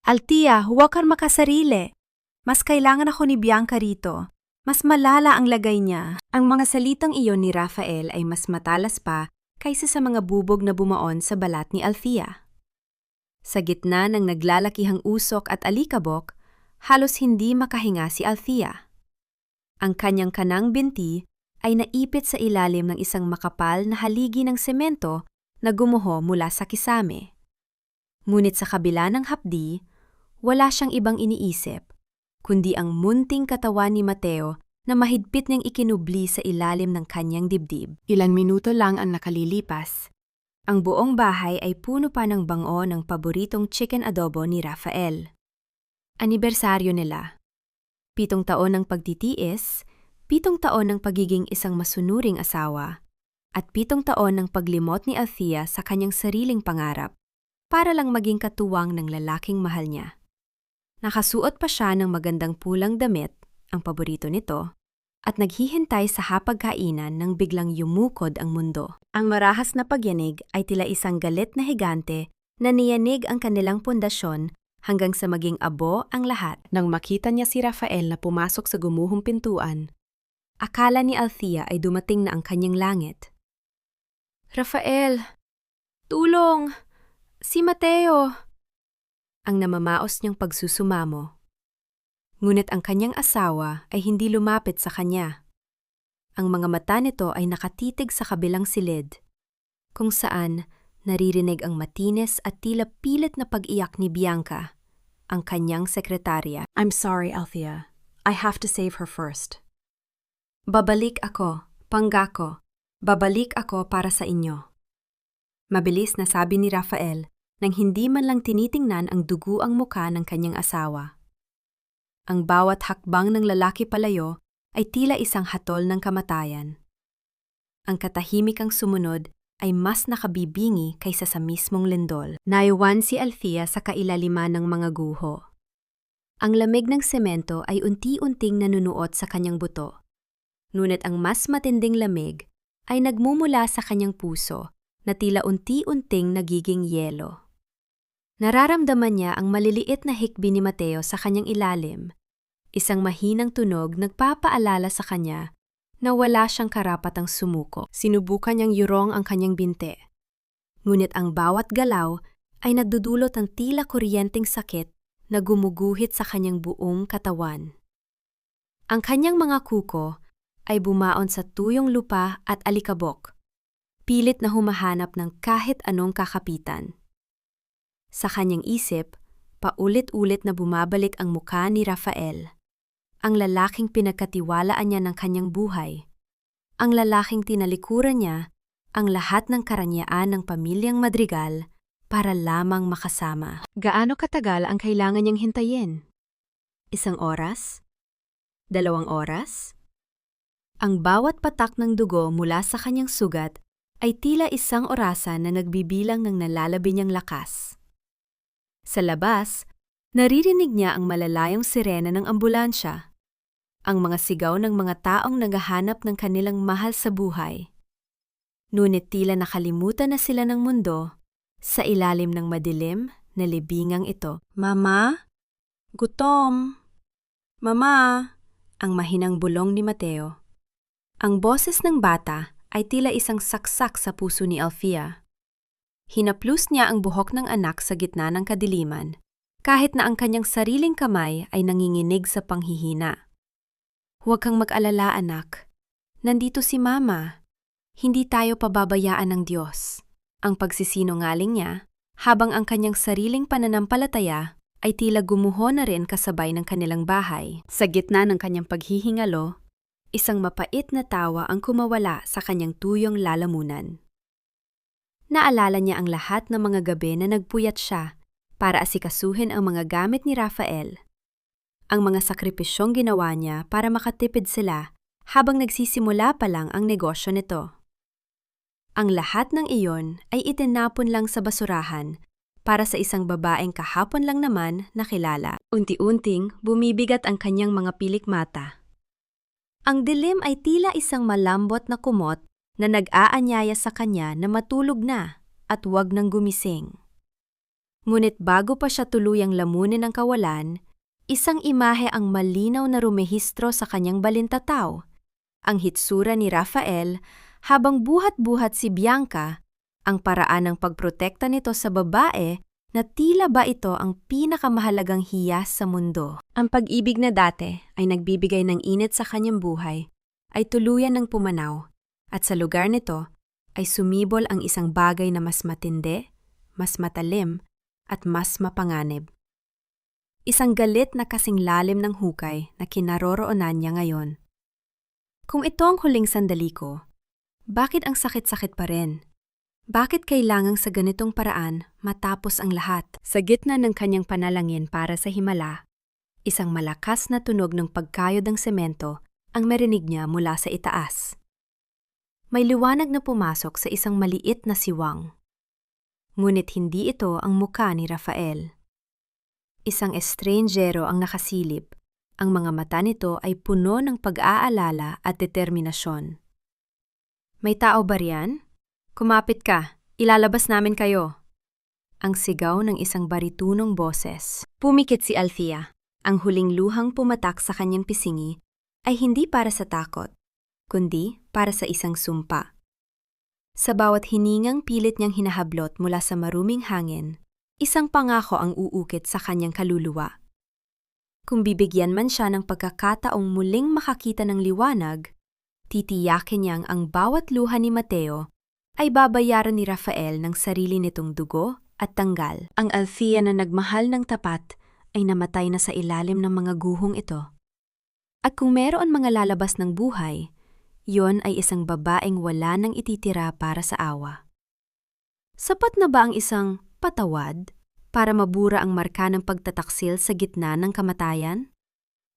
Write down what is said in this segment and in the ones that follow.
Altia, huwag kang makasarili. Mas kailangan ako ni Bianca rito. Mas malala ang lagay niya. Ang mga salitang iyon ni Rafael ay mas matalas pa kaysa sa mga bubog na bumaon sa balat ni Althea. Sa gitna ng naglalakihang usok at alikabok, halos hindi makahinga si Althea. Ang kanyang kanang binti ay naipit sa ilalim ng isang makapal na haligi ng semento na gumuho mula sa kisame. Ngunit sa kabila ng hapdi, wala siyang ibang iniisip, kundi ang munting katawan ni Mateo na mahigpit niyang ikinubli sa ilalim ng kanyang dibdib. Ilang minuto lang ang nakalilipas. Ang buong bahay ay puno pa ng bango ng paboritong chicken adobo ni Rafael. Anibersaryo nila. 7 taon ng pagtitiis, 7 taon ng pagiging isang masunuring asawa, at 7 taon ng paglimot ni Althea sa kanyang sariling pangarap para lang maging katuwang ng lalaking mahal niya. Nakasuot pa siya ng magandang pulang damit, ang paborito nito, at naghihintay sa hapagkainan nang biglang yumukod ang mundo. Ang marahas na pagyanig ay tila isang galit na higante na niyanig ang kanilang pundasyon hanggang sa maging abo ang lahat. Nang makita niya si Rafael na pumasok sa gumuhong pintuan, akala ni Althea ay dumating na ang kanyang langit. Rafael! Tulong! Si Mateo! Ang namamaos niyang pagsusumamo. Ngunit ang kanyang asawa ay hindi lumapit sa kanya. Ang mga mata nito ay nakatitig sa kabilang silid, kung saan naririnig ang matinis at tila pilit na pag-iyak ni Bianca, ang kanyang sekretarya. I'm sorry, Althea. I have to save her first. Babalik ako, panggako. Babalik ako para sa inyo. Mabilis na sabi ni Rafael, nang hindi man lang tinitingnan ang dugo ang muka ng kanyang asawa. Ang bawat hakbang ng lalaki palayo ay tila isang hatol ng kamatayan. Ang katahimikang sumunod ay mas nakabibingi kaysa sa mismong lindol. Naiwan si Althea sa kailaliman ng mga guho. Ang lamig ng semento ay unti-unting nanunuot sa kanyang buto. Ngunit ang mas matinding lamig ay nagmumula sa kanyang puso na tila unti-unting nagiging yelo. Nararamdaman niya ang maliliit na hikbi ni Mateo sa kanyang ilalim. Isang mahinang tunog nagpapaalala sa kanya na wala siyang karapatang sumuko. Sinubukan niyang yurong ang kanyang binte. Ngunit ang bawat galaw ay nagdudulot ng tila kuryenteng sakit na gumuguhit sa kanyang buong katawan. Ang kanyang mga kuko ay bumaon sa tuyong lupa at alikabok, pilit na humahanap ng kahit anong kakapitan. Sa kanyang isip, paulit-ulit na bumabalik ang mukha ni Rafael, ang lalaking pinagkatiwalaan niya ng kanyang buhay, ang lalaking tinalikuran niya ang lahat ng karanyaan ng pamilyang Madrigal para lamang makasama. Gaano katagal ang kailangan niyang hintayin? 1 oras? 2 oras? Ang bawat patak ng dugo mula sa kanyang sugat ay tila 1 orasan na nagbibilang ng nalalabi niyang lakas. Sa labas, naririnig niya ang malalayong sirena ng ambulansya, ang mga sigaw ng mga taong naghahanap ng kanilang mahal sa buhay. Ngunit tila nakalimutan na sila ng mundo sa ilalim ng madilim na libingang ito. Mama? Gutom? Mama? Ang mahinang bulong ni Mateo. Ang boses ng bata ay tila isang saksak sa puso ni Althea. Hinaplos niya ang buhok ng anak sa gitna ng kadiliman, kahit na ang kanyang sariling kamay ay nanginginig sa panghihina. Huwag kang mag-alala, anak. Nandito si Mama. Hindi tayo pababayaan ng Diyos. Ang pagsisinungaling niya, habang ang kanyang sariling pananampalataya ay tila gumuho na rin kasabay ng kanilang bahay. Sa gitna ng kanyang paghihingalo, isang mapait na tawa ang kumawala sa kanyang tuyong lalamunan. Naalala niya ang lahat ng mga gabi na nagpuyat siya para asikasuhin ang mga gamit ni Rafael. Ang mga sakripisyong ginawa niya para makatipid sila habang nagsisimula pa lang ang negosyo nito. Ang lahat ng iyon ay itinapon lang sa basurahan para sa isang babaeng kahapon lang naman nakilala. Unti-unting bumibigat ang kanyang mga pilik mata. Ang dilim ay tila isang malambot na kumot na nag-aanyaya sa kanya na matulog na at huwag nang gumising. Ngunit bago pa siya tuluyang lamunin ng kawalan, isang imahe ang malinaw na rumehistro sa kanyang balintataw. Ang hitsura ni Rafael habang buhat-buhat si Bianca, ang paraan ng pagprotekta nito sa babae na tila ba ito ang pinakamahalagang hiyas sa mundo. Ang pag-ibig na dati ay nagbibigay ng init sa kanyang buhay ay tuluyan ng pumanaw at sa lugar nito ay sumibol ang isang bagay na mas matindi, mas matalim at mas mapanganib. Isang galit na kasing lalim ng hukay na kinaroroonan niya ngayon. Kung ito ang huling sandali ko, bakit ang sakit-sakit pa rin? Bakit kailangang sa ganitong paraan matapos ang lahat? Sa gitna ng kanyang panalangin para sa himala, isang malakas na tunog ng pagkayod ng semento ang marinig niya mula sa itaas. May liwanag na pumasok sa isang maliit na siwang. Ngunit hindi ito ang mukha ni Rafael. Isang estranjero ang nakasilip. Ang mga mata nito ay puno ng pag-aalala at determinasyon. May tao ba riyan? Kumapit ka, ilalabas namin kayo. Ang sigaw ng isang baritunong boses. Pumikit si Althea. Ang huling luhang pumatak sa kanyang pisingi ay hindi para sa takot, kundi para sa isang sumpa. Sa bawat hiningang pilit niyang hinahablot mula sa maruming hangin, isang pangako ang uukit sa kanyang kaluluwa. Kung bibigyan man siya ng pagkakataong muling makakita ng liwanag, titiyakin niyang ang bawat luha ni Mateo ay babayaran ni Rafael ng sarili nitong dugo at tanggal. Ang Althea na nagmahal ng tapat ay namatay na sa ilalim ng mga guhong ito. At kung meron mga lalabas ng buhay, yon ay isang babaeng wala nang ititira para sa awa. Sapat na ba ang isang patawad para mabura ang marka ng pagtataksil sa gitna ng kamatayan?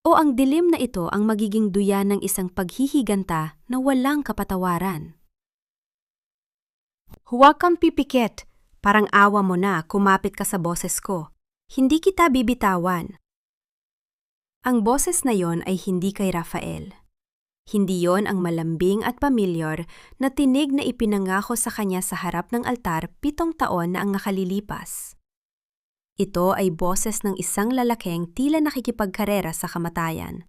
O ang dilim na ito ang magiging duya ng isang paghihiganta na walang kapatawaran? Huwag kang pipikit, parang awa mo na kumapit ka sa boses ko. Hindi kita bibitawan. Ang boses na yon ay hindi kay Rafael. Hindi yon ang malambing at pamilyar na tinig na ipinangako sa kanya sa harap ng altar 7 taon na ang nakalilipas. Ito ay boses ng isang lalaking tila nakikipagkarera sa kamatayan.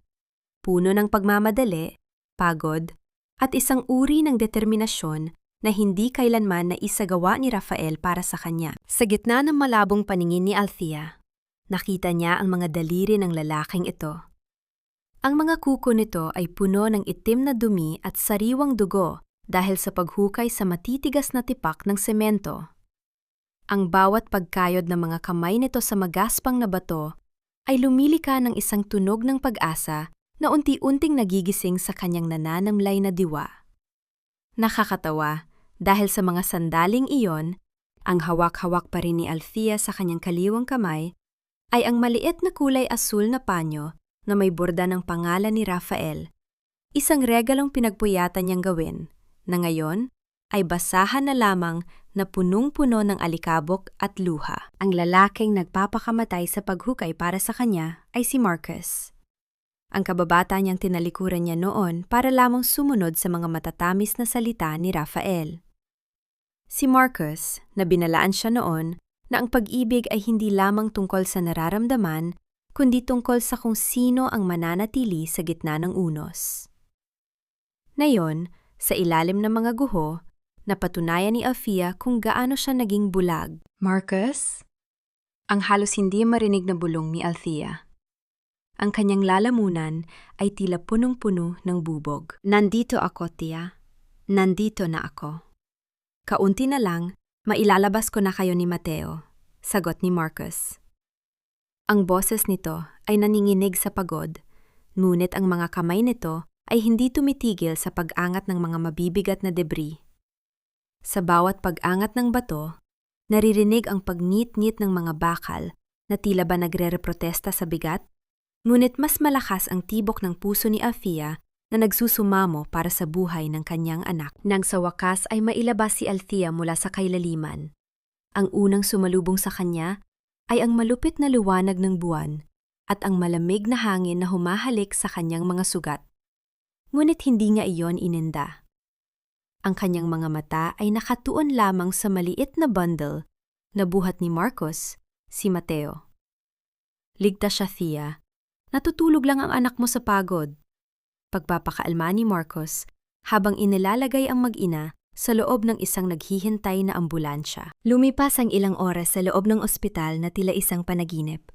Puno ng pagmamadali, pagod, at isang uri ng determinasyon na hindi kailanman naisagawa ni Rafael para sa kanya. Sa gitna ng malabong paningin ni Althea, nakita niya ang mga daliri ng lalaking ito. Ang mga kuko nito ay puno ng itim na dumi at sariwang dugo dahil sa paghukay sa matitigas na tipak ng semento. Ang bawat pagkayod ng mga kamay nito sa magaspang na bato ay lumilika ng isang tunog ng pag-asa na unti-unting nagigising sa kanyang nananamlay na diwa. Nakakatawa dahil sa mga sandaling iyon, ang hawak-hawak pa rin ni Althea sa kanyang kaliwang kamay ay ang maliit na kulay asul na panyo na may borda ng pangalan ni Rafael, isang regalong pinagpuyatan niyang gawin, na ngayon ay basahan na lamang na punong-puno ng alikabok at luha. Ang lalaking nagpapakamatay sa paghukay para sa kanya ay si Marcus. Ang kababata niyang tinalikuran niya noon para lamang sumunod sa mga matatamis na salita ni Rafael. Si Marcus, na binalaan siya noon na ang pag-ibig ay hindi lamang tungkol sa nararamdaman, kundi tungkol sa kung sino ang mananatili sa gitna ng unos. Ngayon, sa ilalim ng mga guho, napatunayan ni Althea kung gaano siya naging bulag. Marcus? Ang halos hindi marinig na bulong ni Althea. Ang kanyang lalamunan ay tila punong-puno ng bubog. Nandito ako, Tia. Nandito na ako. Kaunti na lang, mailalabas ko na kayo ni Mateo, sagot ni Marcus. Ang boses nito ay naninginig sa pagod, ngunit ang mga kamay nito ay hindi tumitigil sa pag-angat ng mga mabibigat na debris. Sa bawat pag-angat ng bato, naririnig ang pagngit-ngit ng mga bakal na tila ba nagre-reprotesta sa bigat, ngunit mas malakas ang tibok ng puso ni Althea na nagsusumamo para sa buhay ng kanyang anak. Nang sa wakas ay mailabas si Althea mula sa kailaliman. Ang unang sumalubong sa kanya ay ang malupit na liwanag ng buwan at ang malamig na hangin na humahalik sa kanyang mga sugat. Ngunit hindi niya iyon ininda. Ang kanyang mga mata ay nakatuon lamang sa maliit na bundle na buhat ni Marcus si Mateo. Ligtas siya, Thea. Natutulog lang ang anak mo sa pagod. Pagpapakaalma ni Marcos habang inilalagay ang mag-ina sa loob ng isang naghihintay na ambulansya. Lumipas ang ilang oras sa loob ng ospital na tila isang panaginip.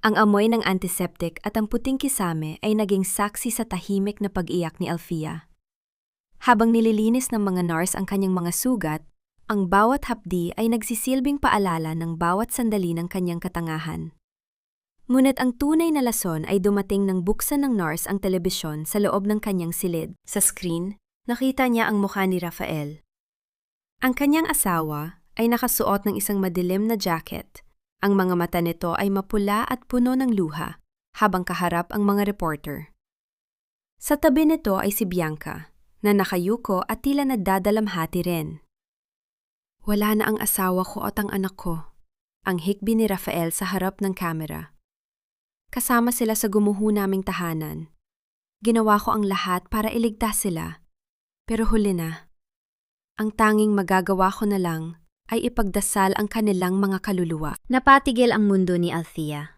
Ang amoy ng antiseptic at ang puting kisame ay naging saksi sa tahimik na pag-iyak ni Alfia. Habang nililinis ng mga nurse ang kanyang mga sugat, ang bawat hapdi ay nagsisilbing paalala ng bawat sandali ng kanyang katangahan. Ngunit ang tunay na lason ay dumating nang buksan ng nurse ang telebisyon sa loob ng kanyang silid. Sa screen, nakita niya ang mukha ni Rafael. Ang kanyang asawa ay nakasuot ng isang madilim na jacket. Ang mga mata nito ay mapula at puno ng luha, habang kaharap ang mga reporter. Sa tabi nito ay si Bianca, na nakayuko at tila nagdadalamhati rin. Wala na ang asawa ko at ang anak ko, ang hikbi ni Rafael sa harap ng kamera. Kasama sila sa gumuho naming tahanan. Ginawa ko ang lahat para iligtas sila. Pero huli na. Ang tanging magagawa ko na lang ay ipagdasal ang kanilang mga kaluluwa. Napatigil ang mundo ni Althea.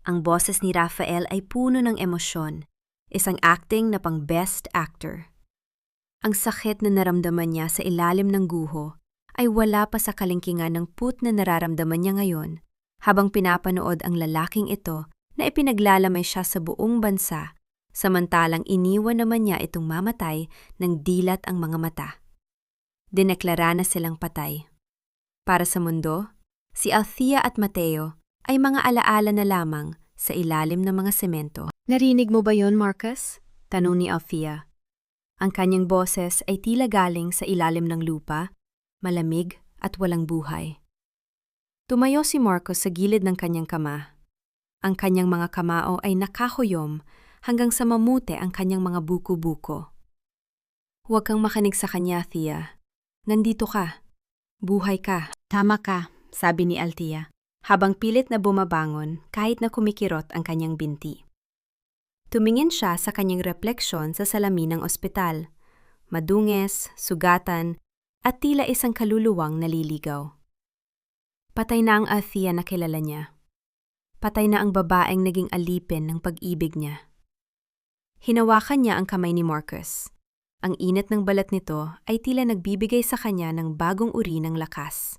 Ang boses ni Rafael ay puno ng emosyon, isang acting na pang best actor. Ang sakit na naramdaman niya sa ilalim ng guho ay wala pa sa kalingkingan ng put na nararamdaman niya ngayon habang pinapanood ang lalaking ito na ipinaglalamay siya sa buong bansa, samantalang iniwan naman niya itong mamatay ng dilat ang mga mata. Dineklara na silang patay. Para sa mundo, si Althea at Mateo ay mga alaala na lamang sa ilalim ng mga semento. Narinig mo ba yon, Marcus? Tanong ni Althea. Ang kanyang boses ay tila galing sa ilalim ng lupa, malamig at walang buhay. Tumayo si Marcos sa gilid ng kanyang kama. Ang kanyang mga kamao ay nakahuyom hanggang sa mamute ang kanyang mga buko-buko. Huwag kang makinig sa kanya, Thea. Nandito ka. Buhay ka. Tama ka, sabi ni Althea, habang pilit na bumabangon kahit na kumikirot ang kanyang binti. Tumingin siya sa kanyang refleksyon sa salamin ng ospital. Madunges, sugatan, at tila isang kaluluwang naliligaw. Patay na ang Althea na kilala niya. Patay na ang babaeng naging alipin ng pag-ibig niya. Hinawakan niya ang kamay ni Marcus. Ang init ng balat nito ay tila nagbibigay sa kanya ng bagong uri ng lakas.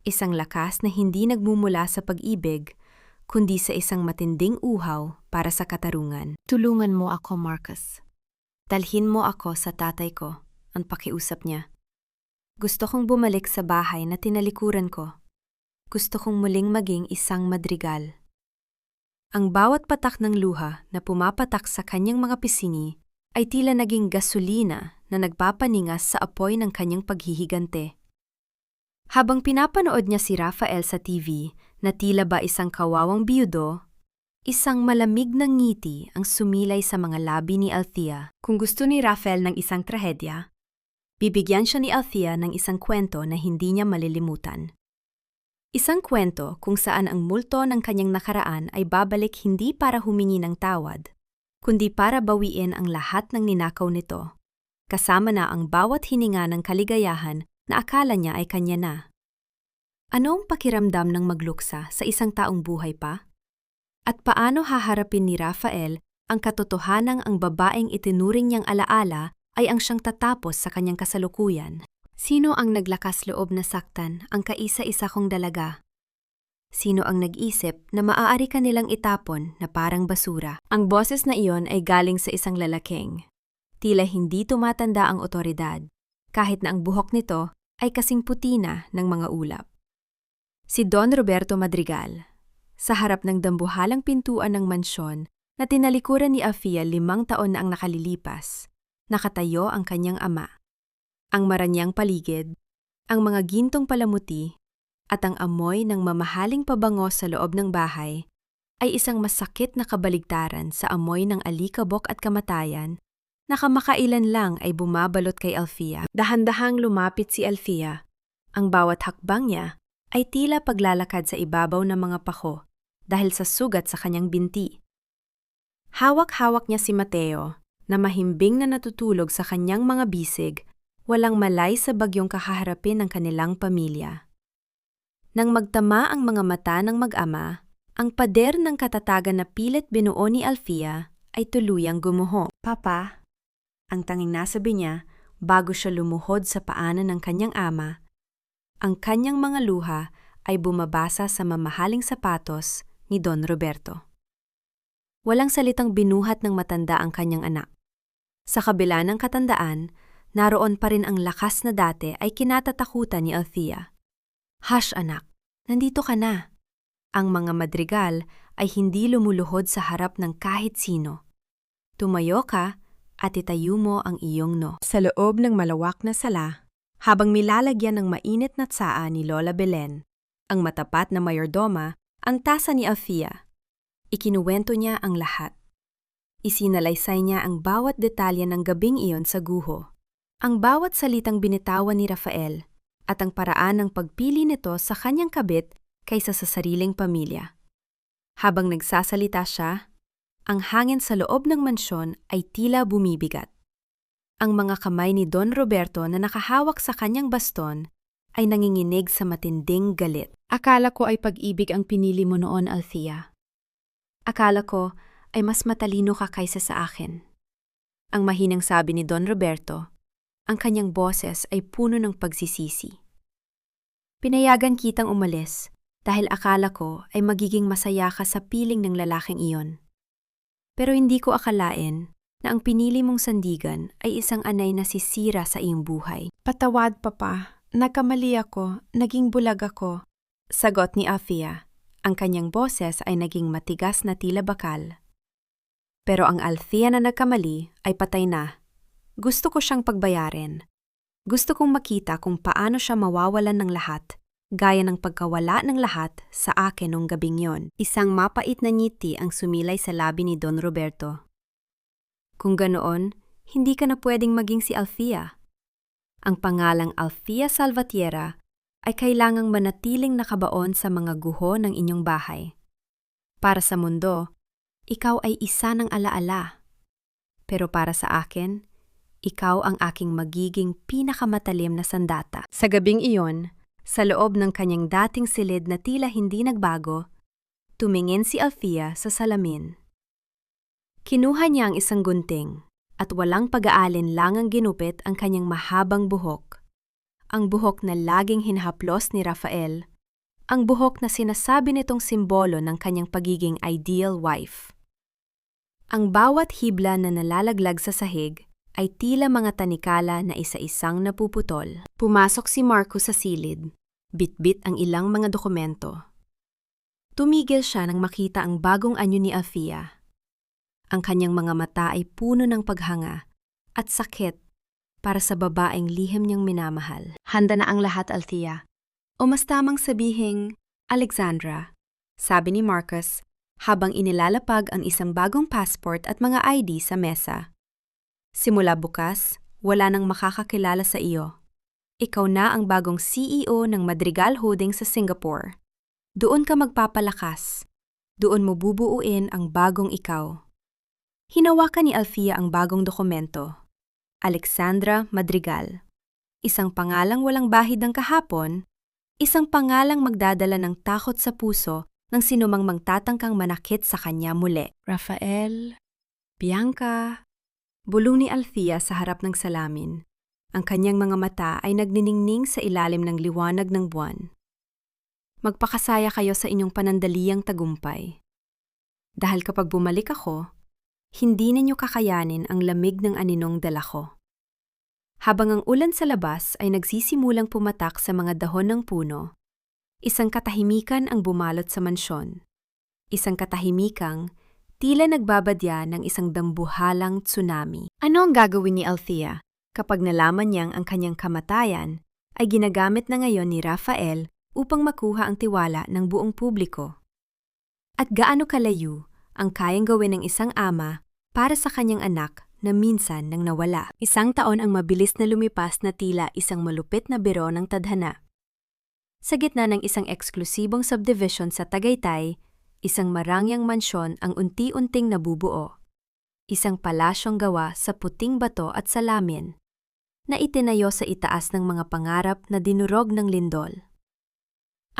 Isang lakas na hindi nagmumula sa pag-ibig, kundi sa isang matinding uhaw para sa katarungan. Tulungan mo ako, Marcus. Dalhin mo ako sa tatay ko, ang pakiusap niya. Gusto kong bumalik sa bahay na tinalikuran ko. Gusto kong muling maging isang madrigal. Ang bawat patak ng luha na pumapatak sa kanyang mga pisngi ay tila naging gasolina na nagpapaningas sa apoy ng kanyang paghihigante. Habang pinapanood niya si Rafael sa TV na tila ba isang kawawang biyudo, isang malamig na ngiti ang sumilay sa mga labi ni Althea. Kung gusto ni Rafael ng isang trahedya, bibigyan siya ni Althea ng isang kwento na hindi niya malilimutan. Isang kwento kung saan ang multo ng kanyang nakaraan ay babalik hindi para humingi ng tawad, kundi para bawiin ang lahat ng ninakaw nito, kasama na ang bawat hininga ng kaligayahan na akala niya ay kanya na. Ano ang pakiramdam ng magluksa sa isang taong buhay pa? At paano haharapin ni Rafael ang katotohanang ang babaeng itinuring niyang alaala ay ang siyang tatapos sa kanyang kasalukuyan? Sino ang naglakas loob na saktan ang kaisa-isa kong dalaga? Sino ang nag-isip na maaari ka nilang itapon na parang basura? Ang boses na iyon ay galing sa isang lalaking. Tila hindi tumatanda ang otoridad, kahit na ang buhok nito ay kasing puti na ng mga ulap. Si Don Roberto Madrigal. Sa harap ng dambuhalang pintuan ng mansyon na tinalikuran ni Althea 5 taon na ang nakalilipas, nakatayo ang kanyang ama. Ang maranyang paligid, ang mga gintong palamuti, at ang amoy ng mamahaling pabango sa loob ng bahay ay isang masakit na kabaligtaran sa amoy ng alikabok at kamatayan na kamakailan lang ay bumabalot kay Althea. Dahan-dahang lumapit si Althea. Ang bawat hakbang niya ay tila paglalakad sa ibabaw ng mga pako dahil sa sugat sa kanyang binti. Hawak-hawak niya si Mateo na mahimbing na natutulog sa kanyang mga bisig, walang malay sa bagyong kahaharapin ng kanilang pamilya. Nang magtama ang mga mata ng mag-ama, ang pader ng katatagan na pilit binuo ni Alfia ay tuluyang gumuho. Papa, ang tanging nasabi niya bago siya lumuhod sa paanan ng kanyang ama, ang kanyang mga luha ay bumabasa sa mamahaling sapatos ni Don Roberto. Walang salitang binuhat ng matanda ang kanyang anak. Sa kabila ng katandaan, naroon pa rin ang lakas na dati ay kinatatakutan ni Althea. Hush anak, nandito ka na. Ang mga madrigal ay hindi lumuluhod sa harap ng kahit sino. Tumayo ka at itayo mo ang iyong no. Sa loob ng malawak na sala, habang milalagyan ng mainit na tsaa ni Lola Belen, ang matapat na mayordoma, ang tasa ni Althea. Ikinuwento niya ang lahat. Isinalaysay niya ang bawat detalye ng gabing iyon sa guho, ang bawat salitang binitawan ni Rafael, at ang paraan ng pagpili nito sa kanyang kabit kaysa sa sariling pamilya. Habang nagsasalita siya, ang hangin sa loob ng mansyon ay tila bumibigat. Ang mga kamay ni Don Roberto na nakahawak sa kanyang baston ay nanginginig sa matinding galit. Akala ko ay pag-ibig ang pinili mo noon, Althea. Akala ko ay mas matalino ka kaysa sa akin. Ang mahinang sabi ni Don Roberto, ang kanyang boses ay puno ng pagsisisi. Pinayagan kitang umalis dahil akala ko ay magiging masaya ka sa piling ng lalaking iyon. Pero hindi ko akalain na ang pinili mong sandigan ay isang anay na sisira sa iyong buhay. Patawad, Papa. Nagkamali ako. Naging bulag ako. Sagot ni Althea. Ang kanyang boses ay naging matigas na tila bakal. Pero ang Althea na nagkamali ay patay na. Gusto ko siyang pagbayarin. Gusto kong makita kung paano siya mawawalan ng lahat, gaya ng pagkawala ng lahat sa akin nung gabing yon. Isang mapait na ngiti ang sumilay sa labi ni Don Roberto. Kung ganoon, hindi ka na pwedeng maging si Althea. Ang pangalang Althea Salvatierra ay kailangang manatiling nakabaon sa mga guho ng inyong bahay. Para sa mundo, ikaw ay isa ng alaala. Pero para sa akin, ikaw ang aking magiging pinakamatalim na sandata. Sa gabing iyon, sa loob ng kanyang dating silid na tila hindi nagbago, tumingin si Althea sa salamin. Kinuha niya ang isang gunting at walang pag-aalinlangang ginupit ang kanyang mahabang buhok. Ang buhok na laging hinahaplos ni Rafael, ang buhok na sinasabi nitong simbolo ng kanyang pagiging ideal wife. Ang bawat hibla na nalalaglag sa sahig ay tila mga tanikala na isa-isang napuputol. Pumasok si Marco sa silid, bitbit ang ilang mga dokumento. Tumigil siya nang makita ang bagong anyo ni Althea. Ang kanyang mga mata ay puno ng paghanga at sakit para sa babaeng lihim niyang minamahal. Handa na ang lahat, Althea. O mas tamang sabihing, Alexandra, sabi ni Marcus habang inilalapag ang isang bagong passport at mga ID sa mesa. Simula bukas, wala nang makakakilala sa iyo. Ikaw na ang bagong CEO ng Madrigal Holdings sa Singapore. Doon ka magpapalakas. Doon mo bubuuin ang bagong ikaw. Hinawakan ni Althea ang bagong dokumento. Alexandra Madrigal. Isang pangalang walang bahid ng kahapon, isang pangalang magdadala ng takot sa puso ng sinumang magtatangkang manakit sa kanya muli. Rafael, Bianca, bulong ni Althea sa harap ng salamin. Ang kanyang mga mata ay nagniningning sa ilalim ng liwanag ng buwan. Magpakasaya kayo sa inyong panandaliang tagumpay. Dahil kapag bumalik ako, hindi ninyo kakayanin ang lamig ng aninong dala ko. Habang ang ulan sa labas ay nagsisimulang pumatak sa mga dahon ng puno, isang katahimikan ang bumalot sa mansyon. Isang katahimikang tila nagbabadya ng isang dambuhalang tsunami. Ano ang gagawin ni Althea kapag nalaman niyang ang kanyang kamatayan ay ginagamit na ngayon ni Rafael upang makuha ang tiwala ng buong publiko? At gaano kalayo ang kayang gawin ng isang ama para sa kanyang anak na minsan nang nawala? Isang taon ang mabilis na lumipas na tila isang malupit na biro ng tadhana. Sa gitna ng isang eksklusibong subdivision sa Tagaytay, isang marangyang mansyon ang unti-unting nabubuo. Isang palasyong gawa sa puting bato at salamin, na itinayo sa itaas ng mga pangarap na dinurog ng lindol.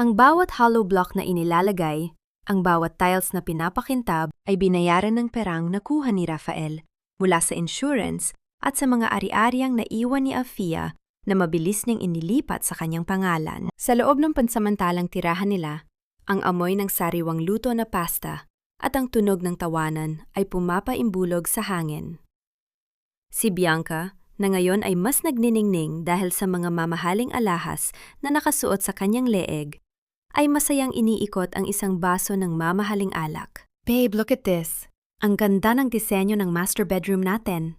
Ang bawat hollow block na inilalagay, ang bawat tiles na pinapakintab ay binayaran ng perang nakuha ni Rafael mula sa insurance at sa mga ari-ariang naiwan ni Althea na mabilis niyang inilipat sa kanyang pangalan. Sa loob ng pansamantalang tirahan nila, ang amoy ng sariwang luto na pasta at ang tunog ng tawanan ay pumapaimbulog sa hangin. Si Bianca, na ngayon ay mas nagniningning dahil sa mga mamahaling alahas na nakasuot sa kanyang leeg, ay masayang iniikot ang isang baso ng mamahaling alak. Babe, look at this. Ang ganda ng disenyo ng master bedroom natin.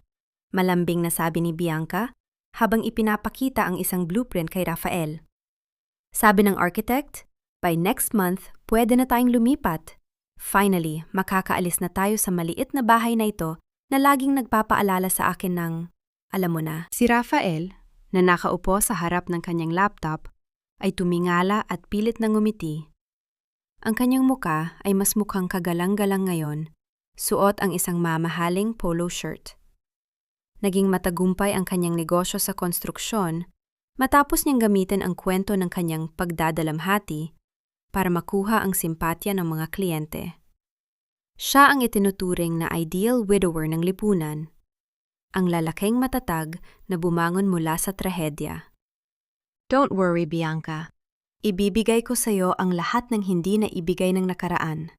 Malambing na sabi ni Bianca habang ipinapakita ang isang blueprint kay Rafael. Sabi ng architect, by next month, pwede na tayong lumipat. Finally, makakaalis na tayo sa maliit na bahay na ito na laging nagpapaalala sa akin ng, alam mo na. Si Rafael, na nakaupo sa harap ng kanyang laptop, ay tumingala at pilit na ngumiti. Ang kanyang muka ay mas mukhang kagalang-galang ngayon, suot ang isang mamahaling polo shirt. Naging matagumpay ang kanyang negosyo sa konstruksyon matapos niyang gamitin ang kwento ng kanyang pagdadalamhati para makuha ang simpatya ng mga kliyente. Siya ang itinuturing na ideal widower ng lipunan, ang lalaking matatag na bumangon mula sa trahedya. Don't worry, Bianca. Ibibigay ko sa iyo ang lahat ng hindi na ibigay ng nakaraan.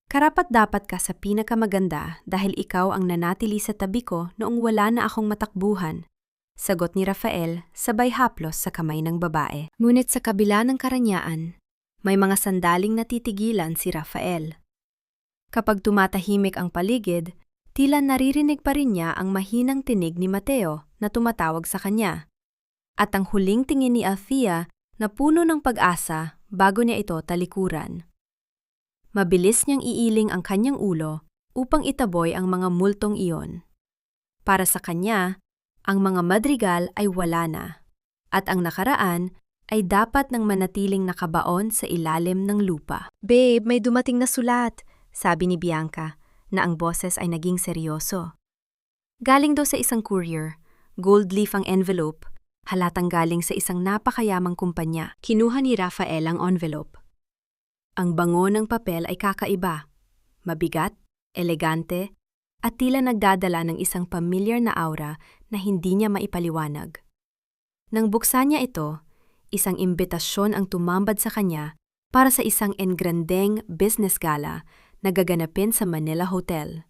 Karapat-dapat ka sa pinakamaganda dahil ikaw ang nanatili sa tabi ko noong wala na akong matakbuhan, sagot ni Rafael sabay haplos sa kamay ng babae. Ngunit sa kabila ng karanyaan, may mga sandaling natitigilan si Rafael. Kapag tumatahimik ang paligid, tila naririnig pa rin niya ang mahinang tinig ni Mateo na tumatawag sa kanya. At ang huling tingin ni Althea na puno ng pag-asa bago niya ito talikuran. Mabilis niyang iiling ang kanyang ulo upang itaboy ang mga multong iyon. Para sa kanya, ang mga madrigal ay wala na, at ang nakaraan ay dapat nang manatiling nakabaon sa ilalim ng lupa. Babe, may dumating na sulat, sabi ni Bianca, na ang boses ay naging seryoso. Galing daw sa isang courier, gold leaf ang envelope, halatang galing sa isang napakayamang kumpanya. Kinuha ni Rafael ang envelope. Ang bango ng papel ay kakaiba, mabigat, elegante, at tila nagdadala ng isang familiar na aura na hindi niya maipaliwanag. Nang buksan niya ito, isang imbitasyon ang tumambad sa kanya para sa isang engrandeng business gala na gaganapin sa Manila Hotel.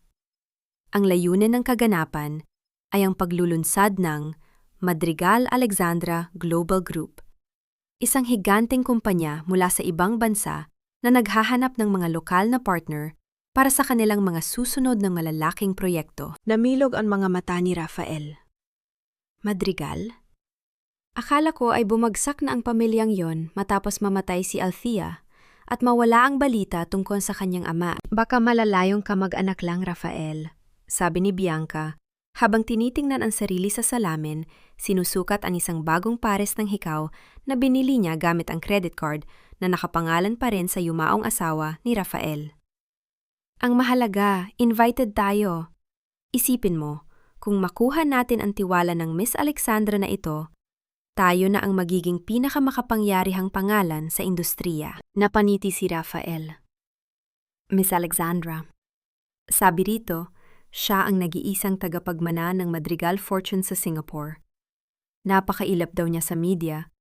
Ang layunin ng kaganapan ay ang paglulunsad ng Madrigal Alexandra Global Group, isang higanteng kumpanya mula sa ibang bansa na naghahanap ng mga lokal na partner para sa kanilang mga susunod na malalaking proyekto. Namilog ang mga mata ni Rafael. Madrigal? Akala ko ay bumagsak na ang pamilyang yon matapos mamatay si Althea at mawala ang balita tungkol sa kanyang ama. Baka malalayong kamag-anak lang, Rafael, sabi ni Bianca. Habang tinitingnan ang sarili sa salamin, sinusukat ang isang bagong pares ng hikaw na binili niya gamit ang credit card na nakapangalan pa rin sa yumaong asawa ni Rafael. Ang mahalaga, invited tayo. Isipin mo, kung makuha natin ang tiwala ng Miss Alexandra na ito, tayo na ang magiging pinakamakapangyarihang pangalan sa industriya. Napaniti si Rafael. Miss Alexandra. Sabi rito, siya ang nag-iisang tagapagmana ng Madrigal Fortune sa Singapore. Napakailap daw niya sa media,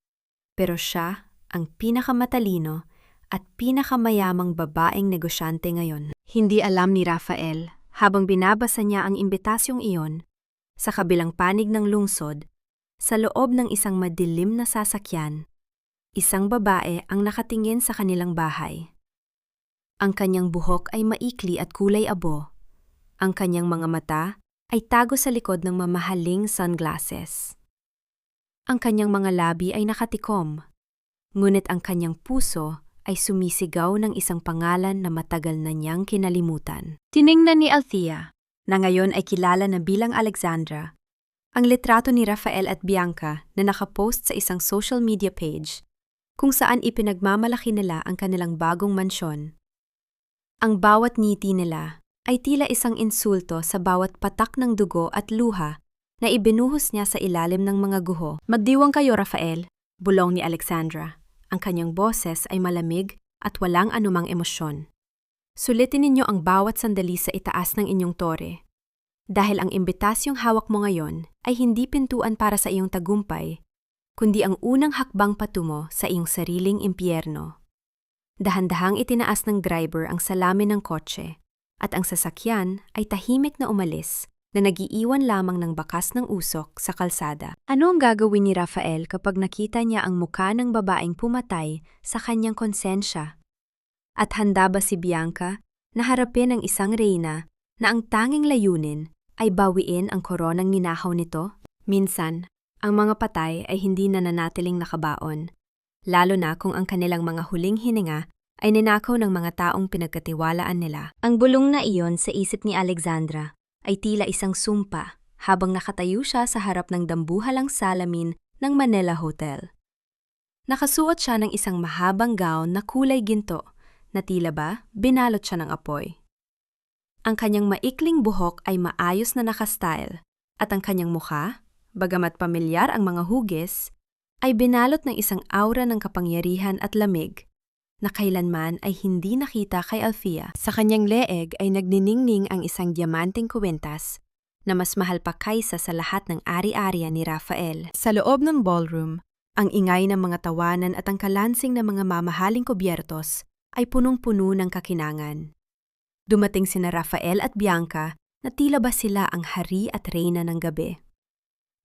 pero siya ang pinakamatalino at pinakamayamang babaeng negosyante ngayon. Hindi alam ni Rafael habang binabasa niya ang imbitasyong iyon sa kabilang panig ng lungsod, sa loob ng isang madilim na sasakyan, isang babae ang nakatingin sa kanilang bahay. Ang kanyang buhok ay maikli at kulay abo. Ang kanyang mga mata ay tago sa likod ng mamahaling sunglasses. Ang kanyang mga labi ay nakatikom, ngunit ang kanyang puso ay sumisigaw ng isang pangalan na matagal na niyang kinalimutan. Tiningnan ni Althea, na ngayon ay kilala na bilang Alexandra, ang litrato ni Rafael at Bianca na nakapost sa isang social media page kung saan ipinagmamalaki nila ang kanilang bagong mansyon. Ang bawat ngiti nila ay tila isang insulto sa bawat patak ng dugo at luha na ibinuhos niya sa ilalim ng mga guho. Magdiwang kayo, Rafael, bulong ni Alexandra. Ang kanyang boses ay malamig at walang anumang emosyon. Sulitin ninyo ang bawat sandali sa itaas ng inyong tore. Dahil ang imbitasyong hawak mo ngayon ay hindi pintuan para sa iyong tagumpay, kundi ang unang hakbang patungo sa iyong sariling impyerno. Dahan-dahang itinaas ng driver ang salamin ng kotse at ang sasakyan ay tahimik na umalis na nagiiwan lamang ng bakas ng usok sa kalsada. Ano ang gagawin ni Rafael kapag nakita niya ang mukha ng babaeng pumatay sa kanyang konsensya? At handa ba si Bianca na harapin ang isang reyna na ang tanging layunin ay bawiin ang koronang ninakaw nito? Minsan, ang mga patay ay hindi nananatiling nakabaon, lalo na kung ang kanilang mga huling hininga ay ninakaw ng mga taong pinagkatiwalaan nila. Ang bulong na iyon sa isip ni Alexandra ay tila isang sumpa habang nakatayo siya sa harap ng dambuhalang salamin ng Manila Hotel. Nakasuot siya ng isang mahabang gown na kulay ginto na tila ba binalot siya ng apoy. Ang kanyang maikling buhok ay maayos na nakastyle at ang kanyang mukha, bagamat pamilyar ang mga hugis, ay binalot ng isang aura ng kapangyarihan at lamig na kailanman ay hindi nakita kay Alfia. Sa kanyang leeg ay nagniningning ang isang diamanting kuwentas na mas mahal pa kaysa sa lahat ng ari-arian ni Rafael. Sa loob ng ballroom, ang ingay ng mga tawanan at ang kalansing ng mga mamahaling kubyertos ay punong-puno ng kakinangan. Dumating sina Rafael at Bianca na tila ba sila ang hari at reyna ng gabi.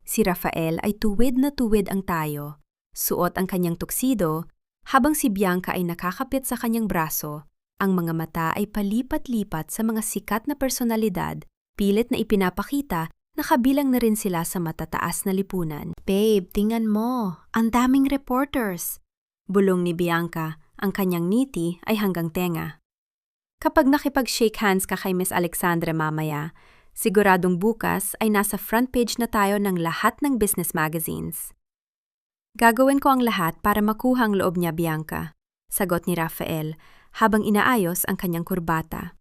Si Rafael ay tuwid na tuwid ang tayo, suot ang kanyang tuksido, habang si Bianca ay nakakapit sa kanyang braso, ang mga mata ay palipat-lipat sa mga sikat na personalidad, pilit na ipinapakita na kabilang na rin sila sa matataas na lipunan. Babe, tingnan mo, ang daming reporters. Bulong ni Bianca, ang kanyang ngiti ay hanggang tenga. Kapag nakipag-shake hands ka kay Miss Alexandra mamaya, siguradong bukas ay nasa front page na tayo ng lahat ng business magazines. Gagawin ko ang lahat para makuha ang loob niya, Bianca, sagot ni Rafael habang inaayos ang kanyang kurbata.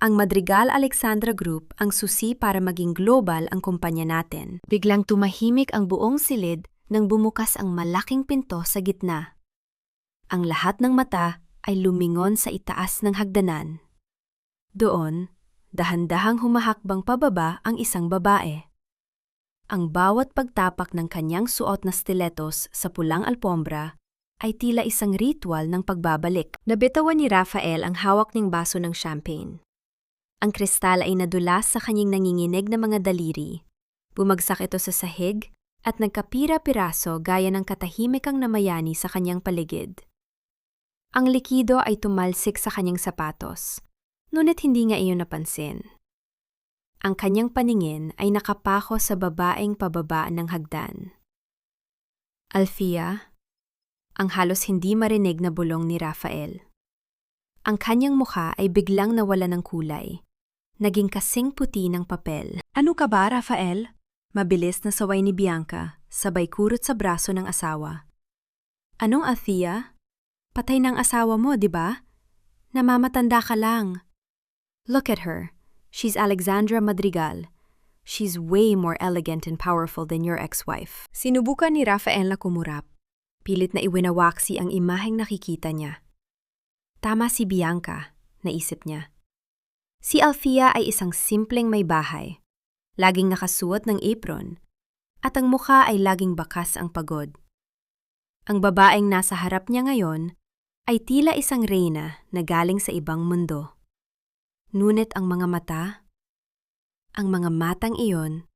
Ang Madrigal Alexandra Group ang susi para maging global ang kumpanya natin. Biglang tumahimik ang buong silid nang bumukas ang malaking pinto sa gitna. Ang lahat ng mata ay lumingon sa itaas ng hagdanan. Doon, dahan-dahang humahakbang pababa ang isang babae. Ang bawat pagtapak ng kanyang suot na stilettos sa pulang alpombra ay tila isang ritual ng pagbabalik. Nabitawan ni Rafael ang hawak ng baso ng champagne. Ang kristal ay nadulas sa kanyang nanginginig na mga daliri. Bumagsak ito sa sahig at nagkapira-piraso gaya ng katahimikang namayani sa kanyang paligid. Ang likido ay tumalsik sa kanyang sapatos, ngunit hindi nga iyon napansin. Ang kanyang paningin ay nakapako sa babaeng pababa ng hagdan. Alfia, ang halos hindi marinig na bulong ni Rafael. Ang kanyang mukha ay biglang nawala ng kulay. Naging kasing puti ng papel. Ano ka ba, Rafael? Mabilis na saway ni Bianca, sabay kurot sa braso ng asawa. Anong Alfia? Patay ng asawa mo, di ba? Namamatanda ka lang. Look at her. She's Alexandra Madrigal. She's way more elegant and powerful than your ex-wife. Sinubukan ni Rafael na kumurap. Pilit na iwinawaksi ang imaheng nakikita niya. Tama si Bianca, naisip niya. Si Alfia ay isang simpleng may bahay, laging nakasuot ng apron, at ang mukha ay laging bakas ang pagod. Ang babaeng nasa harap niya ngayon ay tila isang reyna na galing sa ibang mundo. Ngunit ang mga matang iyon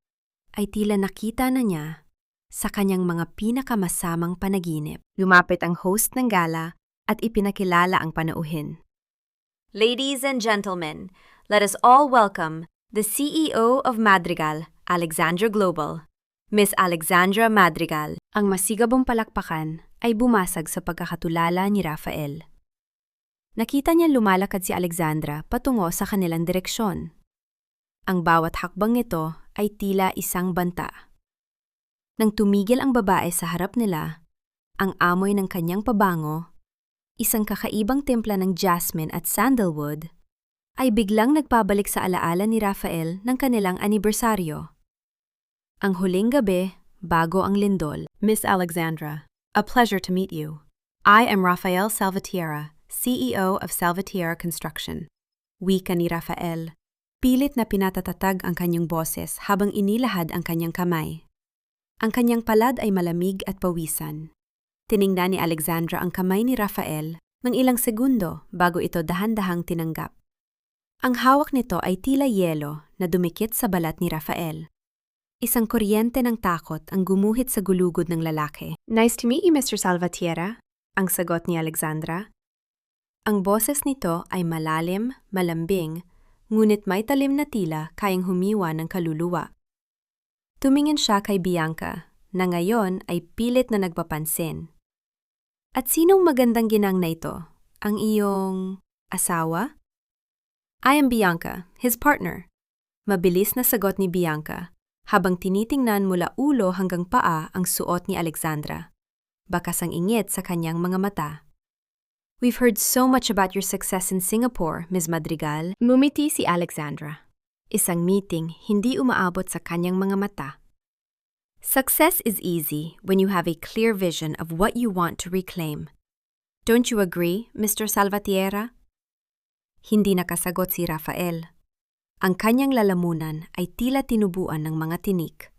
ay tila nakita na niya sa kanyang mga pinakamasamang panaginip. Lumapit ang host ng gala at ipinakilala ang panauhin. Ladies and gentlemen, let us all welcome the CEO of Madrigal, Alexandra Global, Miss Alexandra Madrigal. Ang masigabong palakpakan ay bumasag sa pagkakatulala ni Rafael. Nakita niya lumalakad si Alexandra patungo sa kanilang direksyon. Ang bawat hakbang nito ay tila isang banta. Nang tumigil ang babae sa harap nila, ang amoy ng kanyang pabango, isang kakaibang timpla ng jasmine at sandalwood, ay biglang nagpabalik sa alaala ni Rafael ng kanilang anibersaryo. Ang huling gabi, bago ang lindol. Miss Alexandra, a pleasure to meet you. I am Rafael Salvatierra, CEO of Salvatierra Construction. Wika ni Rafael. Pilit na pinatatatag ang kanyang boses habang inilahad ang kanyang kamay. Ang kanyang palad ay malamig at pawisan. Tiningnan ni Alexandra ang kamay ni Rafael ng ilang segundo bago ito dahan-dahang tinanggap. Ang hawak nito ay tila yelo na dumikit sa balat ni Rafael. Isang kuryente ng takot ang gumuhit sa gulugod ng lalaki. Nice to meet you, Mr. Salvatierra, ang sagot ni Alexandra. Ang boses nito ay malalim, malambing, ngunit may talim na tila kayang humiwa ng kaluluwa. Tumingin siya kay Bianca, na ngayon ay pilit na nagpapansin. At sinong magandang ginang na ito? Ang iyong asawa? I am Bianca, his partner. Mabilis na sagot ni Bianca, habang tinitingnan mula ulo hanggang paa ang suot ni Alexandra. Bakas ang ingit sa kanyang mga mata. We've heard so much about your success in Singapore, Ms. Madrigal. Ngumiti si Alexandra. Isang meeting hindi umaabot sa kanyang mga mata. Success is easy when you have a clear vision of what you want to reclaim. Don't you agree, Mr. Salvatierra? Hindi nakasagot si Rafael. Ang kanyang lalamunan ay tila tinubuan ng mga tinik.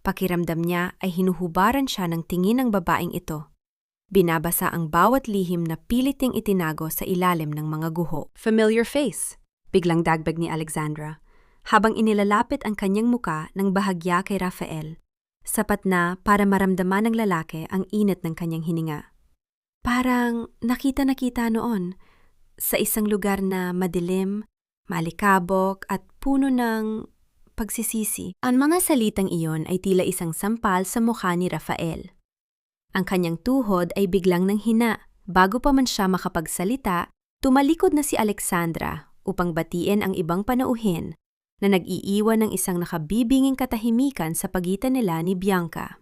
Pakiramdam niya ay hinuhubaran siya ng tingin ng babaeng ito. Binabasa ang bawat lihim na piliting itinago sa ilalim ng mga guho. Familiar face, biglang dagbag ni Alexandra, habang inilalapit ang kanyang muka ng bahagya kay Rafael, sapat na para maramdaman ng lalaki ang init ng kanyang hininga. Parang nakita noon, sa isang lugar na madilim, malikabok at puno ng pagsisisi. Ang mga salitang iyon ay tila isang sampal sa mukha ni Rafael. Ang kanyang tuhod ay biglang nanghina. Bago pa man siya makapagsalita, tumalikod na si Alexandra upang batiin ang ibang panauhin na nag-iiwan ng isang nakabibinging katahimikan sa pagitan nila ni Bianca.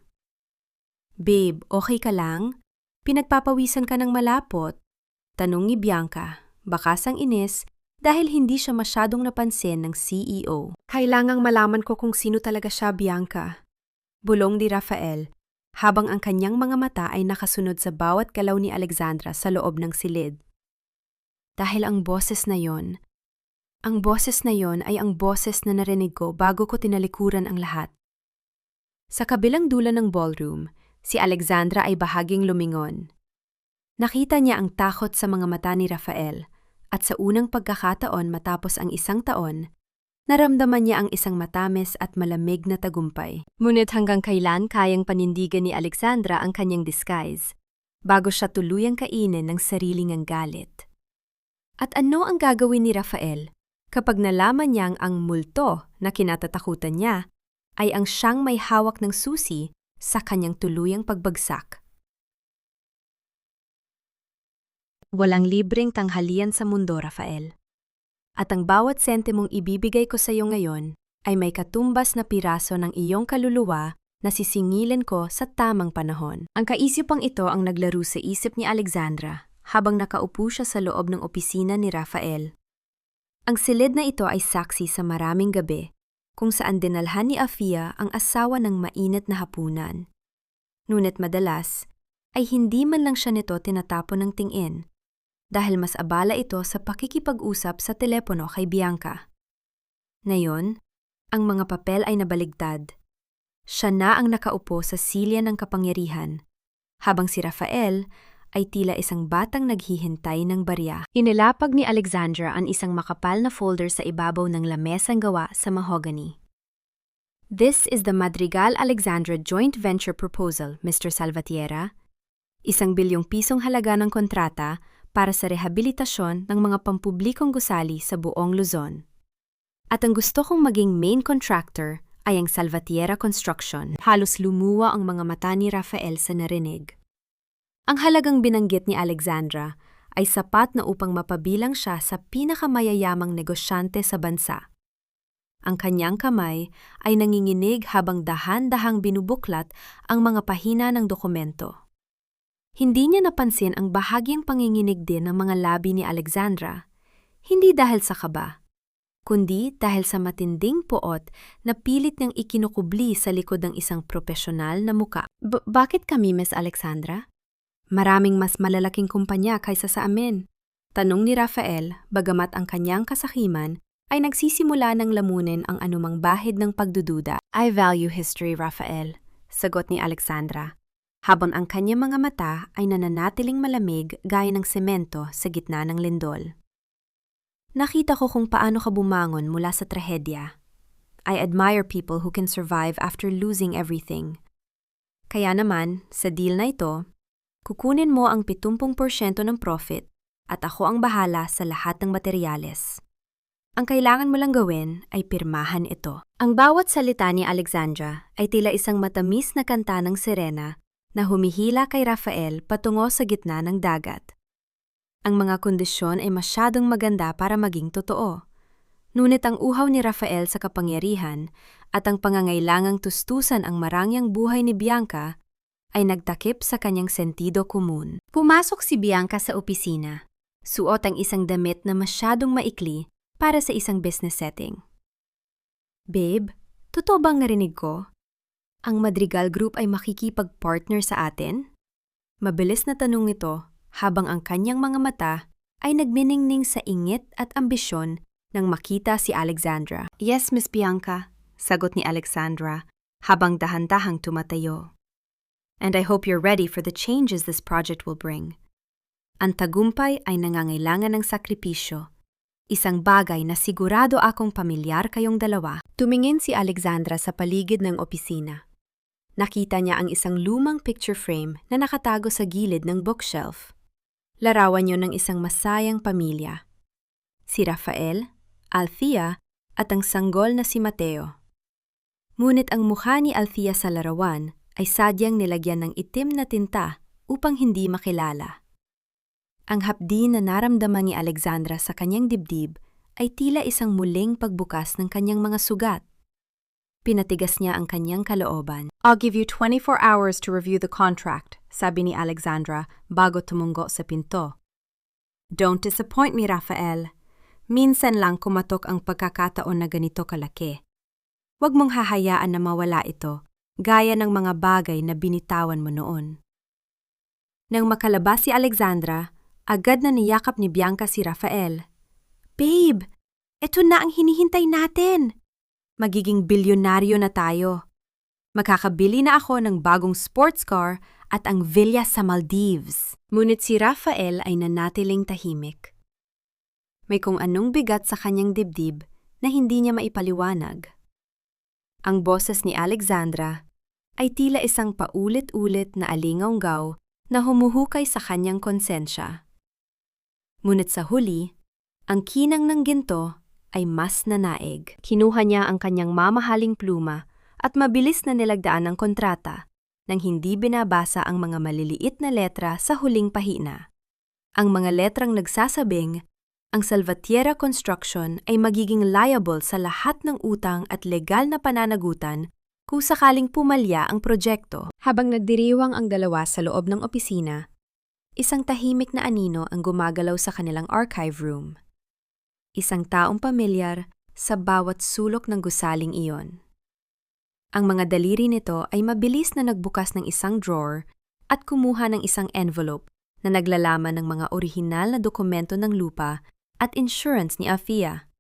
Babe, okay ka lang? Pinagpapawisan ka ng malapot? Tanong ni Bianca, bakas ang inis, dahil hindi siya masyadong napansin ng CEO. Kailangang malaman ko kung sino talaga siya, Bianca. Bulong ni Rafael, habang ang kanyang mga mata ay nakasunod sa bawat galaw ni Alexandra sa loob ng silid. Dahil ang boses na yon ay ang boses na narinig ko bago ko tinalikuran ang lahat. Sa kabilang dulo ng ballroom, si Alexandra ay bahaging lumingon. Nakita niya ang takot sa mga mata ni Rafael, at sa unang pagkakataon matapos ang isang taon, naramdaman niya ang isang matamis at malamig na tagumpay. Ngunit hanggang kailan kayang panindigan ni Alexandra ang kanyang disguise, bago siya tuluyang kainin ng sariling ang galit. At ano ang gagawin ni Rafael kapag nalaman niyang ang multo na kinatatakutan niya ay ang siyang may hawak ng susi sa kanyang tuluyang pagbagsak? Walang libreng tanghalian sa mundo, Rafael. At ang bawat sentimong ibibigay ko sa iyo ngayon ay may katumbas na piraso ng iyong kaluluwa na sisingilin ko sa tamang panahon. Ang kaisipang ito ang naglaro sa isip ni Alexandra habang nakaupo siya sa loob ng opisina ni Rafael. Ang silid na ito ay saksi sa maraming gabi kung saan dinalhan ni Afia ang asawa ng mainit na hapunan. Ngunit madalas ay hindi man lang siya nito tinatapon ng tingin, dahil mas abala ito sa pakikipag-usap sa telepono kay Bianca. Ngayon, ang mga papel ay nabaligtad. Siya na ang nakaupo sa silya ng kapangyarihan, habang si Rafael ay tila isang batang naghihintay ng barya. Inilapag ni Alexandra ang isang makapal na folder sa ibabaw ng lamesang gawa sa mahogany. This is the Madrigal Alexandra Joint Venture Proposal, Mr. Salvatierra. 1 bilyong pisong halaga ng kontrata para sa rehabilitasyon ng mga pampublikong gusali sa buong Luzon. At ang gusto kong maging main contractor ay ang Salvatierra Construction. Halos lumuwa ang mga mata ni Rafael sa narinig. Ang halagang binanggit ni Alexandra ay sapat na upang mapabilang siya sa pinakamayayamang negosyante sa bansa. Ang kanyang kamay ay nanginginig habang dahan-dahang binubuklat ang mga pahina ng dokumento. Hindi niya napansin ang bahagyang panginginig din ng mga labi ni Alexandra, hindi dahil sa kaba, kundi dahil sa matinding puot na pilit niyang ikinukubli sa likod ng isang propesyonal na muka. Bakit kami, Miss Alexandra? Maraming mas malalaking kumpanya kaysa sa amin. Tanong ni Rafael, bagamat ang kanyang kasakiman ay nagsisimula ng lamunin ang anumang bahid ng pagdududa. I value history, Rafael, sagot ni Alexandra, habang ang kanyang mga mata ay nananatiling malamig gaya ng semento sa gitna ng lindol. Nakita ko kung paano ka bumangon mula sa trahedya. I admire people who can survive after losing everything. Kaya naman, sa deal na ito, kukunin mo ang 70% ng profit at ako ang bahala sa lahat ng materyales. Ang kailangan mo lang gawin ay pirmahan ito. Ang bawat salita ni Alexandra ay tila isang matamis na kanta ng sirena na humihila kay Rafael patungo sa gitna ng dagat. Ang mga kondisyon ay masyadong maganda para maging totoo. Ngunit ang uhaw ni Rafael sa kapangyarihan at ang pangangailangang tustusan ang marangyang buhay ni Bianca ay nagtakip sa kanyang sentido komun. Pumasok si Bianca sa opisina. Suot ang isang damit na masyadong maikli para sa isang business setting. Babe, totoo bang narinig ko? Ang Madrigal Group ay makikipag-partner sa atin? Mabilis na tanong ito habang ang kanyang mga mata ay nagniningning sa ingit at ambisyon nang makita si Alexandra. Yes, Miss Bianca, sagot ni Alexandra habang dahan-dahang tumatayo. And I hope you're ready for the changes this project will bring. Ang tagumpay ay nangangailangan ng sakripisyo. Isang bagay na sigurado akong pamilyar kayong dalawa. Tumingin si Alexandra sa paligid ng opisina. Nakita niya ang isang lumang picture frame na nakatago sa gilid ng bookshelf. Larawan niyo ng isang masayang pamilya. Si Rafael, Althea, at ang sanggol na si Mateo. Ngunit ang mukha ni Althea sa larawan ay sadyang nilagyan ng itim na tinta upang hindi makilala. Ang hapdi na naramdaman ni Alexandra sa kanyang dibdib ay tila isang muling pagbukas ng kanyang mga sugat. Pinatigas niya ang kanyang kalooban. I'll give you 24 hours to review the contract, sabi ni Alexandra bago tumungo sa pinto. Don't disappoint me, Rafael. Minsan lang kumatok ang pagkakataon na ganito kalaki. Huwag mong hahayaan na mawala ito, gaya ng mga bagay na binitawan mo noon. Nang makalabas si Alexandra, agad na niyakap ni Bianca si Rafael. Babe, eto na ang hinihintay natin. Magiging bilyonaryo na tayo. Makakabili na ako ng bagong sports car at ang villa sa Maldives. Ngunit si Rafael ay nanatiling tahimik. May kung anong bigat sa kanyang dibdib na hindi niya maipaliwanag. Ang boses ni Alexandra ay tila isang paulit-ulit na alingawgaw na humuhukay sa kanyang konsensya. Ngunit sa huli, ang kinang ng ginto ay mas nanaig. Kinuha niya ang kanyang mamahaling pluma at mabilis na nilagdaan ang kontrata nang hindi binabasa ang mga maliliit na letra sa huling pahina. Ang mga letrang nagsasabing, ang Salvatierra Construction ay magiging liable sa lahat ng utang at legal na pananagutan kung sakaling pumalya ang proyekto. Habang nagdiriwang ang dalawa sa loob ng opisina, isang tahimik na anino ang gumagalaw sa kanilang archive room. Isang taong pamilyar sa bawat sulok ng gusaling iyon. Ang mga daliri nito ay mabilis na nagbukas ng isang drawer at kumuha ng isang envelope na naglalaman ng mga orihinal na dokumento ng lupa at insurance ni Afia.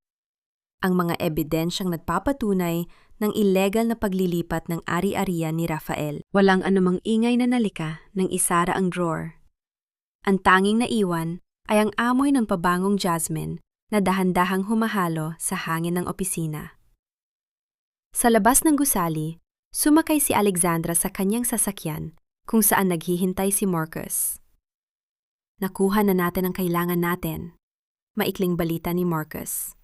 Ang mga ebidensyang nagpapatunay ng illegal na paglilipat ng ari-arian ni Rafael. Walang anumang ingay na nalika nang isara ang drawer. Ang tanging naiwan ay ang amoy ng pabangong jasmine na dahan-dahang humahalo sa hangin ng opisina. Sa labas ng gusali, sumakay si Alexandra sa kanyang sasakyan kung saan naghihintay si Marcus. Nakuha na natin ang kailangan natin, maikling balita ni Marcus.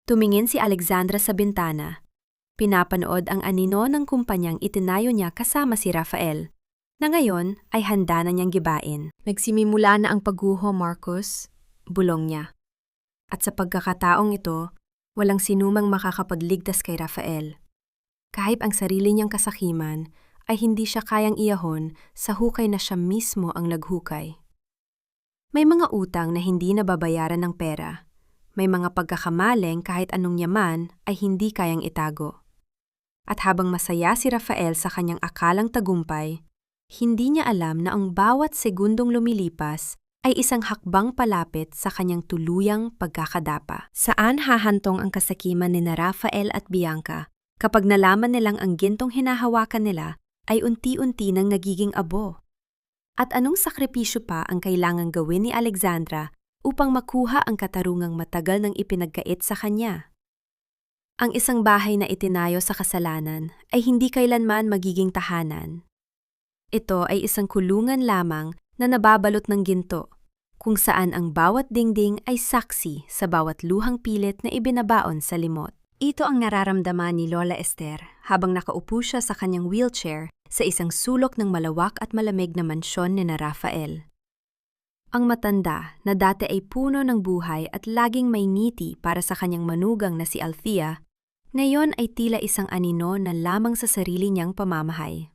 Tumingin si Alexandra sa bintana. Pinapanood ang anino ng kumpanyang itinayo niya kasama si Rafael, na ngayon ay handa na niyang gibain. Nagsimimula na ang pagguho, Marcus, bulong niya. At sa pagkakataong ito, walang sinumang makakapagligtas kay Rafael. Kahit ang sarili niyang kasakiman, ay hindi siya kayang iyahon sa hukay na siya mismo ang naghukay. May mga utang na hindi nababayaran ng pera. May mga pagkakamaling kahit anong yaman ay hindi kayang itago. At habang masaya si Rafael sa kanyang akalang tagumpay, Hindi niya alam na ang bawat segundong lumilipas ay isang hakbang palapit sa kanyang tuluyang pagkakadapa. Saan hahantong ang kasakiman ni Rafael at Bianca kapag nalaman nilang ang gintong hinahawakan nila ay unti-unti nang nagiging abo? At anong sakripisyo pa ang kailangang gawin ni Alexandra upang makuha ang katarungang matagal nang ipinagkait sa kanya? Ang isang bahay na itinayo sa kasalanan ay hindi kailanman magiging tahanan. Ito ay isang kulungan lamang na nababalot ng ginto, kung saan ang bawat dingding ay saksi sa bawat luhang pilit na ibinabaon sa limot. Ito ang nararamdaman ni Lola Esther habang nakaupo siya sa kanyang wheelchair sa isang sulok ng malawak at malamig na mansyon ni Rafael. Ang matanda na dati ay puno ng buhay at laging may ngiti para sa kanyang manugang na si Althea, ngayon ay tila isang anino na lamang sa sarili niyang pamamahay.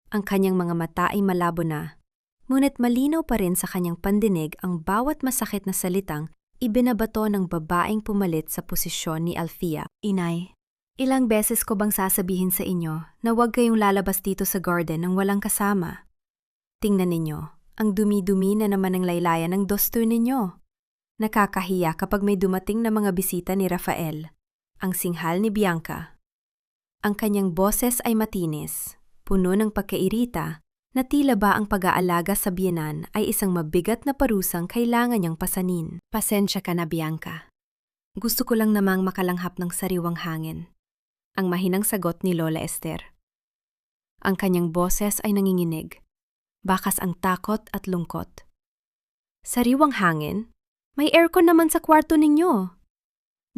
Ang kanyang mga mata ay malabo na, ngunit malinaw pa rin sa kanyang pandinig ang bawat masakit na salitang ibinabato ng babaeng pumalit sa posisyon ni Althea. Inay, ilang beses ko bang sasabihin sa inyo na huwag kayong lalabas dito sa garden nang walang kasama? Tingnan ninyo, ang dumi-dumi na naman ang laylayan ng duster ninyo. Nakakahiya kapag may dumating na mga bisita ni Rafael, ang singhal ni Bianca. Ang kanyang boses ay matinis, puno ng pagkairita, na tila ba ang pag-aalaga sa biyenan ay isang mabigat na parusang kailangan niyang pasanin. Pasensya ka na, Bianca. Gusto ko lang namang makalanghap ng sariwang hangin. Ang mahinang sagot ni Lola Esther. Ang kanyang boses ay nanginginig. Bakas ang takot at lungkot. Sariwang hangin? May aircon naman sa kwarto ninyo.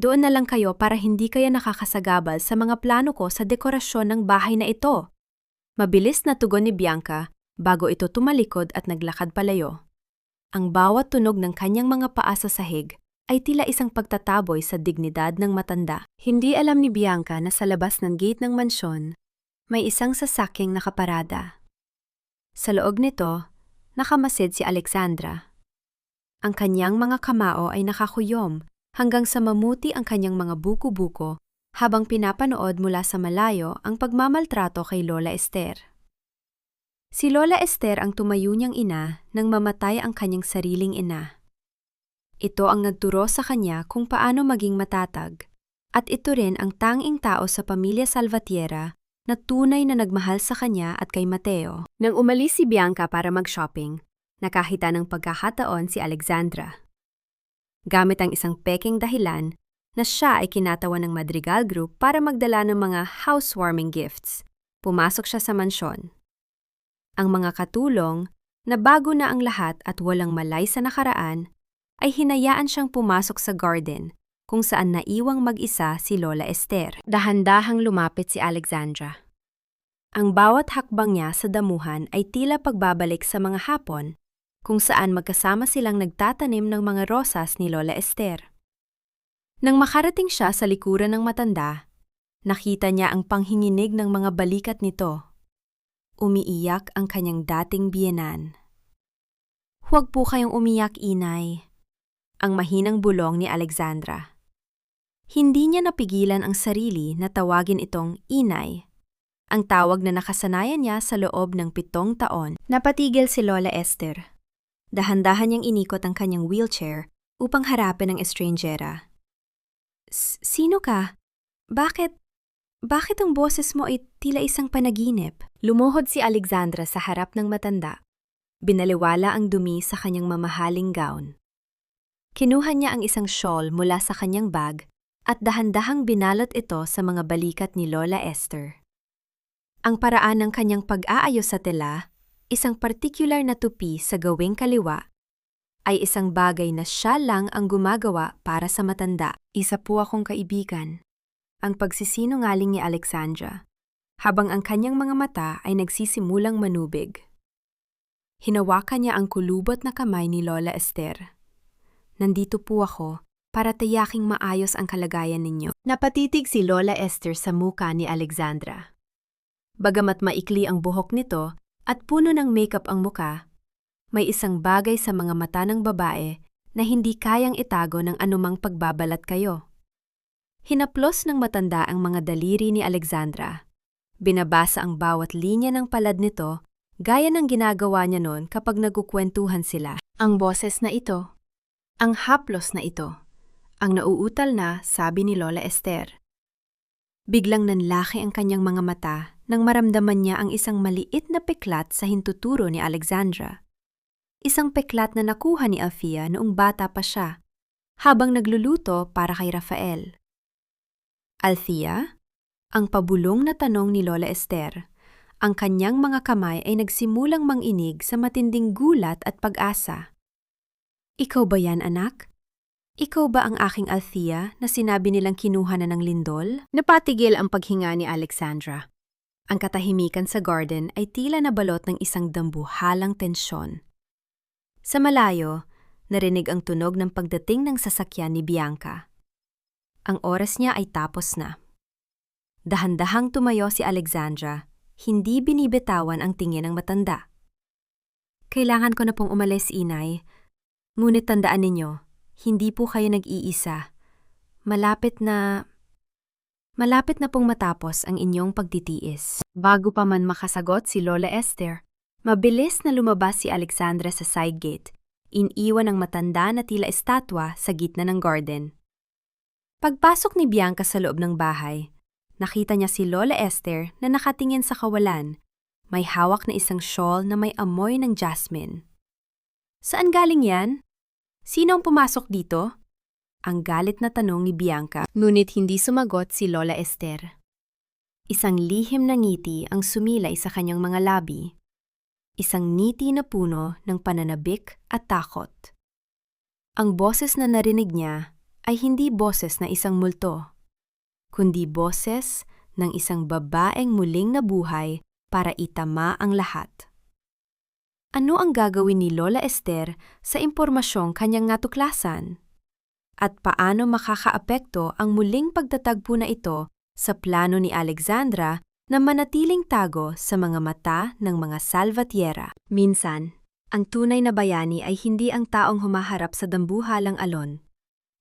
Doon na lang kayo para hindi kaya nakakasagabal sa mga plano ko sa dekorasyon ng bahay na ito. Mabilis na tugon ni Bianca bago ito tumalikod at naglakad palayo. Ang bawat tunog ng kanyang mga paa sa sahig ay tila isang pagtataboy sa dignidad ng matanda. Hindi alam ni Bianca na sa labas ng gate ng mansyon, may isang sasakyang nakaparada. Sa loob nito, nakamasid si Alexandra. Ang kanyang mga kamao ay nakakuyom hanggang sa mamuti ang kanyang mga buko-buko habang pinapanood mula sa malayo ang pagmamaltrato kay Lola Esther. Si Lola Esther ang tumayo niyang ina nang mamatay ang kanyang sariling ina. Ito ang nagturo sa kanya kung paano maging matatag, at ito rin ang tanging tao sa pamilya Salvatierra na tunay na nagmahal sa kanya at kay Mateo. Nang umalis si Bianca para mag-shopping, nakahita ng pagkakataon si Alexandra. Gamit ang isang peking dahilan, na siya ay kinatawan ng Madrigal Group para magdala ng mga housewarming gifts. Pumasok siya sa mansyon. Ang mga katulong, na bago na ang lahat at walang malay sa nakaraan, ay hinayaan siyang pumasok sa garden kung saan naiwang mag-isa si Lola Esther. Dahan-dahang lumapit si Alexandra. Ang bawat hakbang niya sa damuhan ay tila pagbabalik sa mga hapon kung saan magkasama silang nagtatanim ng mga rosas ni Lola Esther. Nang makarating siya sa likuran ng matanda, nakita niya ang panghinginig ng mga balikat nito. Umiiyak ang kanyang dating biyenan. Huwag po kayong umiyak, inay. Ang mahinang bulong ni Alexandra. Hindi niya napigilan ang sarili na tawagin itong inay, ang tawag na nakasanayan niya sa loob ng 7 taon. Napatigil si Lola Esther. Dahan-dahan niyang inikot ang kanyang wheelchair upang harapin ang estrangera. Sino ka? Bakit ang boses mo ay tila isang panaginip? Lumuhod si Alexandra sa harap ng matanda. Binaliwala ang dumi sa kanyang mamahaling gown. Kinuha niya ang isang shawl mula sa kanyang bag at dahan-dahang binalot ito sa mga balikat ni Lola Esther. Ang paraan ng kanyang pag-aayos sa tela, isang partikular na tupi sa gawing kaliwa, ay isang bagay na siya lang ang gumagawa para sa matanda. Isa po akong kaibigan. Ang pagsisinungaling ni Alexandra, habang ang kanyang mga mata ay nagsisimulang manubig. Hinawakan niya ang kulubot na kamay ni Lola Esther. Nandito po ako para tiyaking maayos ang kalagayan ninyo. Napatitig si Lola Esther sa muka ni Alexandra. Bagamat maikli ang buhok nito at puno ng makeup ang muka, may isang bagay sa mga mata ng babae na hindi kayang itago ng anumang pagbabalat kayo. Hinaplos ng matanda ang mga daliri ni Alexandra. Binabasa ang bawat linya ng palad nito, gaya ng ginagawa niya noon kapag nagkukwentuhan sila. Ang boses na ito, ang haplos na ito, ang nauutal na sabi ni Lola Esther. Biglang nanlaki ang kanyang mga mata nang maramdaman niya ang isang maliit na peklat sa hintuturo ni Alexandra. Isang peklat na nakuha ni Althea noong bata pa siya, habang nagluluto para kay Rafael. Althea? Ang pabulong na tanong ni Lola Esther. Ang kanyang mga kamay ay nagsimulang manginig sa matinding gulat at pag-asa. Ikaw ba yan, anak? Ikaw ba ang aking Althea na sinabi nilang kinuha na ng lindol? Napatigil ang paghinga ni Alexandra. Ang katahimikan sa garden ay tila nabalot ng isang dambuhalang tensyon. Sa malayo, narinig ang tunog ng pagdating ng sasakyan ni Bianca. Ang oras niya ay tapos na. Dahan-dahang tumayo si Alexandra, hindi binibitawan ang tingin ng matanda. Kailangan ko na pong umalis, inay. Ngunit tandaan ninyo, hindi po kayo nag-iisa. Malapit na pong matapos ang inyong pagtitiis. Bago pa man makasagot si Lola Esther, mabilis na lumabas si Alexandra sa side gate, iniwan ang matanda na tila estatwa sa gitna ng garden. Pagpasok ni Bianca sa loob ng bahay, nakita niya si Lola Esther na nakatingin sa kawalan, may hawak na isang shawl na may amoy ng jasmine. Saan galing yan? Sino ang pumasok dito? Ang galit na tanong ni Bianca, ngunit hindi sumagot si Lola Esther. Isang lihim na ngiti ang sumilay sa kanyang mga labi. Isang ngiti na puno ng pananabik at takot. Ang boses na narinig niya ay hindi boses na isang multo, kundi boses ng isang babaeng muling nabuhay para itama ang lahat. Ano ang gagawin ni Lola Esther sa impormasyong kanyang natuklasan? At paano makakaapekto ang muling pagtatagpo na ito sa plano ni Alexandra na manatiling tago sa mga mata ng mga Salvatierra? Minsan, ang tunay na bayani ay hindi ang taong humaharap sa dambuhalang alon,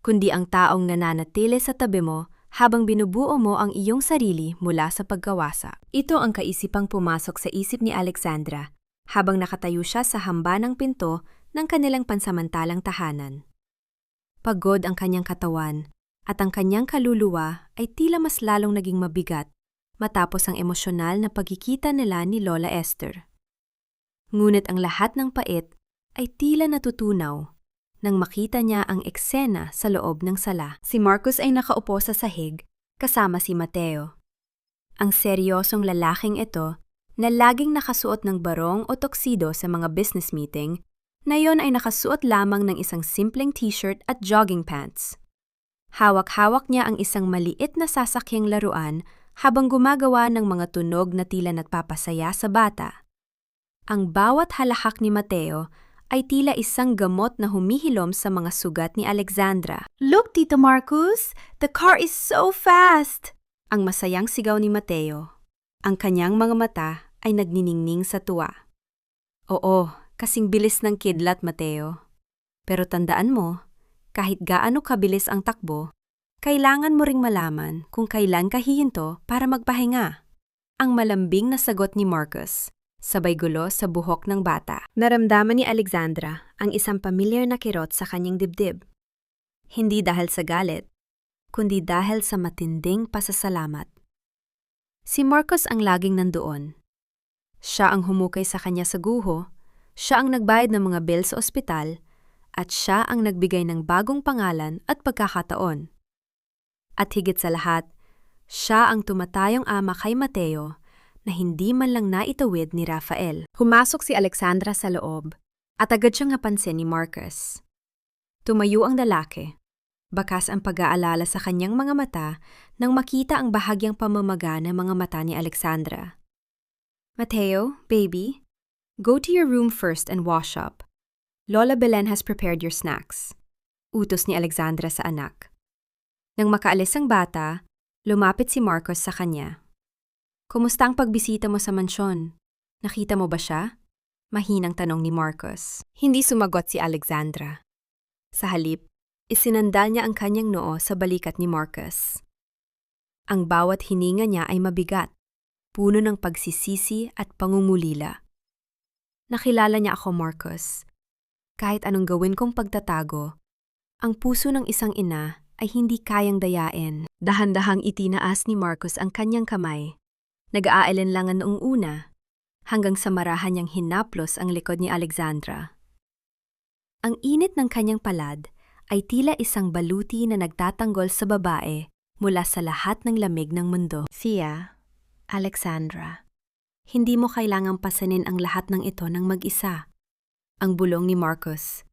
kundi ang taong nananatili sa tabi mo habang binubuo mo ang iyong sarili mula sa pagkawasa. Ito ang kaisipang pumasok sa isip ni Alexandra habang nakatayo siya sa hamba ng pinto ng kanilang pansamantalang tahanan. Pagod ang kanyang katawan at ang kanyang kaluluwa ay tila mas lalong naging mabigat matapos ang emosyonal na pagkikita nila ni Lola Esther. Ngunit ang lahat ng pait ay tila natutunaw nang makita niya ang eksena sa loob ng sala. Si Marcus ay nakaupo sa sahig kasama si Mateo. Ang seryosong lalaking ito na laging nakasuot ng barong o tuxedo sa mga business meeting, ngayon ay nakasuot lamang ng isang simpleng t-shirt at jogging pants. Hawak-hawak niya ang isang maliit na sasakyang laruan habang gumagawa ng mga tunog na tila nagpapasaya sa bata. Ang bawat halahak ni Mateo ay tila isang gamot na humihilom sa mga sugat ni Alexandra. "Look, Tito Marcus! The car is so fast!" Ang masayang sigaw ni Mateo. Ang kanyang mga mata ay nagniningning sa tuwa. Oo, kasing bilis ng kidlat, Mateo. Pero tandaan mo, kahit gaano kabilis ang takbo, kailangan mo ring malaman kung kailan ka hihinto para magpahinga. Ang malambing na sagot ni Marcus, sabay gulo sa buhok ng bata. Naramdaman ni Alexandra ang isang pamilyar na kirot sa kanyang dibdib. Hindi dahil sa galit, kundi dahil sa matinding pasasalamat. Si Marcus ang laging nandoon. Siya ang humukay sa kanya sa guho, siya ang nagbayad ng mga bill sa ospital, at siya ang nagbigay ng bagong pangalan at pagkakataon. At higit sa lahat, siya ang tumatayong ama kay Mateo na hindi man lang naitawid ni Rafael. Humasok si Alexandra sa loob at agad siyang napansin ni Marcus. Tumayo ang lalaki. Bakas ang pag-aalala sa kanyang mga mata nang makita ang bahagyang pamamaga ng mga mata ni Alexandra. "Mateo, baby, go to your room first and wash up. Lola Belen has prepared your snacks," utos ni Alexandra sa anak. Nang makaalis ang bata, lumapit si Marcos sa kanya. "Kumusta ang pagbisita mo sa mansyon? Nakita mo ba siya?" Mahinang tanong ni Marcos. Hindi sumagot si Alexandra. Sa halip, isinandal niya ang kanyang noo sa balikat ni Marcos. Ang bawat hininga niya ay mabigat, puno ng pagsisisi at pangungulila. Nakilala niya ako, Marcus. Kahit anong gawin kong pagtatago, ang puso ng isang ina ay hindi kayang dayain. Dahan-dahang itinaas ni Marcus ang kanyang kamay. Nag-aalinlangan noong una, hanggang sa marahan niyang hinaplos ang likod ni Alexandra. Ang init ng kanyang palad ay tila isang baluti na nagtatanggol sa babae mula sa lahat ng lamig ng mundo. Thea, Alexandra, hindi mo kailangang pasanin ang lahat ng ito ng mag-isa. Ang bulong ni Marcus.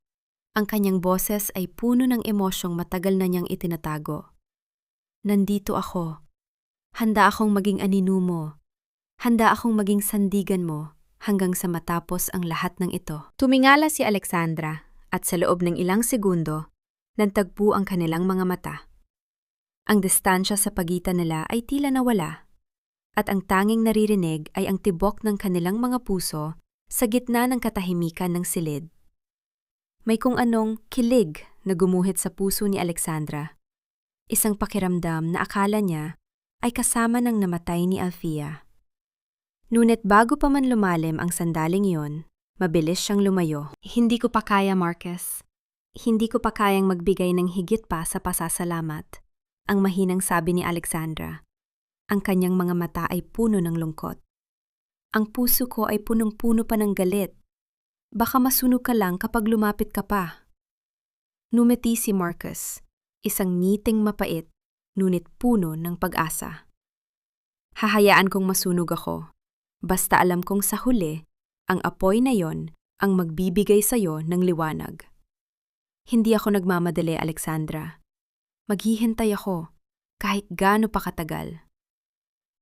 Ang kanyang boses ay puno ng emosyong matagal na niyang itinatago. Nandito ako. Handa akong maging anino mo. Handa akong maging sandigan mo hanggang sa matapos ang lahat ng ito. Tumingala si Alexandra at sa loob ng ilang segundo, nagtagpo ang kanilang mga mata. Ang distansya sa pagitan nila ay tila nawala, at ang tanging naririnig ay ang tibok ng kanilang mga puso sa gitna ng katahimikan ng silid. May kung anong kilig na gumuhit sa puso ni Alexandra. Isang pakiramdam na akala niya ay kasama ng namatay ni Althea. Ngunit bago pa man lumalim ang sandaling iyon, mabilis siyang lumayo. Hindi ko pa kaya, Marcus. Hindi ko pa kayang magbigay ng higit pa sa pasasalamat, ang mahinang sabi ni Alexandra. Ang kanyang mga mata ay puno ng lungkot. Ang puso ko ay punong-puno pa ng galit. Baka masunog ka lang kapag lumapit ka pa. Numiti si Marcus, isang ngiting mapait, ngunit puno ng pag-asa. Hahayaan kong masunog ako. Basta alam kong sa huli, ang apoy na yon ang magbibigay sa'yo ng liwanag. Hindi ako nagmamadali, Alexandra. Maghihintay ako, kahit gaano pa katagal.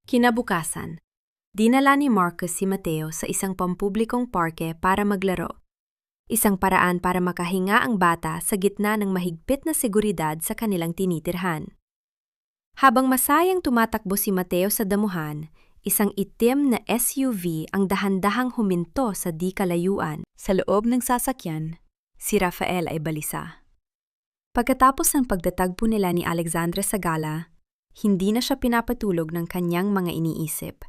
Kinabukasan, dinala ni Marcus si Mateo sa isang pampublikong parke para maglaro. Isang paraan para makahinga ang bata sa gitna ng mahigpit na seguridad sa kanilang tinitirhan. Habang masayang tumatakbo si Mateo sa damuhan, isang itim na SUV ang dahan-dahang huminto sa di kalayuan. Sa loob ng sasakyan, si Rafael ay balisa. Pagkatapos ng pagtatagpo nila ni Alexandra sa gala, hindi na siya pinapatulog ng kanyang mga iniisip.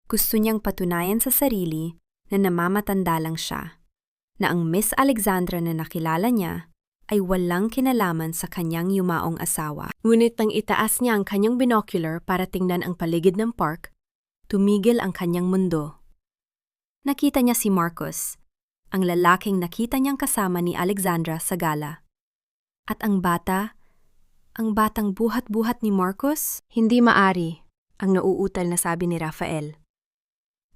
Gusto niyang patunayan sa sarili na namamatanda lang siya, na ang Miss Alexandra na nakilala niya ay walang kinalaman sa kanyang yumaong asawa. Ngunit nang itaas niya ang kanyang binocular para tingnan ang paligid ng park, tumigil ang kanyang mundo. Nakita niya si Marcus, ang lalaking nakita niyang kasama ni Alexandra sa gala. At ang batang buhat-buhat ni Marcus, hindi maari, ang nauutal na sabi ni Rafael.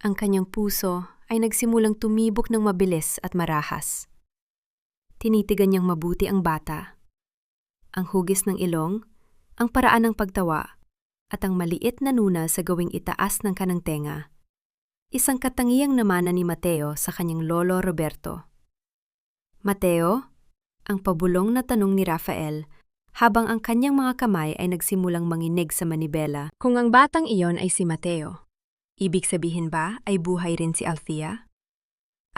Ang kanyang puso ay nagsimulang tumibok ng mabilis at marahas. Tinitigan niyang mabuti ang bata. Ang hugis ng ilong, ang paraan ng pagtawa, at ang maliit na nuna sa gawing itaas ng kanang tenga. Isang katangiang namana ni Mateo sa kanyang lolo Roberto. Mateo? Ang pabulong na tanong ni Rafael, habang ang kanyang mga kamay ay nagsimulang manginig sa manibela. Kung ang batang iyon ay si Mateo, ibig sabihin ba ay buhay rin si Althea?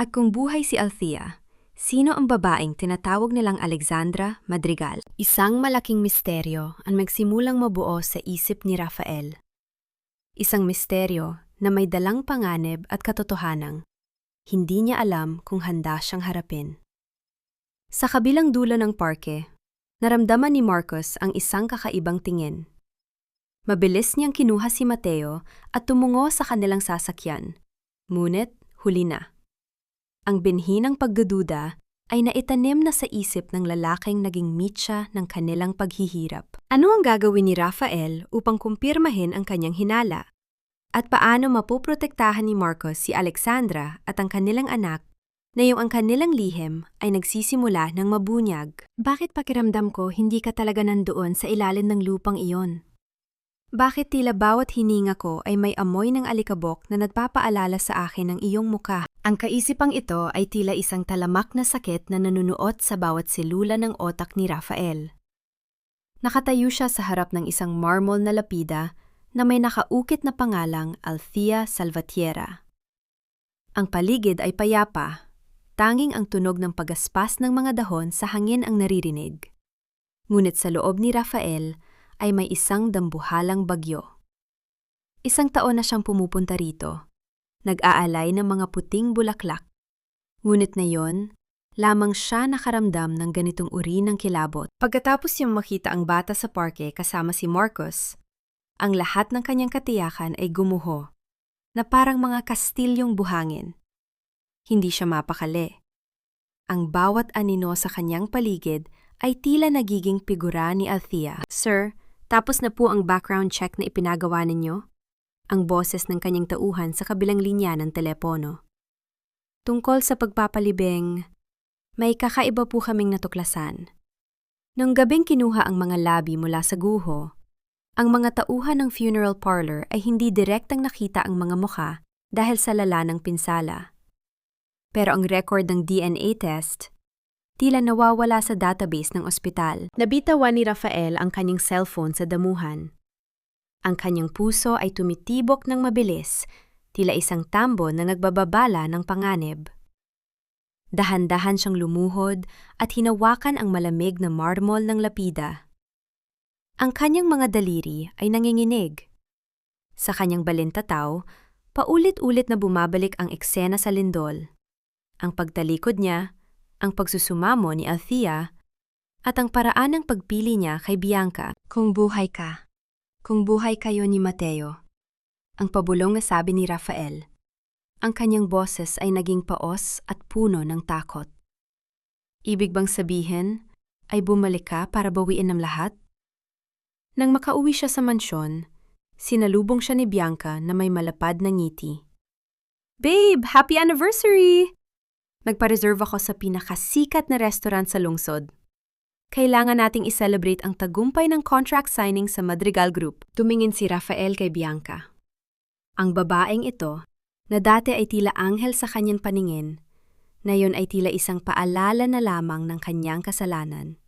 At kung buhay si Althea, sino ang babaeng tinatawag nilang Alexandra Madrigal? Isang malaking misteryo ang magsimulang mabuo sa isip ni Rafael. Isang misteryo na may dalang panganib at katotohanang hindi niya alam kung handa siyang harapin. Sa kabilang dulo ng parke, naramdaman ni Marcus ang isang kakaibang tingin. Mabilis niyang kinuha si Mateo at tumungo sa kanilang sasakyan. Ngunit, huli na. Ang binhi ng pagdududa ay naitanim na sa isip ng lalaking naging mitya ng kanilang paghihirap. Ano ang gagawin ni Rafael upang kumpirmahin ang kanyang hinala? At paano mapoprotektahan ni Marcus si Alexandra at ang kanilang anak na yung ang kanilang lihim ay nagsisimula ng mabunyag? Bakit pakiramdam ko hindi ka talaga nandoon sa ilalim ng lupang iyon? Bakit tila bawat hininga ko ay may amoy ng alikabok na nagpapaalala sa akin ng iyong muka? Ang kaisipang ito ay tila isang talamak na sakit na nanunuot sa bawat selula ng otak ni Rafael. Nakatayo siya sa harap ng isang marmol na lapida na may nakaukit na pangalang Althea Salvatierra. Ang paligid ay payapa. Tanging ang tunog ng pagaspas ng mga dahon sa hangin ang naririnig. Ngunit sa loob ni Rafael ay may isang dambuhalang bagyo. Isang taon na siyang pumupunta rito. Nag-aalay ng mga puting bulaklak, Ngunit ngayon, lamang siya nakaramdam ng ganitong uri ng kilabot. Pagkatapos niyang makita ang bata sa parke kasama si Marcos, ang lahat ng kanyang katiyakan ay gumuho, na parang mga kastilyong buhangin. Hindi siya mapakali. Ang bawat anino sa kanyang paligid ay tila nagiging figura ni Althea. Sir, tapos na po ang background check na ipinagawa ninyo? Ang boses ng kanyang tauhan sa kabilang linya ng telepono. Tungkol sa pagpapalibing, may kakaiba po kaming natuklasan. Nung gabing kinuha ang mga labi mula sa guho, ang mga tauhan ng funeral parlor ay hindi direktang nakita ang mga mukha dahil sa lala ng pinsala. Pero ang record ng DNA test, tila nawawala sa database ng ospital. Nabitawan ni Rafael ang kanyang cellphone sa damuhan. Ang kanyang puso ay tumitibok ng mabilis, tila isang tambo na nagbababala ng panganib. Dahan-dahan siyang lumuhod at hinawakan ang malamig na marmol ng lapida. Ang kanyang mga daliri ay nanginginig. Sa kanyang balintataw, paulit-ulit na bumabalik ang eksena sa lindol. Ang pagtalikod niya, ang pagsusumamo ni Althea, at ang paraan ng pagpili niya kay Bianca. Kung buhay ka, kung buhay kayo ni Mateo, ang pabulong na sabi ni Rafael. Ang kanyang boses ay naging paos at puno ng takot. Ibig bang sabihin ay bumalik ka para bawiin ang lahat? Nang makauwi siya sa mansyon, sinalubong siya ni Bianca na may malapad na ngiti. Babe, happy anniversary! Nagpa-reserve ako sa pinakasikat na restaurant sa lungsod. Kailangan nating i-celebrate ang tagumpay ng contract signing sa Madrigal Group. Tumingin si Rafael kay Bianca. Ang babaeng ito, na dati ay tila anghel sa kanyang paningin, ngayon ay tila isang paalala na lamang ng kanyang kasalanan.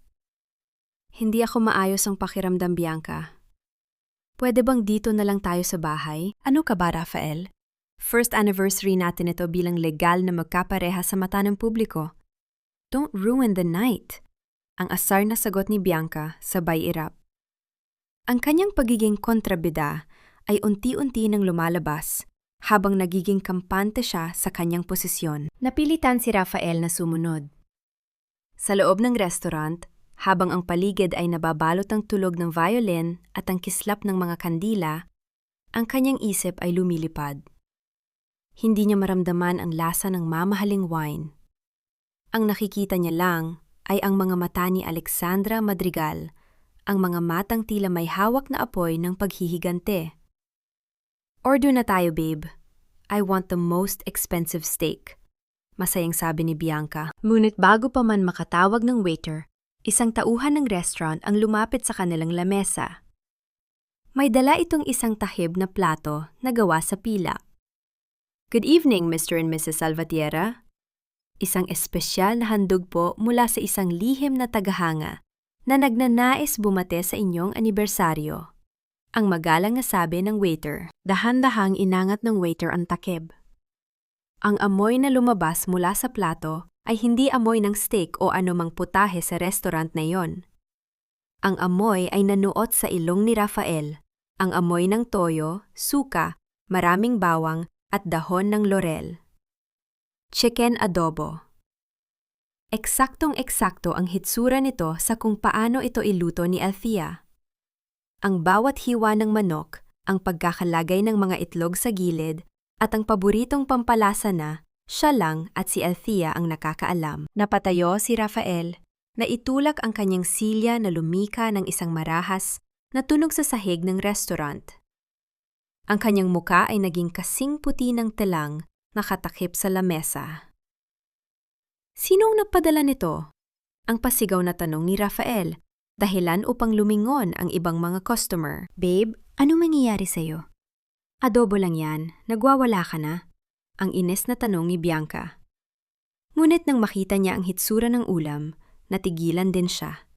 Hindi ako maayos ang pakiramdam, Bianca. Pwede bang dito na lang tayo sa bahay? Ano ka ba, Rafael? First anniversary natin ito bilang legal na magkapareha sa mata ng publiko. Don't ruin the night. Ang asar na sagot ni Bianca sabay irap. Ang kanyang pagiging kontrabida ay unti-unti nang lumalabas habang nagiging kampante siya sa kanyang posisyon. Napilitan si Rafael na sumunod. Sa loob ng restaurant, habang ang paligid ay nababalot ng tulog ng violin at ang kislap ng mga kandila, ang kanyang isip ay lumilipad. Hindi niya maramdaman ang lasa ng mamahaling wine. Ang nakikita niya lang ay ang mga mata ni Alexandra Madrigal, ang mga matang tila may hawak na apoy ng paghihigante. Order na tayo, babe. I want the most expensive steak. Masayang sabi ni Bianca. Ngunit bago pa man makatawag ng waiter, isang tauhan ng restaurant ang lumapit sa kanilang lamesa. May dala itong isang tahib na plato na gawa sa pila. Good evening, Mr. and Mrs. Salvatierra. Isang espesyal na handog po mula sa isang lihim na tagahanga na nagnanais bumate sa inyong anibersaryo. Ang magalang na sabi ng waiter. Dahan-dahang inangat ng waiter ang takib. Ang amoy na lumabas mula sa plato ay hindi amoy ng steak o anumang putahe sa restaurant na iyon. Ang amoy ay nanuot sa ilong ni Rafael, ang amoy ng toyo, suka, maraming bawang at dahon ng laurel. Chicken adobo. Eksaktong-eksakto ang hitsura nito sa kung paano ito iluto ni Althea. Ang bawat hiwa ng manok, ang pagkakalagay ng mga itlog sa gilid, at ang paboritong pampalasa na siya lang at si Althea ang nakakaalam. Napatayo si Rafael na itulak ang kanyang silya na lumika ng isang marahas na tunog sa sahig ng restaurant. Ang kanyang muka ay naging kasing puti ng telang na katakip sa lamesa. Sinong nagpadala nito? Ang pasigaw na tanong ni Rafael, dahilan upang lumingon ang ibang mga customer. Babe, anong mangyayari sa'yo? Adobo lang yan, nagwawala ka na? Ang ines na tanong ni Bianca. Ngunit nang makita niya ang hitsura ng ulam, natigilan din siya.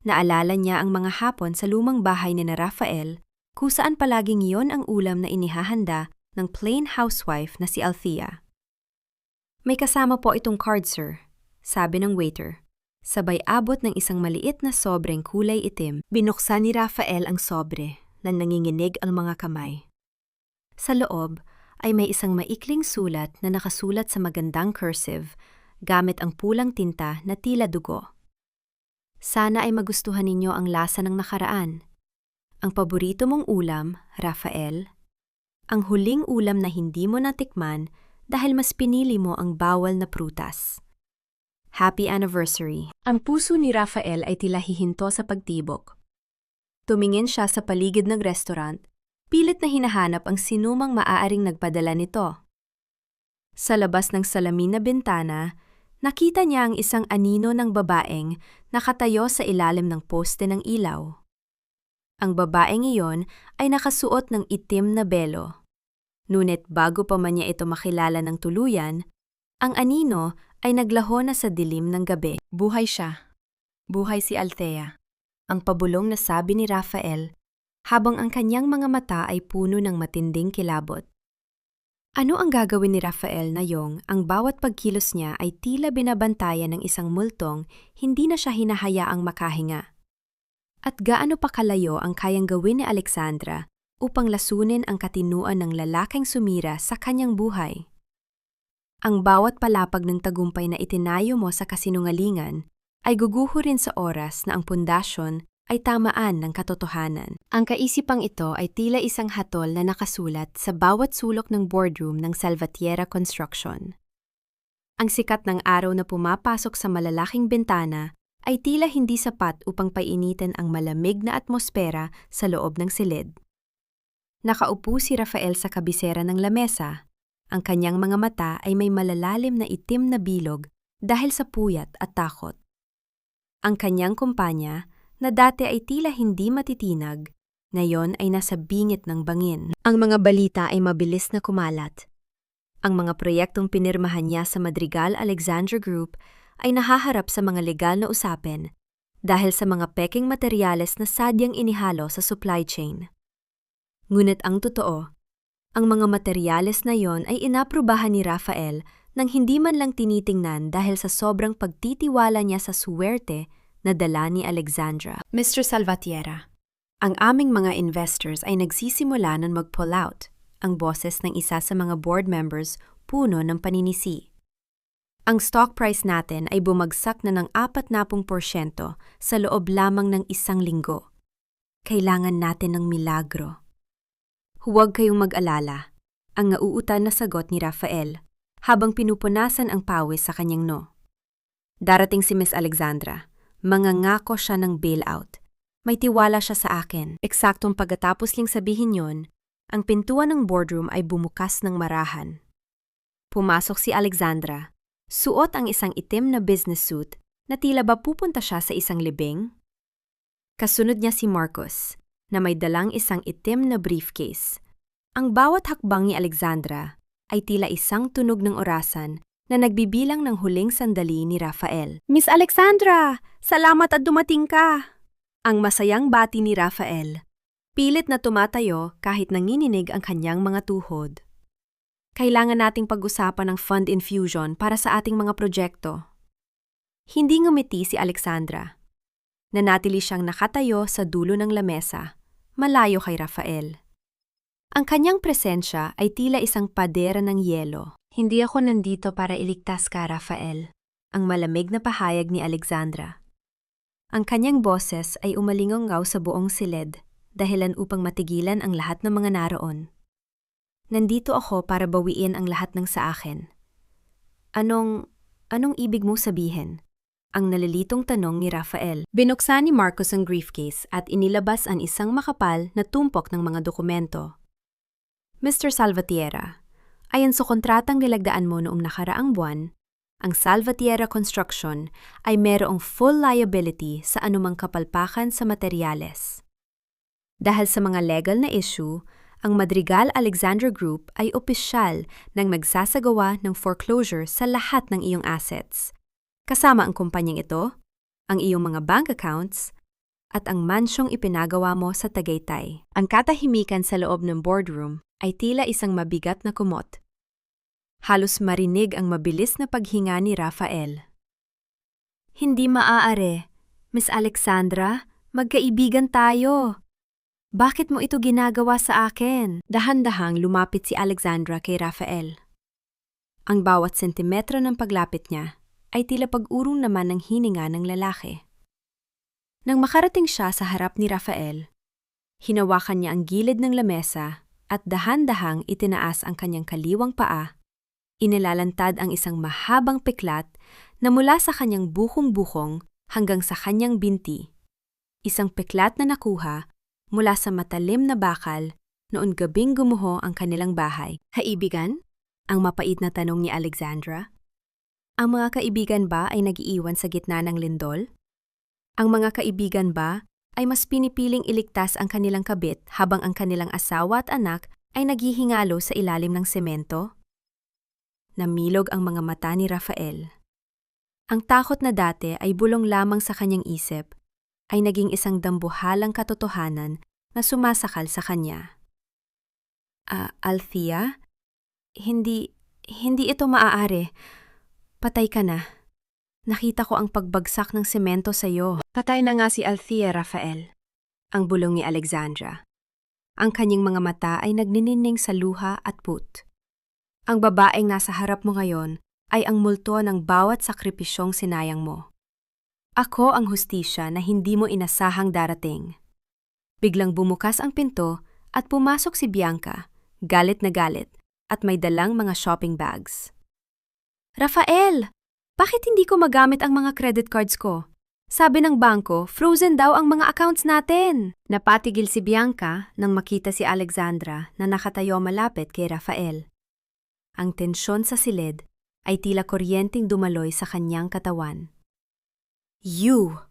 Naalala niya ang mga hapon sa lumang bahay ni na Rafael, kung saan palaging iyon ang ulam na inihahanda ng plain housewife na si Althea. May kasama po itong card, sir, sabi ng waiter. Sabay abot ng isang maliit na sobreng kulay itim. Binuksan ni Rafael ang sobre na nanginginig ang mga kamay. Sa loob ay may isang maikling sulat na nakasulat sa magandang cursive gamit ang pulang tinta na tila dugo. Sana ay magustuhan ninyo ang lasa ng nakaraan. Ang paborito mong ulam, Rafael. Ang huling ulam na hindi mo natikman dahil mas pinili mo ang bawal na prutas. Happy anniversary. Ang puso ni Rafael ay tila hihinto sa pagtibok. Tumingin siya sa paligid ng restaurant, pilit na hinahanap ang sinumang maaaring nagpadala nito. Sa labas ng salamin na bintana, nakita niya ang isang anino ng babaeng nakatayo sa ilalim ng poste ng ilaw. Ang babaeng iyon ay nakasuot ng itim na belo. Ngunit bago pa man niya ito makilala ng tuluyan, ang anino ay naglaho na sa dilim ng gabi. Buhay siya. Buhay si Althea. Ang pabulong na sabi ni Rafael, habang ang kanyang mga mata ay puno ng matinding kilabot. Ano ang gagawin ni Rafael na ang bawat pagkilos niya ay tila binabantayan ng isang multong hindi na siya hinahayaang makahinga? At gaano pa kalayo ang kayang gawin ni Alexandra upang lasunin ang katinuan ng lalaking sumira sa kanyang buhay? Ang bawat palapag ng tagumpay na itinayo mo sa kasinungalingan ay guguho rin sa oras na ang pundasyon ay tamaan ng katotohanan. Ang kaisipang ito ay tila isang hatol na nakasulat sa bawat sulok ng boardroom ng Salvatierra Construction. Ang sikat ng araw na pumapasok sa malalaking bintana ay tila hindi sapat upang painitin ang malamig na atmosfera sa loob ng silid. Nakaupo si Rafael sa kabisera ng lamesa. Ang kanyang mga mata ay may malalalim na itim na bilog dahil sa puyat at takot. Ang kanyang kumpanya, na dati ay tila hindi matitinag, ngayon ay nasa bingit ng bangin. Ang mga balita ay mabilis na kumalat. Ang mga proyektong pinirmahan niya sa Madrigal Alexandra Group ay nahaharap sa mga legal na usapin dahil sa mga peking materyales na sadyang inihalo sa supply chain. Ngunit ang totoo, ang mga materyales na yon ay inaprubahan ni Rafael nang hindi man lang tinitingnan dahil sa sobrang pagtitiwala niya sa suwerte na dala ni Alexandra. Mr. Salvatierra, ang aming mga investors ay nagsisimula ng mag-pull out, ang boses ng isa sa mga board members puno ng paninisi. Ang stock price natin ay bumagsak na ng 40% sa loob lamang ng isang linggo. Kailangan natin ng milagro. Huwag kayong mag-alala, ang nauutan na sagot ni Rafael habang pinupunasan ang pawis sa kanyang no. Darating si Miss Alexandra. Mangangako siya ng bailout. May tiwala siya sa akin. Eksaktong pagkatapos niyang sabihin yon, ang pintuan ng boardroom ay bumukas ng marahan. Pumasok si Alexandra. Suot ang isang itim na business suit na tila ba pupunta siya sa isang libing. Kasunod niya si Marcos, na may dalang isang itim na briefcase. Ang bawat hakbang ni Alexandra ay tila isang tunog ng orasan na nagbibilang ng huling sandali ni Rafael. Miss Alexandra, salamat at dumating ka! Ang masayang bati ni Rafael. Pilit na tumatayo kahit nanginginig ang kanyang mga tuhod. Kailangan nating pag-usapan ng fund infusion para sa ating mga proyekto. Hindi ngumiti si Alexandra. Nanatili siyang nakatayo sa dulo ng lamesa, malayo kay Rafael. Ang kanyang presensya ay tila isang padera ng yelo. Hindi ako nandito para iligtas ka, Rafael. Ang malamig na pahayag ni Alexandra. Ang kanyang boses ay umalingaw sa buong silid, dahilan upang matigilan ang lahat ng mga naroon. Nandito ako para bawiin ang lahat ng sa akin. Anong ibig mo sabihin? Ang nalilitong tanong ni Rafael. Binuksan ni Marcos ang briefcase at inilabas ang isang makapal na tumpok ng mga dokumento. Mr. Salvatierra, ayon sa kontratang nilagdaan mo noong nakaraang buwan, ang Salvatierra Construction ay mayroong full liability sa anumang kapalpakan sa materyales. Dahil sa mga legal na issue, ang Madrigal Alexandra Group ay opisyal nang magsasagawa ng foreclosure sa lahat ng iyong assets, kasama ang kumpanyang ito, ang iyong mga bank accounts, at ang mansyong ipinagawa mo sa Tagaytay. Ang katahimikan sa loob ng boardroom ay tila isang mabigat na kumot. Halos marinig ang mabilis na paghinga ni Rafael. Hindi maaari. Miss Alexandra, magkaibigan tayo. Bakit mo ito ginagawa sa akin? Dahan-dahang lumapit si Alexandra kay Rafael. Ang bawat sentimetro ng paglapit niya ay tila pag-urong naman ng hininga ng lalaki. Nang makarating siya sa harap ni Rafael, hinawakan niya ang gilid ng lamesa at dahan-dahang itinaas ang kanyang kaliwang paa. Inilalantad ang isang mahabang piklat na mula sa kanyang bukong-bukong hanggang sa kanyang binti. Isang piklat na nakuha mula sa matalim na bakal noon gabing gumuho ang kanilang bahay. Kaibigan? Ang mapait na tanong ni Alexandra. Ang mga kaibigan ba ay nag-iiwan sa gitna ng lindol? Ang mga kaibigan ba ay mas pinipiling iligtas ang kanilang kabit habang ang kanilang asawa at anak ay naghihingalo sa ilalim ng semento? Namilog ang mga mata ni Rafael. Ang takot na dati ay bulong lamang sa kanyang isip, ay naging isang dambuhalang katotohanan na sumasakal sa kanya. Althea? Hindi ito maaari. Patay ka na. Nakita ko ang pagbagsak ng semento sa iyo. Patay na nga si Althea, Rafael. Ang bulong ni Alexandra. Ang kanyang mga mata ay nagninining sa luha at put. Ang babaeng nasa harap mo ngayon ay ang multo ng bawat sakripisyong sinayang mo. Ako ang hustisya na hindi mo inasahang darating. Biglang bumukas ang pinto at pumasok si Bianca, galit na galit, at may dalang mga shopping bags. Rafael! Bakit hindi ko magamit ang mga credit cards ko? Sabi ng bangko, frozen daw ang mga accounts natin. Napatigil si Bianca nang makita si Alexandra na nakatayo malapit kay Rafael. Ang tensyon sa silid ay tila kuryenteng dumaloy sa kanyang katawan. You!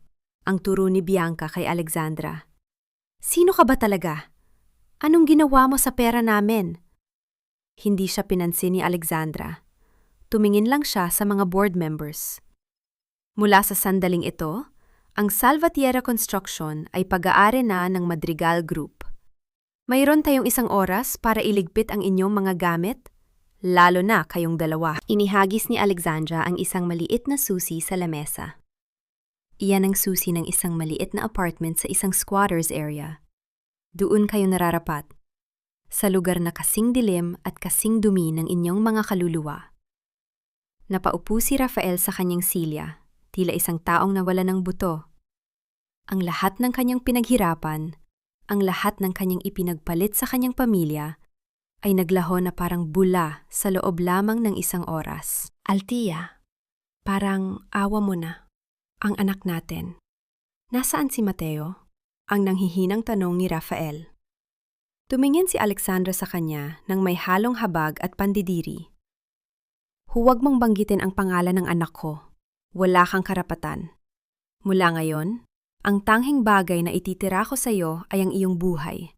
Ang turo ni Bianca kay Alexandra. Sino ka ba talaga? Anong ginawa mo sa pera namin? Hindi siya pinansin ni Alexandra. Tumingin lang siya sa mga board members. Mula sa sandaling ito, ang Salvatierra Construction ay pag-aari na ng Madrigal Group. Mayroon tayong 1 oras para iligpit ang inyong mga gamit, lalo na kayong dalawa. Inihagis ni Alexandra ang isang maliit na susi sa lamesa. Iyan ang susi ng isang maliit na apartment sa isang squatters area. Doon kayo nararapat, sa lugar na kasing dilim at kasing dumi ng inyong mga kaluluwa. Napaupo si Rafael sa kanyang silya, tila isang taong nawala ng buto. Ang lahat ng kanyang pinaghirapan, ang lahat ng kanyang ipinagpalit sa kanyang pamilya, ay naglaho na parang bula sa loob lamang ng 1 oras. Althea, parang awa mo na. Ang anak natin. Nasaan si Mateo? Ang nanghihinang tanong ni Rafael. Tumingin si Alexandra sa kanya nang may halong habag at pandidiri. Huwag mong banggitin ang pangalan ng anak ko. Wala kang karapatan. Mula ngayon, ang tanghing bagay na ititira ko sa iyo ay ang iyong buhay.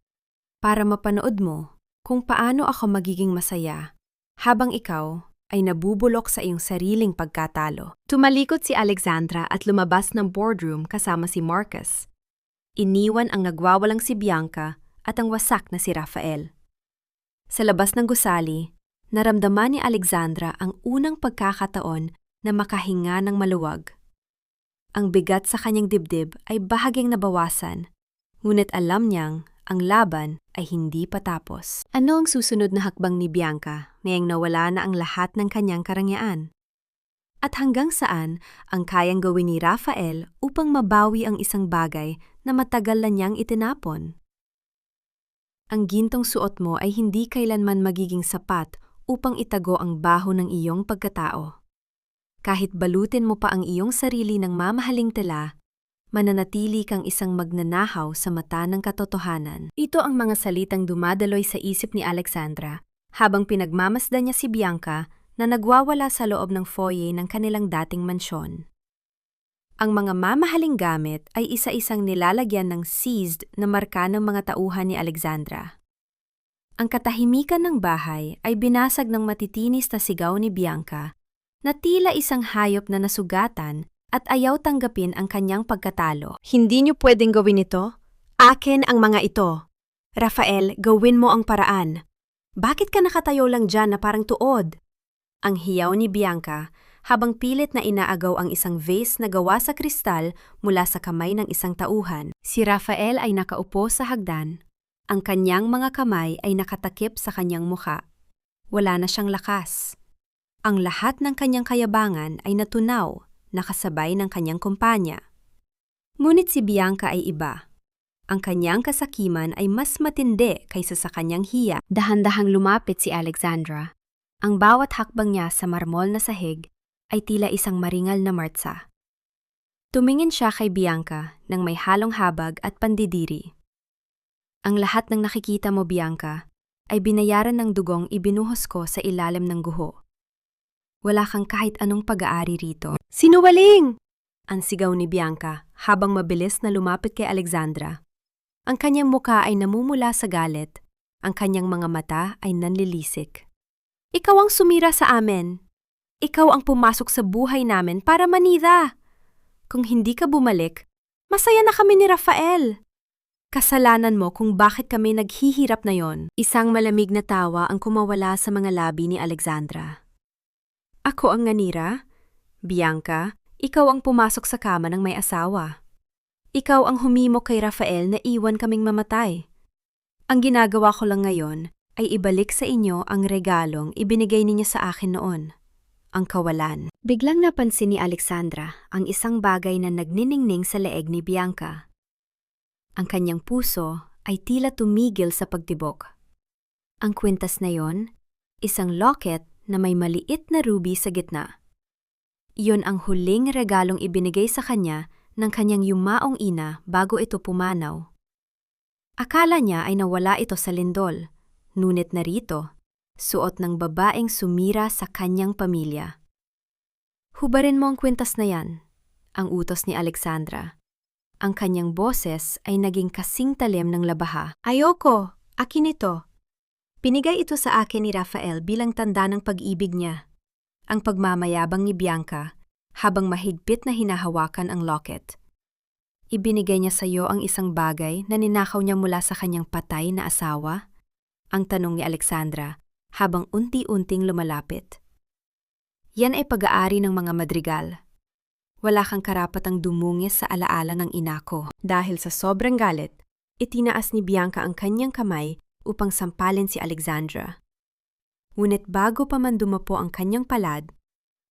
Para mapanood mo kung paano ako magiging masaya habang ikaw ay nabubulok sa iyong sariling pagkatalo. Tumalikod si Alexandra at lumabas ng boardroom kasama si Marcus. Iniwan ang nagwawalang si Bianca at ang wasak na si Rafael. Sa labas ng gusali, naramdaman ni Alexandra ang unang pagkakataon na makahinga ng maluwag. Ang bigat sa kanyang dibdib ay bahagyang nabawasan, ngunit alam niyang ang laban ay hindi pa tapos. Ano ang susunod na hakbang ni Bianca ngayong nawala na ang lahat ng kanyang karangyaan? At hanggang saan ang kayang gawin ni Rafael upang mabawi ang isang bagay na matagal na niyang itinapon? Ang gintong suot mo ay hindi kailanman magiging sapat upang itago ang baho ng iyong pagkatao. Kahit balutin mo pa ang iyong sarili ng mamahaling tela, mananatili kang isang magnanahaw sa mata ng katotohanan. Ito ang mga salitang dumadaloy sa isip ni Alexandra habang pinagmamasdan niya si Bianca na nagwawala sa loob ng foyer ng kanilang dating mansyon. Ang mga mamahaling gamit ay isa-isang nilalagyan ng seized na marka ng mga tauhan ni Alexandra. Ang katahimikan ng bahay ay binasag ng matitinis na sigaw ni Bianca na tila isang hayop na nasugatan at ayaw tanggapin ang kanyang pagkatalo. Hindi niyo pwedeng gawin ito? Akin ang mga ito. Rafael, gawin mo ang paraan. Bakit ka nakatayo lang dyan na parang tuod? Ang hiyaw ni Bianca habang pilit na inaagaw ang isang vase na gawa sa kristal mula sa kamay ng isang tauhan. Si Rafael ay nakaupo sa hagdan, Ang kanyang mga kamay ay nakatakip sa kanyang mukha. Wala na siyang lakas. Ang lahat ng kanyang kayabangan ay natunaw, nakasabay ng kanyang kumpanya. Ngunit si Bianca ay iba. Ang kanyang kasakiman ay mas matindi kaysa sa kanyang hiya. Dahan-dahang lumapit si Alexandra. Ang bawat hakbang niya sa marmol na sahig ay tila isang maringal na martsa. Tumingin siya kay Bianca nang may halong habag at pandidiri. Ang lahat ng nakikita mo, Bianca, ay binayaran ng dugong ibinuhos ko sa ilalim ng guho. Wala kang kahit anong pag-aari rito. Sinungaling! Ang sigaw ni Bianca habang mabilis na lumapit kay Alexandra. Ang kanyang mukha ay namumula sa galit. Ang kanyang mga mata ay nanlilisik. Ikaw ang sumira sa amin. Ikaw ang pumasok sa buhay namin para manira. Kung hindi ka bumalik, masaya na kami ni Rafael. Kasalanan mo kung bakit kami naghihirap na yon. Isang malamig na tawa ang kumawala sa mga labi ni Alexandra. Ako ang nanira? Bianca, ikaw ang pumasok sa kama ng may asawa. Ikaw ang humimok kay Rafael na iwan kaming mamatay. Ang ginagawa ko lang ngayon ay ibalik sa inyo ang regalong ibinigay ninyo sa akin noon, ang kawalan. Biglang napansin ni Alexandra ang isang bagay na nagniningning sa leeg ni Bianca. Ang kanyang puso ay tila tumigil sa pagtibok. Ang kwintas na yon, isang locket na may maliit na ruby sa gitna. Iyon ang huling regalong ibinigay sa kanya ng kanyang yumaong ina bago ito pumanaw. Akala niya ay nawala ito sa lindol, ngunit narito, suot ng babaeng sumira sa kanyang pamilya. Hubarin mo ang kwintas na yan, ang utos ni Alexandra. Ang kanyang boses ay naging kasing talim ng labaha. Ayoko, akin ito. Pinigay ito sa akin ni Rafael bilang tanda ng pag-ibig niya. Ang pagmamayabang ni Bianca habang mahigpit na hinahawakan ang locket. Ibinigay niya sa iyo ang isang bagay na ninakaw niya mula sa kanyang patay na asawa? Ang tanong ni Alexandra habang unti-unting lumalapit. Yan ay pag-aari ng mga madrigal. Wala kang karapatang dumungis sa alaala ng ina ko. Dahil sa sobrang galit, itinaas ni Bianca ang kanyang kamay upang sampalin si Alexandra. Ngunit bago pa man dumapo ang kanyang palad,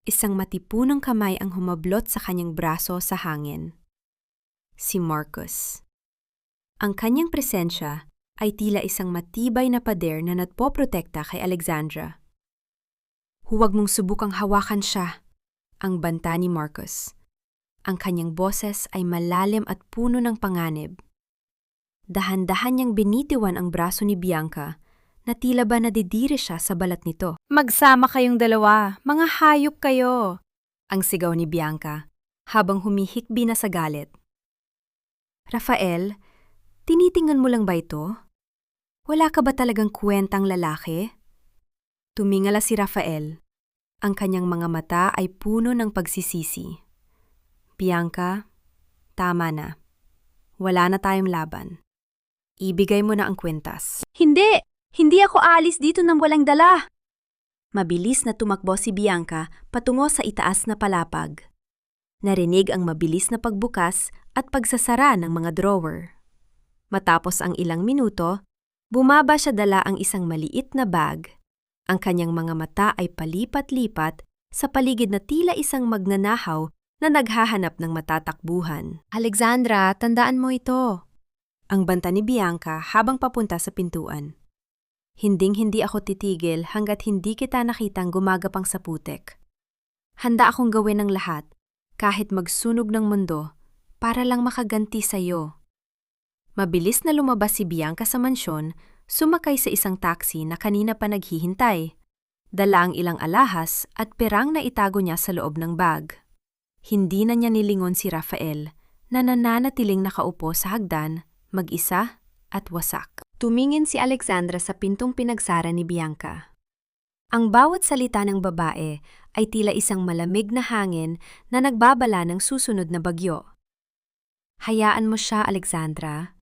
isang matipunong kamay ang humablot sa kanyang braso sa hangin. Si Marcus. Ang kanyang presensya ay tila isang matibay na pader na nagpoprotekta kay Alexandra. Huwag mong subukang hawakan siya, ang banta ni Marcus. Ang kanyang boses ay malalim at puno ng panganib. Dahan-dahan niyang binitiwan ang braso ni Bianca na tila ba nadidiri siya sa balat nito. Magsama kayong dalawa, mga hayop kayo! Ang sigaw ni Bianca habang humihikbi na sa galit. Rafael, tinitingnan mo lang ba ito? Wala ka ba talagang kwentang lalaki? Tumingala si Rafael. Ang kanyang mga mata ay puno ng pagsisisi. Bianca, tama na. Wala na tayong laban. Ibigay mo na ang kwintas. Hindi! Hindi ako aalis dito nang walang dala! Mabilis na tumakbo si Bianca patungo sa itaas na palapag. Narinig ang mabilis na pagbukas at pagsasara ng mga drawer. Matapos ang ilang minuto, bumaba siya dala ang isang maliit na bag. Ang kanyang mga mata ay palipat-lipat sa paligid na tila isang magnanahaw na naghahanap ng matatakbuhan. Alexandra, tandaan mo ito! Ang banta ni Bianca habang papunta sa pintuan. Hinding-hindi ako titigil hanggat hindi kita nakitang gumagapang sa putek. Handa akong gawin ang lahat, kahit magsunog ng mundo, para lang makaganti sa iyo. Mabilis na lumabas si Bianca sa mansyon, sumakay sa isang taxi na kanina pa naghihintay. Dala ang ilang alahas at perang na itago niya sa loob ng bag. Hindi na niya nilingon si Rafael, na nananatiling nakaupo sa hagdan, mag-isa at wasak. Tumingin si Alexandra sa pintong pinagsara ni Bianca. Ang bawat salita ng babae ay tila isang malamig na hangin na nagbabala ng susunod na bagyo. Hayaan mo siya, Alexandra,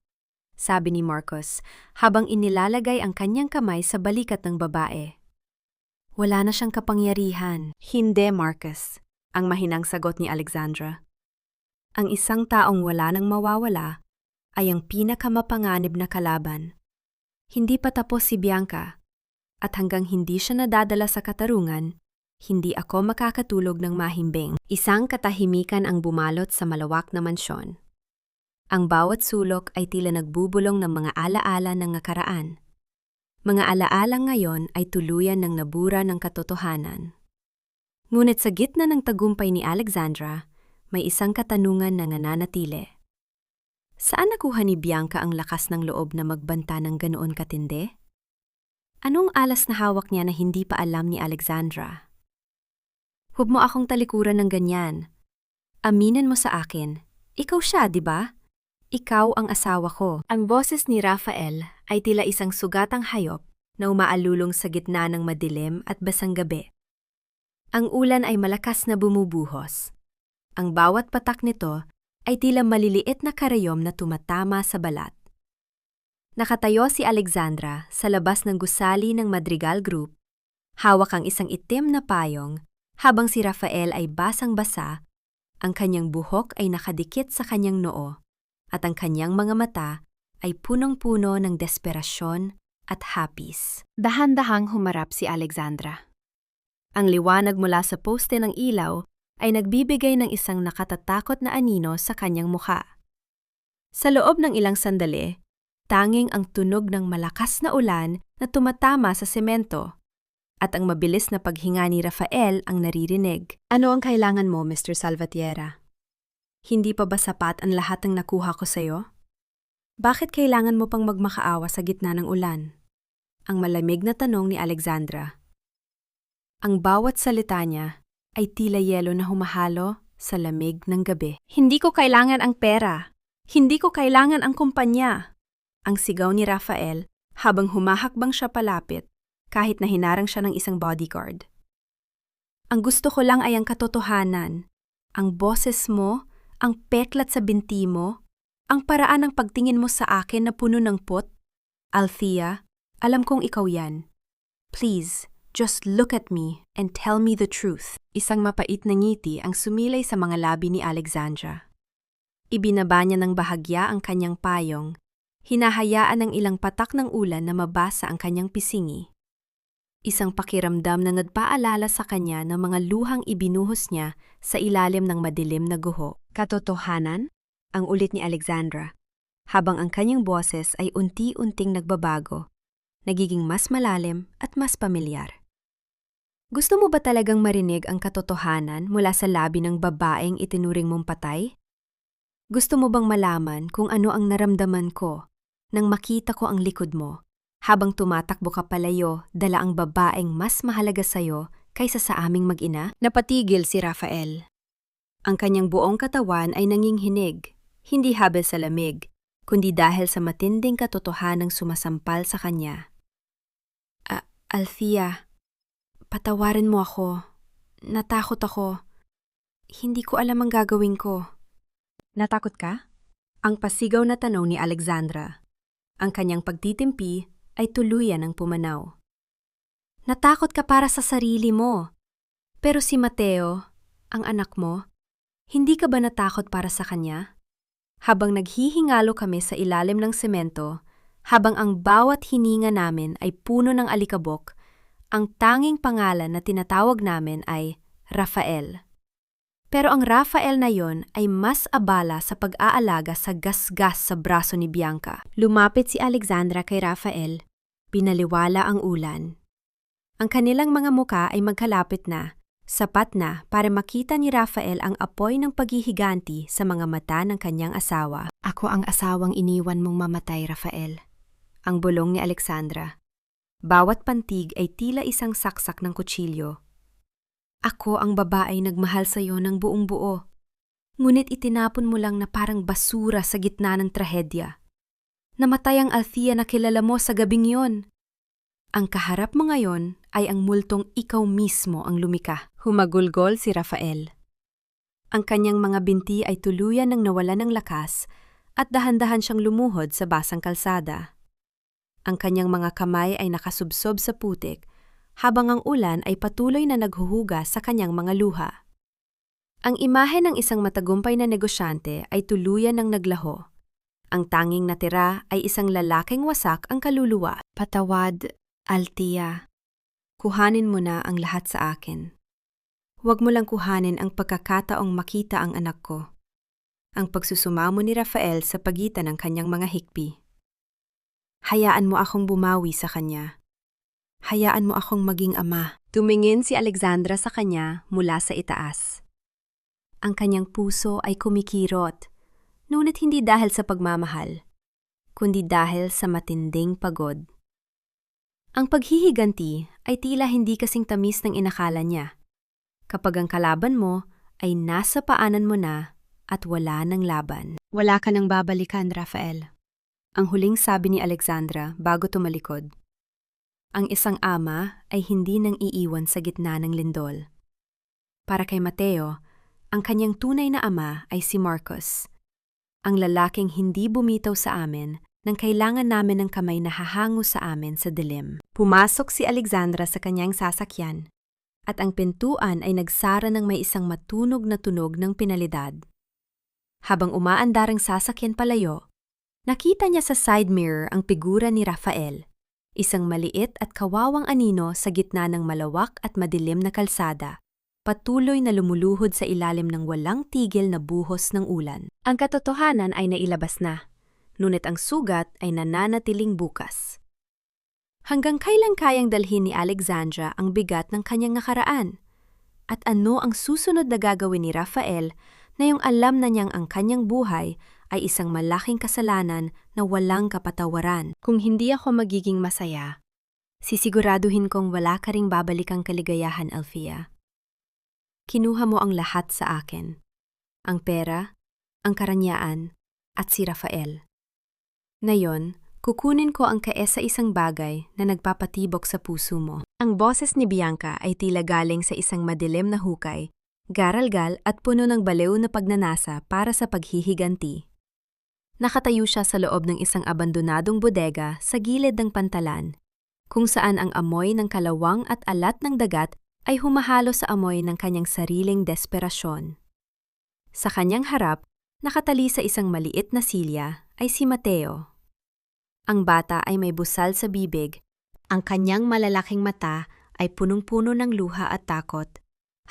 sabi ni Marcus habang inilalagay ang kanyang kamay sa balikat ng babae. Wala na siyang kapangyarihan. Hindi, Marcus, ang mahinang sagot ni Alexandra. Ang isang taong wala nang mawawala ay ang pinakamapanganib na kalaban. Hindi pa tapos si Bianca, at hanggang hindi siya nadadala sa katarungan, hindi ako makakatulog ng mahimbing. Isang katahimikan ang bumalot sa malawak na mansyon. Ang bawat sulok ay tila nagbubulong ng mga alaala ng nakaraan. Mga alaalang ngayon ay tuluyan ng nabura ng katotohanan. Ngunit sa gitna ng tagumpay ni Alexandra, may isang katanungan na nananatili. Saan nakuha ni Bianca ang lakas ng loob na magbanta ng ganoon katindi? Anong alas na hawak niya na hindi pa alam ni Alexandra? Huwag mo akong talikuran ng ganyan. Aminin mo sa akin, ikaw siya, di ba? Ikaw ang asawa ko. Ang boses ni Rafael ay tila isang sugatang hayop na umaalulong sa gitna ng madilim at basang gabi. Ang ulan ay malakas na bumubuhos. Ang bawat patak nito ay tila maliliit na karayom na tumatama sa balat. Nakatayo si Alexandra sa labas ng gusali ng Madrigal Group, hawak ang isang itim na payong, habang si Rafael ay basang-basa, ang kanyang buhok ay nakadikit sa kanyang noo, at ang kanyang mga mata ay punong-puno ng desperasyon at hapis. Dahan-dahang humarap si Alexandra. Ang liwanag mula sa poste ng ilaw ay nagbibigay ng isang nakatatakot na anino sa kanyang mukha. Sa loob ng ilang sandali, tanging ang tunog ng malakas na ulan na tumatama sa semento at ang mabilis na paghinga ni Rafael ang naririnig. Ano ang kailangan mo, Mr. Salvatierra? Hindi pa ba sapat ang lahat ng nakuha ko sa'yo? Bakit kailangan mo pang magmakaawa sa gitna ng ulan? Ang malamig na tanong ni Alexandra. Ang bawat salita niya ay tila yelo na humahalo sa lamig ng gabi. Hindi ko kailangan ang pera. Hindi ko kailangan ang kumpanya. Ang sigaw ni Rafael habang humahakbang siya palapit kahit na hinarang siya ng isang bodyguard. Ang gusto ko lang ay ang katotohanan. Ang boses mo, ang peklat sa binti mo, ang paraan ng pagtingin mo sa akin na puno ng put. Althea, alam kong ikaw yan. Please, just look at me and tell me the truth. Isang mapait na ngiti ang sumilay sa mga labi ni Alexandra. Ibinaba niya ng bahagya ang kanyang payong, hinahayaan ng ilang patak ng ulan na mabasa ang kanyang pisingi. Isang pakiramdam na nagpaalala sa kanya ng mga luhang ibinuhos niya sa ilalim ng madilim na guho. Katotohanan? Ang ulit ni Alexandra, habang ang kanyang boses ay unti-unting nagbabago, nagiging mas malalim at mas pamilyar. Gusto mo ba talagang marinig ang katotohanan mula sa labi ng babaeng itinuring mong patay? Gusto mo bang malaman kung ano ang naramdaman ko nang makita ko ang likod mo? Habang tumatakbo ka palayo, dala ang babaeng mas mahalaga sa'yo kaysa sa aming mag-ina? Napatigil si Rafael. Ang kanyang buong katawan ay nanginghinig, hindi habel sa lamig, kundi dahil sa matinding katotohanang sumasampal sa kanya. Althea, patawarin mo ako. Natakot ako. Hindi ko alam ang gagawin ko. Natakot ka? Ang pasigaw na tanong ni Alexandra. Ang kanyang pagtitimpi ay tuluyan ng pumanaw. Natakot ka para sa sarili mo. Pero si Mateo, ang anak mo, hindi ka ba natakot para sa kanya? Habang naghihingalo kami sa ilalim ng semento, habang ang bawat hininga namin ay puno ng alikabok, ang tanging pangalan na tinatawag namin ay Rafael. Pero ang Rafael na yon ay mas abala sa pag-aalaga sa gasgas sa braso ni Bianca. Lumapit si Alexandra kay Rafael. Pinaliwala ang ulan. Ang kanilang mga muka ay magkalapit na, sapat na para makita ni Rafael ang apoy ng paghihiganti sa mga mata ng kanyang asawa. Ako ang asawang iniwan mong mamatay, Rafael. Ang bulong ni Alexandra. Bawat pantig ay tila isang saksak ng kutsilyo. Ako ang babae nagmahal sa iyo ng buong buo. Ngunit itinapon mo lang na parang basura sa gitna ng trahedya. Namatay ang Althea na kilala mo sa gabing yon. Ang kaharap mo ngayon ay ang multong ikaw mismo ang lumika. Humagulgol si Rafael. Ang kanyang mga binti ay tuluyan ng nawalan ng lakas at dahan-dahan siyang lumuhod sa basang kalsada. Ang kanyang mga kamay ay nakasubsob sa putik, habang ang ulan ay patuloy na naghuhuga sa kanyang mga luha. Ang imahe ng isang matagumpay na negosyante ay tuluyan ng naglaho. Ang tanging natira ay isang lalaking wasak ang kaluluwa. Patawad, Althea. Kuhanin mo na ang lahat sa akin. Huwag mo lang kuhanin ang pagkakataong makita ang anak ko. Ang pagsusumamo ni Rafael sa pagitan ng kanyang mga hikbi. Hayaan mo akong bumawi sa kanya. Hayaan mo akong maging ama. Tumingin si Alexandra sa kanya mula sa itaas. Ang kanyang puso ay kumikirot, ngunit hindi dahil sa pagmamahal, kundi dahil sa matinding pagod. Ang paghihiganti ay tila hindi kasing tamis ng inakala niya. Kapag ang kalaban mo ay nasa paanan mo na at wala ng laban. Wala ka nang babalikan, Rafael. Ang huling sabi ni Alexandra bago tumalikod. Ang isang ama ay hindi nang iiwan sa gitna ng lindol. Para kay Mateo, ang kanyang tunay na ama ay si Marcos. Ang lalaking hindi bumitaw sa amin nang kailangan namin ng kamay na hahango sa amin sa dilim. Pumasok si Alexandra sa kanyang sasakyan at ang pintuan ay nagsara ng may isang matunog na tunog ng pinalidad. Habang umaandar ang sasakyan palayo, nakita niya sa side mirror ang figura ni Rafael, isang maliit at kawawang anino sa gitna ng malawak at madilim na kalsada, patuloy na lumuluhod sa ilalim ng walang tigil na buhos ng ulan. Ang katotohanan ay nailabas na, ngunit ang sugat ay nananatiling bukas. Hanggang kailan kayang dalhin ni Alexandra ang bigat ng kanyang nakaraan? At ano ang susunod na gagawin ni Rafael na yung alam na niyang ang kanyang buhay ay isang malaking kasalanan na walang kapatawaran? Kung hindi ako magiging masaya, sisiguraduhin kong wala ka ring babalikang kaligayahan, Althea. Kinuha mo ang lahat sa akin. Ang pera, ang karanyaan, at si Rafael. Ngayon, kukunin ko ang kaisa-isang bagay na nagpapatibok sa puso mo. Ang boses ni Bianca ay tila galing sa isang madilim na hukay, garalgal at puno ng baliw na pagnanasa para sa paghihiganti. Nakatayo siya sa loob ng isang abandonadong bodega sa gilid ng pantalan, kung saan ang amoy ng kalawang at alat ng dagat ay humahalo sa amoy ng kanyang sariling desperasyon. Sa kanyang harap, nakatali sa isang maliit na silya ay si Mateo. Ang bata ay may busal sa bibig, ang kanyang malalaking mata ay punong-puno ng luha at takot.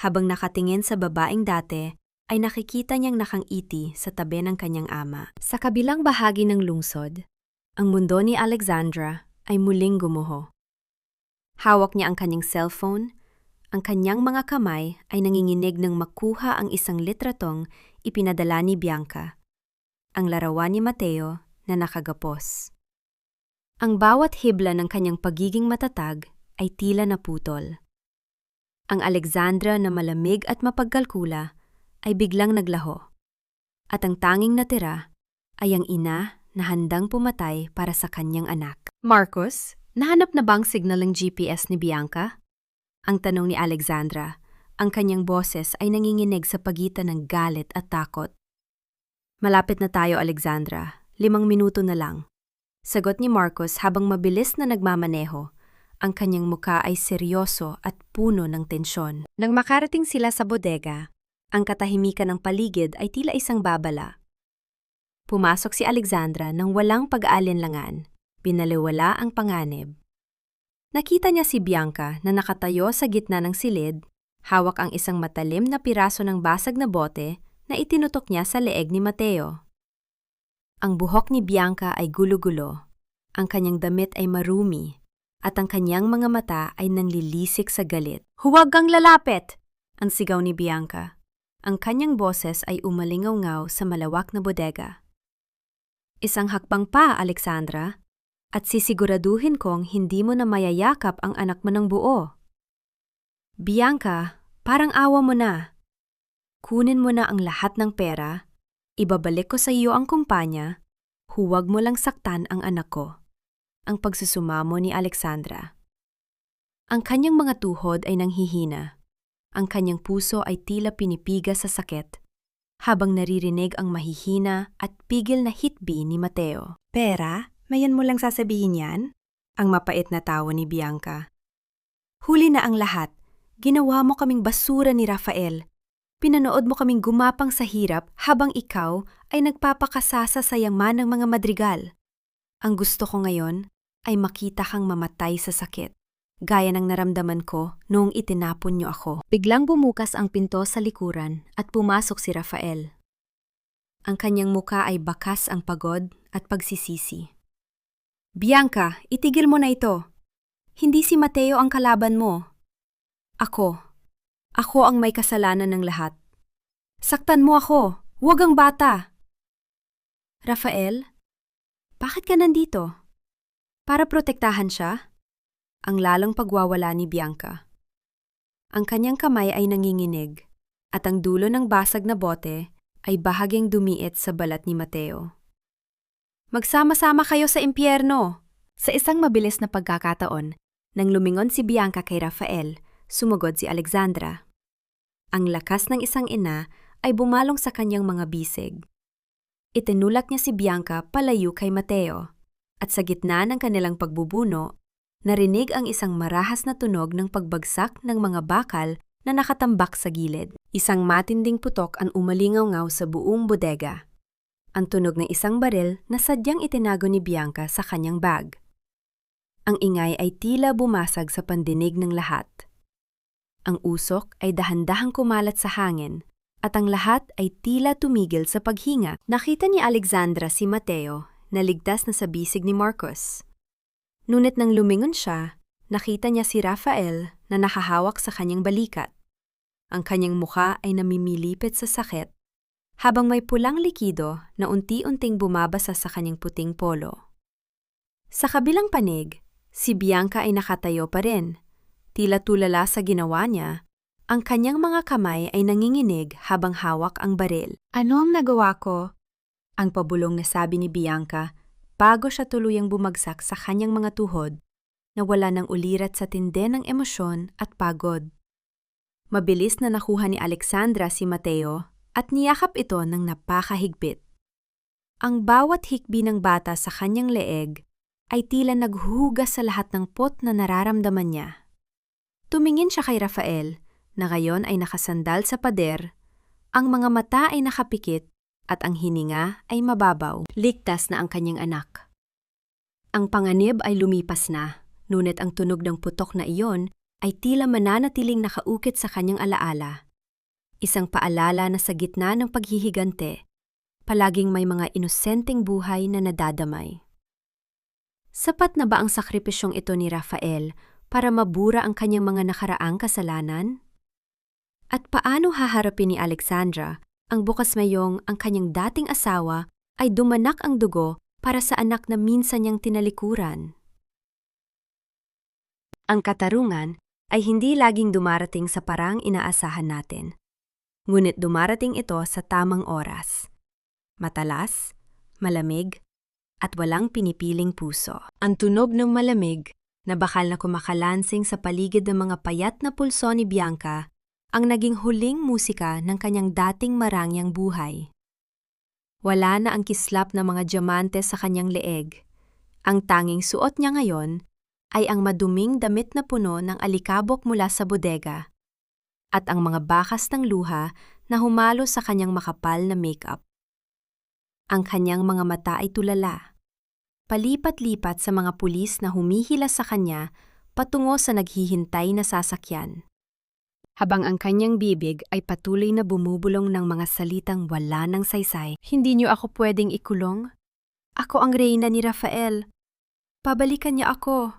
Habang nakatingin sa babaeng dati, ay nakikita niyang nakangiti sa tabi ng kanyang ama. Sa kabilang bahagi ng lungsod, ang mundo ni Alexandra ay muling gumuho. Hawak niya ang kanyang cellphone, ang kanyang mga kamay ay nanginginig ng makuha ang isang litratong ipinadala ni Bianca, ang larawan ni Mateo na nakagapos. Ang bawat hibla ng kanyang pagiging matatag ay tila naputol. Ang Alexandra na malamig at mapagkalkula ay biglang naglaho. At ang tanging natira ay ang ina na handang pumatay para sa kanyang anak. Marcos, nahanap na ba ang signal ng GPS ni Bianca? Ang tanong ni Alexandra, ang kanyang boses ay nanginginig sa pagitan ng galit at takot. Malapit na tayo, Alexandra. 5 minuto na lang. Sagot ni Marcos habang mabilis na nagmamaneho. Ang kanyang muka ay seryoso at puno ng tensyon. Nang makarating sila sa bodega, ang katahimikan ng paligid ay tila isang babala. Pumasok si Alexandra nang walang pag-aalinlangan. Binaliwala ang panganib. Nakita niya si Bianca na nakatayo sa gitna ng silid, hawak ang isang matalim na piraso ng basag na bote na itinutok niya sa leeg ni Mateo. Ang buhok ni Bianca ay gulo-gulo, ang kanyang damit ay marumi, at ang kanyang mga mata ay nanlilisik sa galit. "Huwag kang lalapit!" ang sigaw ni Bianca. Ang kanyang boses ay umalingaw-ngaw sa malawak na bodega. "Isang hakbang pa, Alexandra, at sisiguraduhin kong hindi mo na mayayakap ang anak mo ng buo." "Bianca, parang awa mo na. Kunin mo na ang lahat ng pera, ibabalik ko sa iyo ang kumpanya, huwag mo lang saktan ang anak ko." Ang pagsusumamo ni Alexandra. Ang kanyang mga tuhod ay nanghihina. Ang kanyang puso ay tila pinipigas sa sakit, habang naririnig ang mahihina at pigil na hitbi ni Mateo. "Pera? Mayan mo lang sasabihin yan?" Ang mapait na tawa ni Bianca. "Huli na ang lahat. Ginawa mo kaming basura ni Rafael. Pinanood mo kaming gumapang sa hirap habang ikaw ay nagpapakasasa sa yaman ng mga madrigal. Ang gusto ko ngayon ay makita kang mamatay sa sakit, gaya ng naramdaman ko noong itinapon niyo ako. Biglang bumukas ang pinto sa likuran at pumasok si Rafael. Ang kanyang muka ay bakas ang pagod at pagsisisi. Bianca, itigil mo na ito. Hindi si Mateo ang kalaban mo. Ako ang may kasalanan ng lahat. Saktan mo ako, huwag ang bata. Rafael, bakit ka nandito? Para protektahan siya? Ang lalong pagwawala ni Bianca. Ang kanyang kamay ay nanginginig at ang dulo ng basag na bote ay bahagyang dumiit sa balat ni Mateo. Magsama-sama kayo sa impyerno! Sa isang mabilis na pagkakataon, nang lumingon si Bianca kay Rafael, sumugod si Alexandra. Ang lakas ng isang ina ay bumalong sa kanyang mga bisig. Itinulak niya si Bianca palayo kay Mateo, at sa gitna ng kanilang pagbubuno, narinig ang isang marahas na tunog ng pagbagsak ng mga bakal na nakatambak sa gilid. Isang matinding putok ang umalingaw-ngaw sa buong bodega. Ang tunog ng isang baril na sadyang itinago ni Bianca sa kanyang bag. Ang ingay ay tila bumasag sa pandinig ng lahat. Ang usok ay dahan-dahang kumalat sa hangin at ang lahat ay tila tumigil sa paghinga. Nakita ni Alexandra si Mateo na ligtas na sa bisig ni Marcos. Ngunit nang lumingon siya, nakita niya si Rafael na nakahawak sa kanyang balikat. Ang kanyang mukha ay namimilipit sa sakit, habang may pulang likido na unti-unting bumabasa sa kanyang puting polo. Sa kabilang panig, si Bianca ay nakatayo pa rin. Tila tulala sa ginawa niya, ang kanyang mga kamay ay nanginginig habang hawak ang baril. Ano ang nagawa ko? Ang pabulong na sabi ni Bianca bago siya tuluyang bumagsak sa kanyang mga tuhod na wala ng ulirat sa tindi ng emosyon at pagod. Mabilis na nakuha ni Alexandra si Mateo at niyakap ito ng napakahigpit. Ang bawat hikbi ng bata sa kanyang leeg ay tila naghuhugas sa lahat ng pot na nararamdaman niya. Tumingin siya kay Rafael, na ngayon ay nakasandal sa pader, ang mga mata ay nakapikit at ang hininga ay mababaw. Ligtas na ang kanyang anak. Ang panganib ay lumipas na, ngunit ang tunog ng putok na iyon ay tila mananatiling nakaukit sa kanyang alaala. Isang paalala na sa gitna ng paghihigante, palaging may mga inosenteng buhay na nadadamay. Sapat na ba ang sakripisyong ito ni Rafael para mabura ang kanyang mga nakaraang kasalanan? At paano haharapin ni Alexandra ang bukas mayong ang kanyang dating asawa ay dumanak ang dugo para sa anak na minsan niyang tinalikuran? Ang katarungan ay hindi laging dumarating sa parang inaasahan natin. Ngunit dumarating ito sa tamang oras. Matalas, malamig, at walang pinipiling puso. Ang tunog ng malamig na bakal na kumakalansing sa paligid ng mga payat na pulso ni Bianca ang naging huling musika ng kanyang dating marangyang buhay. Wala na ang kislap na mga diamante sa kanyang leeg. Ang tanging suot niya ngayon ay ang maduming damit na puno ng alikabok mula sa bodega at ang mga bakas ng luha na humalo sa kanyang makapal na makeup. Ang kanyang mga mata ay tulala. Palipat-lipat sa mga pulis na humihila sa kanya patungo sa naghihintay na sasakyan. Habang ang kanyang bibig ay patuloy na bumubulong ng mga salitang wala ng saysay. Hindi niyo ako pwedeng ikulong? Ako ang reyna ni Rafael. Pabalikan niya ako.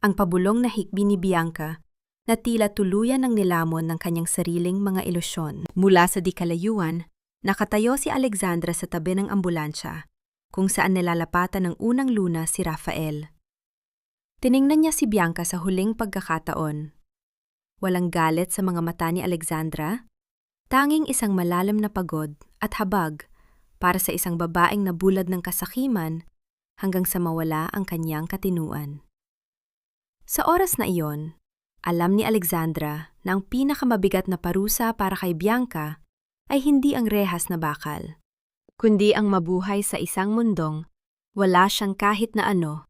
Ang pabulong na hikbi ni Bianca na tila tuluyan ng nilamon ng kanyang sariling mga ilusyon. Mula sa di kalayuan, nakatayo si Alexandra sa tabi ng ambulansya, kung saan nilalapatan ng unang luna si Rafael. Tiningnan niya si Bianca sa huling pagkakataon. Walang galit sa mga mata ni Alexandra, tanging isang malalim na pagod at habag para sa isang babaeng nabulad ng kasakiman hanggang sa mawala ang kanyang katinuan. Sa oras na iyon, alam ni Alexandra na ang pinakamabigat na parusa para kay Bianca ay hindi ang rehas na bakal, kundi ang mabuhay sa isang mundong wala siyang kahit na ano.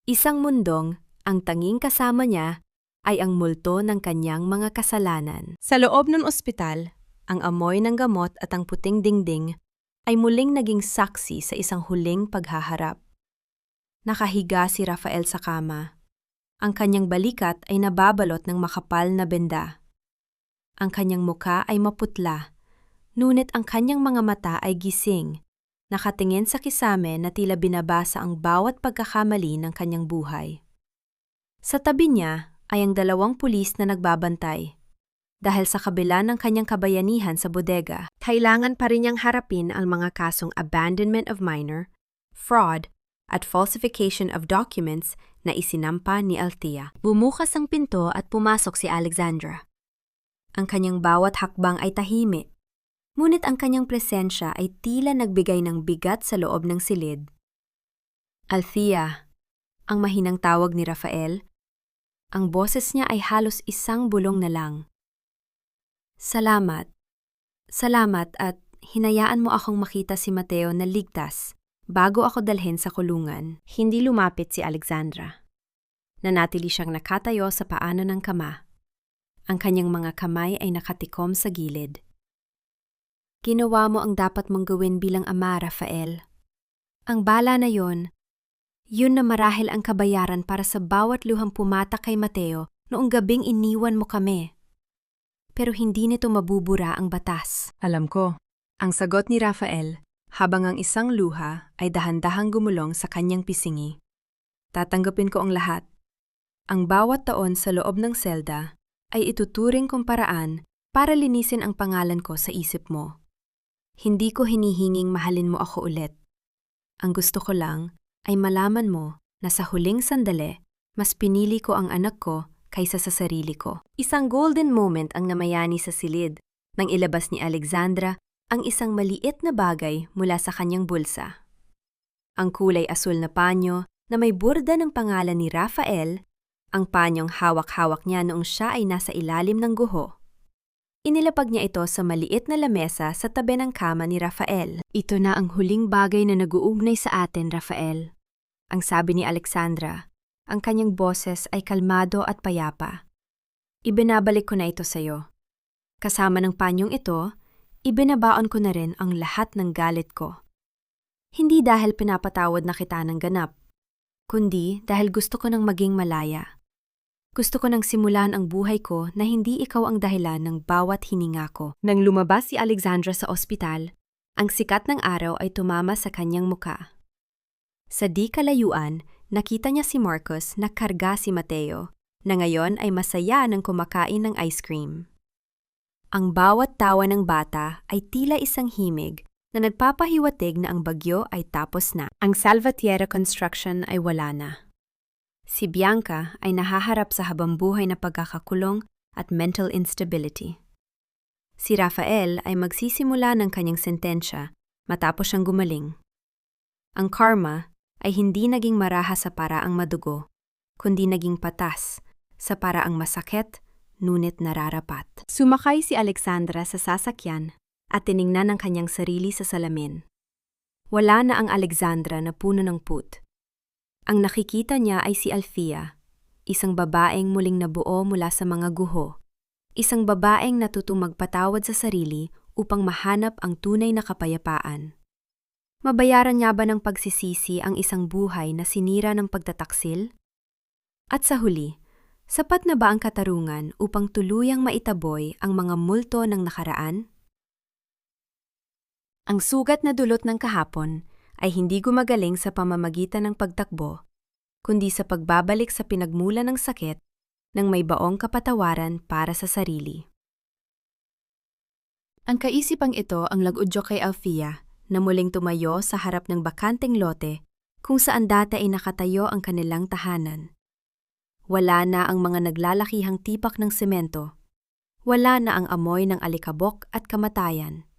Isang mundong ang tanging kasama niya ay ang multo ng kanyang mga kasalanan. Sa loob ng ospital, ang amoy ng gamot at ang puting dingding ay muling naging saksi sa isang huling paghaharap. Nakahiga si Rafael sa kama. Ang kanyang balikat ay nababalot ng makapal na benda. Ang kanyang muka ay maputla, ngunit ang kanyang mga mata ay gising, nakatingin sa kisame na tila binabasa ang bawat pagkakamali ng kanyang buhay. Sa tabi niya ay ang 2 pulis na nagbabantay. Dahil sa kabila ng kanyang kabayanihan sa bodega, kailangan pa rin niyang harapin ang mga kasong abandonment of minor, fraud, at falsification of documents na isinampa ni Althea. Bumukas ang pinto at pumasok si Alexandra. Ang kanyang bawat hakbang ay tahimik, ngunit ang kanyang presensya ay tila nagbigay ng bigat sa loob ng silid. Althea, ang mahinang tawag ni Rafael. Ang boses niya ay halos isang bulong na lang. Salamat. Salamat at hinayaan mo akong makita si Mateo na ligtas bago ako dalhin sa kulungan. Hindi lumapit si Alexandra. Nanatili siyang nakatayo sa paano ng kama. Ang kanyang mga kamay ay nakatikom sa gilid. Ginawa mo ang dapat mong gawin bilang ama, Rafael. Ang bala na yun na marahil ang kabayaran para sa bawat luhang pumatak kay Mateo noong gabing iniwan mo kami. Pero hindi nito mabubura ang batas. Alam ko, ang sagot ni Rafael, habang ang isang luha ay dahan-dahang gumulong sa kanyang pisingi. Tatanggapin ko ang lahat. Ang bawat taon sa loob ng selda ay ituturing kong paraan para linisin ang pangalan ko sa isip mo. Hindi ko hinihinging mahalin mo ako ulit. Ang gusto ko lang ay malaman mo na sa huling sandali, mas pinili ko ang anak ko kaysa sa sarili ko. Isang golden moment ang namayani sa silid nang ilabas ni Alexandra ang isang maliit na bagay mula sa kanyang bulsa. Ang kulay asul na panyo na may burda ng pangalan ni Rafael, ang panyong hawak-hawak niya noong siya ay nasa ilalim ng guho. Inilapag niya ito sa maliit na lamesa sa tabi ng kama ni Rafael. Ito na ang huling bagay na nag-uugnay sa atin, Rafael. Ang sabi ni Alexandra, ang kanyang boses ay kalmado at payapa. Ibinabalik ko na ito sa iyo. Kasama ng panyong ito, ibinabaon ko na rin ang lahat ng galit ko. Hindi dahil pinapatawad na kita ng ganap, kundi dahil gusto ko nang maging malaya. Gusto ko nang simulan ang buhay ko na hindi ikaw ang dahilan ng bawat hininga ko. Nang lumabas si Alexandra sa ospital, ang sikat ng araw ay tumama sa kanyang muka. Sa di kalayuan, nakita niya si Marcos na karga si Mateo, na ngayon ay masaya ng kumakain ng ice cream. Ang bawat tawa ng bata ay tila isang himig na nagpapahiwatig na ang bagyo ay tapos na. Ang Salvatierra construction ay wala na. Si Bianca ay nahaharap sa habambuhay na pagkakakulong at mental instability. Si Rafael ay magsisimula ng kanyang sentensya matapos siyang gumaling. Ang karma ay hindi naging maraha sa paraang madugo, kundi naging patas sa paraang masakit, ngunit nararapat. Sumakay si Alexandra sa sasakyan at tiningnan ang kanyang sarili sa salamin. Wala na ang Alexandra na puno ng put. Ang nakikita niya ay si Althea, isang babaeng muling nabuo mula sa mga guho, isang babaeng natutong magpatawad sa sarili upang mahanap ang tunay na kapayapaan. Mabayaran niya ba ng pagsisisi ang isang buhay na sinira ng pagtataksil? At sa huli, sapat na ba ang katarungan upang tuluyang maitaboy ang mga multo ng nakaraan? Ang sugat na dulot ng kahapon ay hindi gumagaling sa pamamagitan ng pagtakbo, kundi sa pagbabalik sa pinagmula ng sakit ng may baong kapatawaran para sa sarili. Ang kaisipang ito ang lag-udyo kay Althea na muling tumayo sa harap ng bakanteng lote kung saan dati ay nakatayo ang kanilang tahanan. Wala na ang mga naglalakihang tipak ng semento. Wala na ang amoy ng alikabok at kamatayan.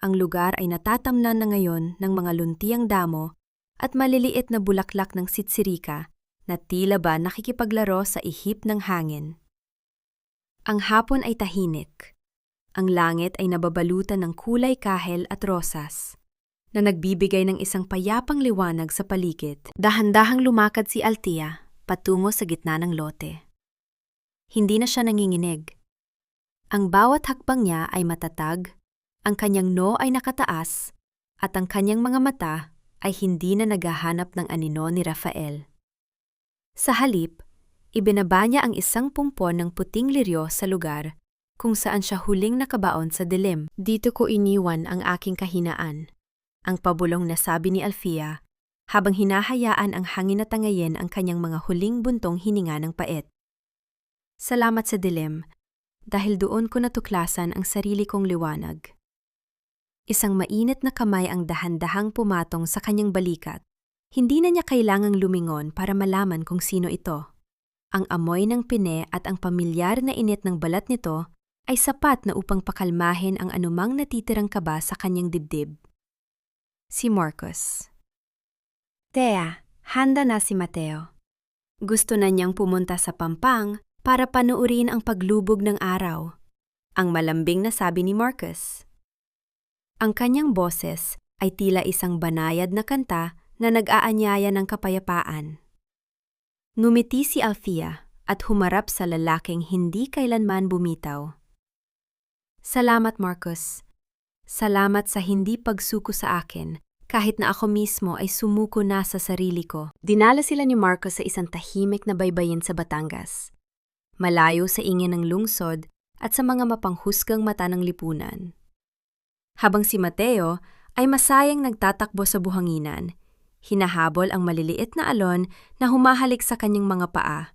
Ang lugar ay natatamnan na ngayon ng mga luntiang damo at maliliit na bulaklak ng sitsirika na tila ba nakikipaglaro sa ihip ng hangin. Ang hapon ay tahimik. Ang langit ay nababalutan ng kulay kahel at rosas, na nagbibigay ng isang payapang liwanag sa paligid. Dahan-dahang lumakad si Althea patungo sa gitna ng lote. Hindi na siya nanginginig. Ang bawat hakbang niya ay matatag, ang kanyang noo ay nakataas, at ang kanyang mga mata ay hindi na naghahanap ng anino ni Rafael. Sa halip, ibinaba niya ang isang pumpon ng puting liryo sa lugar kung saan siya huling nakabaon sa dilim. Dito ko iniwan ang aking kahinaan, ang pabulong na sabi ni Alfia, habang hinahayaan ang hangin na tangayin ang kanyang mga huling buntong hininga ng pait. Salamat sa dilim, dahil doon ko natuklasan ang sarili kong liwanag. Isang mainit na kamay ang dahan-dahang pumatong sa kanyang balikat. Hindi na niya kailangang lumingon para malaman kung sino ito. Ang amoy ng pine at ang pamilyar na init ng balat nito ay sapat na upang pakalmahin ang anumang natitirang kaba sa kanyang dibdib. Si Marcos. Thea, handa na si Mateo. Gusto na niyang pumunta sa Pampang para panuurin ang paglubog ng araw. Ang malambing na sabi ni Marcos. Ang kanyang boses ay tila isang banayad na kanta na nag-aanyaya ng kapayapaan. Ngumiti si Alfia at humarap sa lalaking hindi kailanman bumitaw. Salamat, Marcos. Salamat sa hindi pagsuko sa akin, kahit na ako mismo ay sumuko na sa sarili ko. Dinala sila ni Marcos sa isang tahimik na baybayin sa Batangas, malayo sa ingay ng lungsod at sa mga mapanghusgang mata ng lipunan. Habang si Mateo ay masayang nagtatakbo sa buhanginan, hinahabol ang maliliit na alon na humahalik sa kanyang mga paa.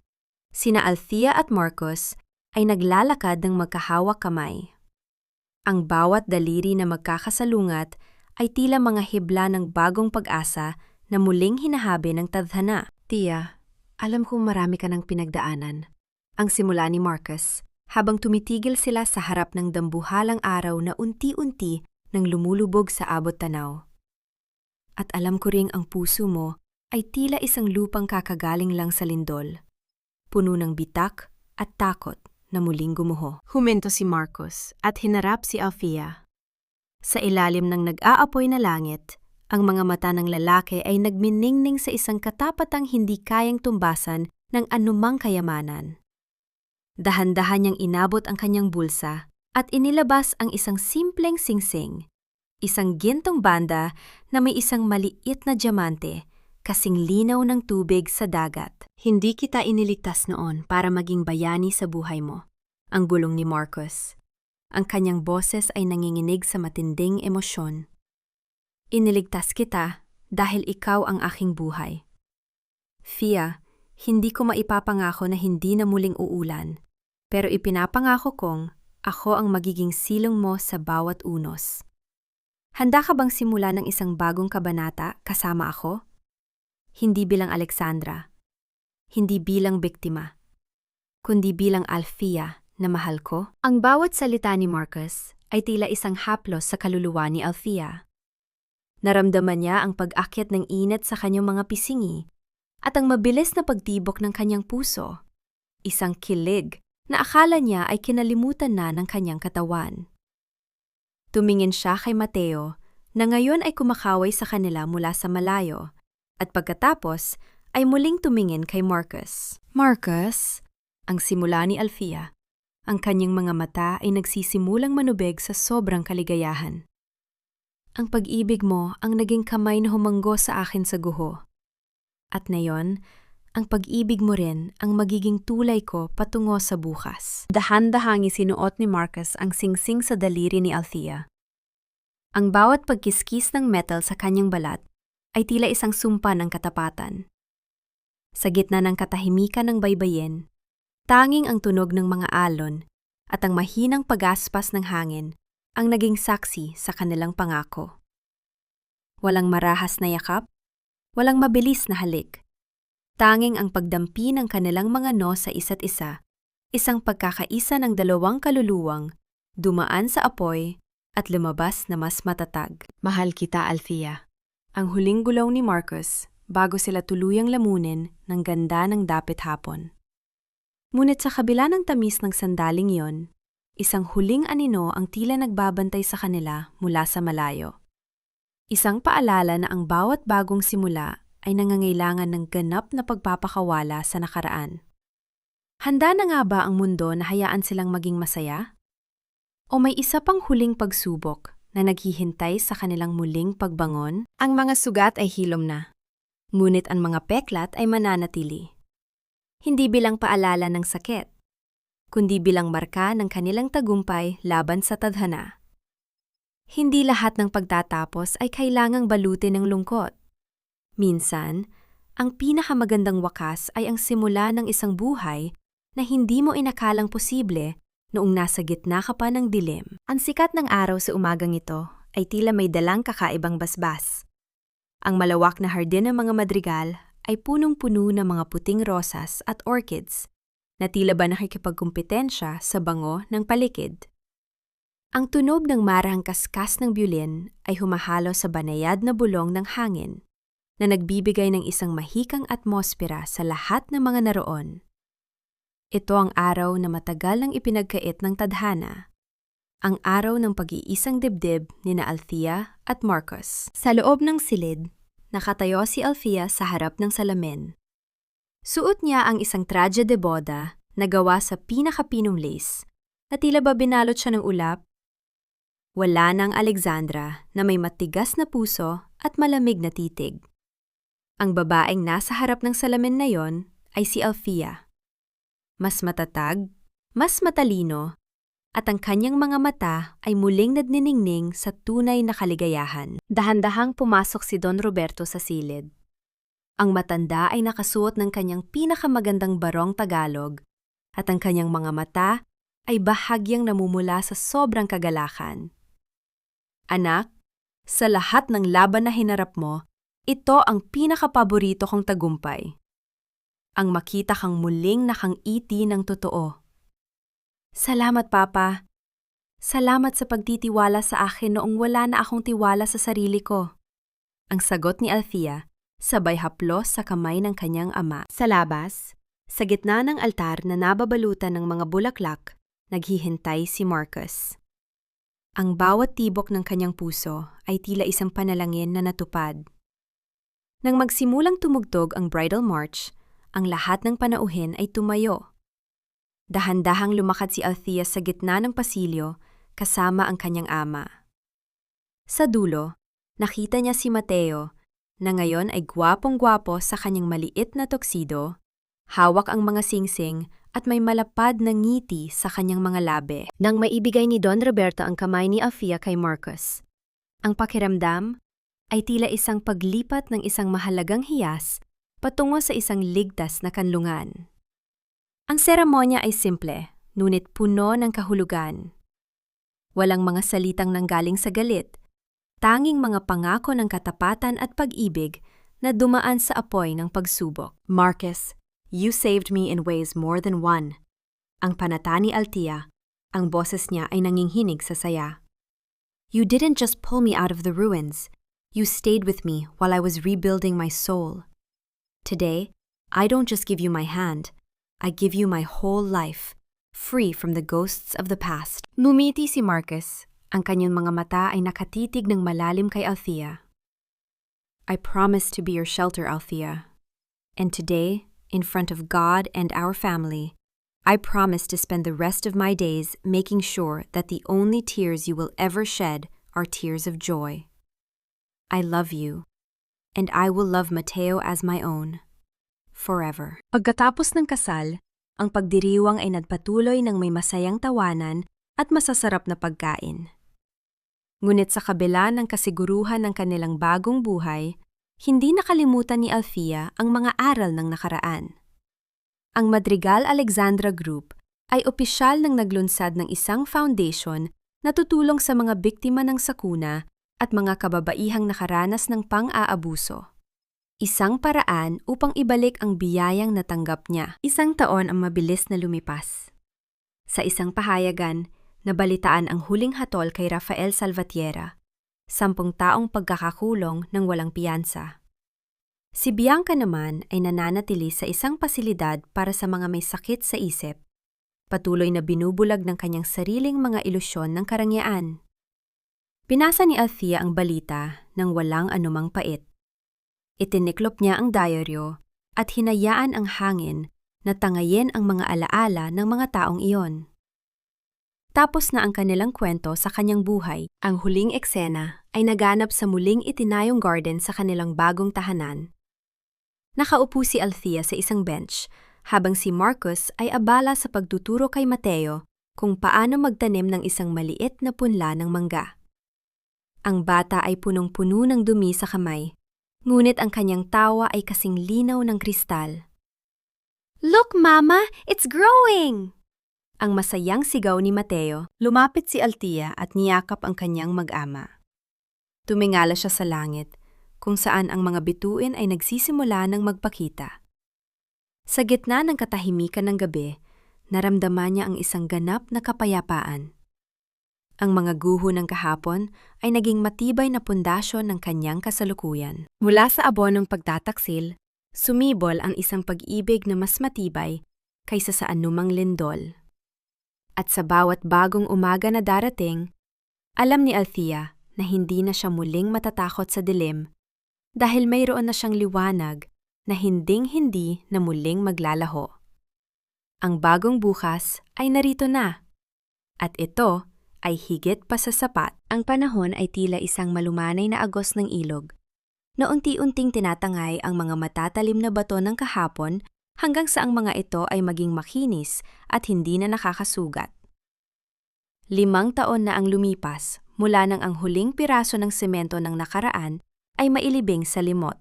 Sina Althea at Marcos ay naglalakad ng magkahawak kamay. Ang bawat daliri na magkakasalungat ay tila mga hibla ng bagong pag-asa na muling hinahabi ng tadhana. Tia, alam kong marami ka ng pinagdaanan. Ang simula ni Marcos, habang tumitigil sila sa harap ng dambuhalang araw na unti-unti nang lumulubog sa abot tanaw. At alam ko ring ang puso mo ay tila isang lupang kakagaling lang sa lindol, puno ng bitak at takot na muling gumuho. Huminto si Marcos at hinarap si Alfia. Sa ilalim ng nag-aapoy na langit, ang mga mata ng lalaki ay nagminingning sa isang katapatang hindi kayang tumbasan ng anumang kayamanan. Dahan-dahan niyang inabot ang kanyang bulsa at inilabas ang isang simpleng singsing, isang gintong banda na may isang maliit na diamante, kasing linaw ng tubig sa dagat. Hindi kita iniligtas noon para maging bayani sa buhay mo, ang bulong ni Marcos. Ang kanyang boses ay nanginginig sa matinding emosyon. Iniligtas kita dahil ikaw ang aking buhay. Fia, hindi ko maipapangako na hindi na muling uulan, pero ipinapangako kong ako ang magiging silong mo sa bawat unos. Handa ka bang simula ng isang bagong kabanata kasama ako? Hindi bilang Alexandra, hindi bilang biktima, kundi bilang Alfia na mahal ko? Ang bawat salita ni Marcos ay tila isang haplos sa kaluluwa ni Alfia. Naramdaman niya ang pag-akyat ng init sa kanyang mga pisingi at ang mabilis na pagtibok ng kanyang puso. Isang kilig na akala niya ay kinalimutan na ng kanyang katawan. Tumingin siya kay Mateo na ngayon ay kumakaway sa kanila mula sa malayo at pagkatapos ay muling tumingin kay Marcos. Marcos, ang simula ni Alfia. Ang kanyang mga mata ay nagsisimulang manubeg sa sobrang kaligayahan. Ang pag-ibig mo ang naging kamay na humanggo sa akin sa guho. At ngayon, ang pag-ibig mo rin ang magiging tulay ko patungo sa bukas. Dahan-dahang isinuot ni Marcos ang singsing sa daliri ni Althea. Ang bawat pagkiskis ng metal sa kanyang balat ay tila isang sumpa ng katapatan. Sa gitna ng katahimikan ng baybayin, tanging ang tunog ng mga alon at ang mahinang pagaspas ng hangin ang naging saksi sa kanilang pangako. Walang marahas na yakap, walang mabilis na halik. Tanging ang pagdampi ng kanilang mga no sa isa't isa, isang pagkakaisa ng dalawang kaluluwang, dumaan sa apoy at lumabas na mas matatag. Mahal kita, Alfia. Ang huling gulaw ni Marcos bago sila tuluyang lamunin ng ganda ng dapit hapon. Ngunit sa kabila ng tamis ng sandaling iyon, isang huling anino ang tila nagbabantay sa kanila mula sa malayo. Isang paalala na ang bawat bagong simula ay nangangailangan ng ganap na pagpapakawala sa nakaraan. Handa na nga ba ang mundo na hayaan silang maging masaya? O may isa pang huling pagsubok na naghihintay sa kanilang muling pagbangon? Ang mga sugat ay hilom na, ngunit ang mga peklat ay mananatili. Hindi bilang paalala ng sakit, kundi bilang marka ng kanilang tagumpay laban sa tadhana. Hindi lahat ng pagtatapos ay kailangang balutin ng lungkot. Minsan, ang pinakamagandang wakas ay ang simula ng isang buhay na hindi mo inakalang posible noong nasa gitna ka pa ng dilim. Ang sikat ng araw sa umagang ito ay tila may dalang kakaibang basbas. Ang malawak na hardin ng mga madrigal ay punong-puno ng mga puting rosas at orchids na tila ba nakikipagkumpetensya sa bango ng paligid. Ang tunog ng marahang kaskas ng biolin ay humahalo sa banayad na bulong ng hangin na nagbibigay ng isang mahikang atmosfera sa lahat ng mga naroon. Ito ang araw na matagal nang ipinagkait ng tadhana, ang araw ng pag-iisang dibdib nina Althea at Marcus. Sa loob ng silid, nakatayo si Althea sa harap ng salamin. Suot niya ang isang traje de boda na gawa sa pinakapinong lace na tila ba binalot siya ng ulap. Wala nang Alexandra na may matigas na puso at malamig na titig. Ang babaeng nasa harap ng salamin na yon ay si Althea. Mas matatag, mas matalino, at ang kanyang mga mata ay muling nagniningning sa tunay na kaligayahan. Dahan-dahang pumasok si Don Roberto sa silid. Ang matanda ay nakasuot ng kanyang pinakamagandang barong Tagalog at ang kanyang mga mata ay bahagyang namumula sa sobrang kagalakan. Anak, sa lahat ng laban na hinarap mo, ito ang pinakapaborito kong tagumpay. Ang makita kang muling nakangiti ng totoo. Salamat, Papa. Salamat sa pagtitiwala sa akin noong wala na akong tiwala sa sarili ko. Ang sagot ni Althea, sabay haplos sa kamay ng kanyang ama. Sa labas, sa gitna ng altar na nababalutan ng mga bulaklak, naghihintay si Marcus. Ang bawat tibok ng kanyang puso ay tila isang panalangin na natupad. Nang magsimulang tumugtog ang bridal march, ang lahat ng panauhin ay tumayo. Dahan-dahang lumakad si Althea sa gitna ng pasilyo kasama ang kanyang ama. Sa dulo, nakita niya si Mateo na ngayon ay gwapong-gwapo sa kanyang maliit na tuxedo, hawak ang mga singsing at may malapad na ngiti sa kanyang mga labi. Nang maibigay ni Don Roberto ang kamay ni Althea kay Marcus, ang pakiramdam ay tila isang paglipat ng isang mahalagang hiyas patungo sa isang ligtas na kanlungan. Ang seremonya ay simple, ngunit puno ng kahulugan. Walang mga salitang nanggaling sa galit, tanging mga pangako ng katapatan at pag-ibig na dumaan sa apoy ng pagsubok. Marcus, you saved me in ways more than one. Ang panata ni Althea, ang boses niya ay nanginginig sa saya. You didn't just pull me out of the ruins. You stayed with me while I was rebuilding my soul. Today, I don't just give you my hand, I give you my whole life, free from the ghosts of the past. Numiti si Marcus, ang kanyang mga mata ay nakatitig ng malalim kay Althea. I promise to be your shelter, Althea. And today, in front of God and our family, I promise to spend the rest of my days making sure that the only tears you will ever shed are tears of joy. I love you. And I will love Mateo as my own, forever. Pagkatapos ng kasal, ang pagdiriwang ay nagpatuloy ng may masayang tawanan at masasarap na pagkain. Ngunit sa kabila ng kasiguruhan ng kanilang bagong buhay, hindi nakalimutan ni Althea ang mga aral ng nakaraan. Ang Madrigal Alexandra Group ay opisyal nang naglunsad ng isang foundation na tutulong sa mga biktima ng sakuna at mga kababaihang nakaranas ng pang-aabuso. Isang paraan upang ibalik ang biyayang natanggap niya. 1 taon ang mabilis na lumipas. Sa isang pahayagan, nabalitaan ang huling hatol kay Rafael Salvatierra, 10 taong pagkakakulong ng walang piyansa. Si Bianca naman ay nananatili sa isang pasilidad para sa mga may sakit sa isip, patuloy na binubulag ng kanyang sariling mga ilusyon ng karangyaan. Binasa ni Althea ang balita nang walang anumang pait. Itiniklop niya ang diaryo at hinayaan ang hangin na tangayin ang mga alaala ng mga taong iyon. Tapos na ang kanilang kwento sa kanyang buhay, ang huling eksena ay naganap sa muling itinayong garden sa kanilang bagong tahanan. Nakaupo si Althea sa isang bench, habang si Marcus ay abala sa pagtuturo kay Mateo kung paano magtanim ng isang maliit na punla ng mangga. Ang bata ay punong-puno ng dumi sa kamay, ngunit ang kanyang tawa ay kasing linaw ng kristal. "Look, Mama! It's growing!" Ang masayang sigaw ni Mateo. Lumapit si Althea at niyakap ang kanyang mag-ama. Tumingala siya sa langit, kung saan ang mga bituin ay nagsisimula ng magpakita. Sa gitna ng katahimikan ng gabi, naramdaman niya ang isang ganap na kapayapaan. Ang mga guho ng kahapon ay naging matibay na pundasyon ng kanyang kasalukuyan. Mula sa abonong pagtataksil, sumibol ang isang pag-ibig na mas matibay kaysa sa anumang lindol. At sa bawat bagong umaga na darating, alam ni Althea na hindi na siya muling matatakot sa dilim dahil mayroon na siyang liwanag na hinding-hindi na muling maglalaho. Ang bagong bukas ay narito na, at ito ay higit pa sa sapat. Ang panahon ay tila isang malumanay na agos ng ilog, na unti-unting tinatangay ang mga matatalim na bato ng kahapon hanggang sa ang mga ito ay maging makinis at hindi na nakakasugat. 5 taon na ang lumipas mula nang ang huling piraso ng semento ng nakaraan ay mailibing sa limot.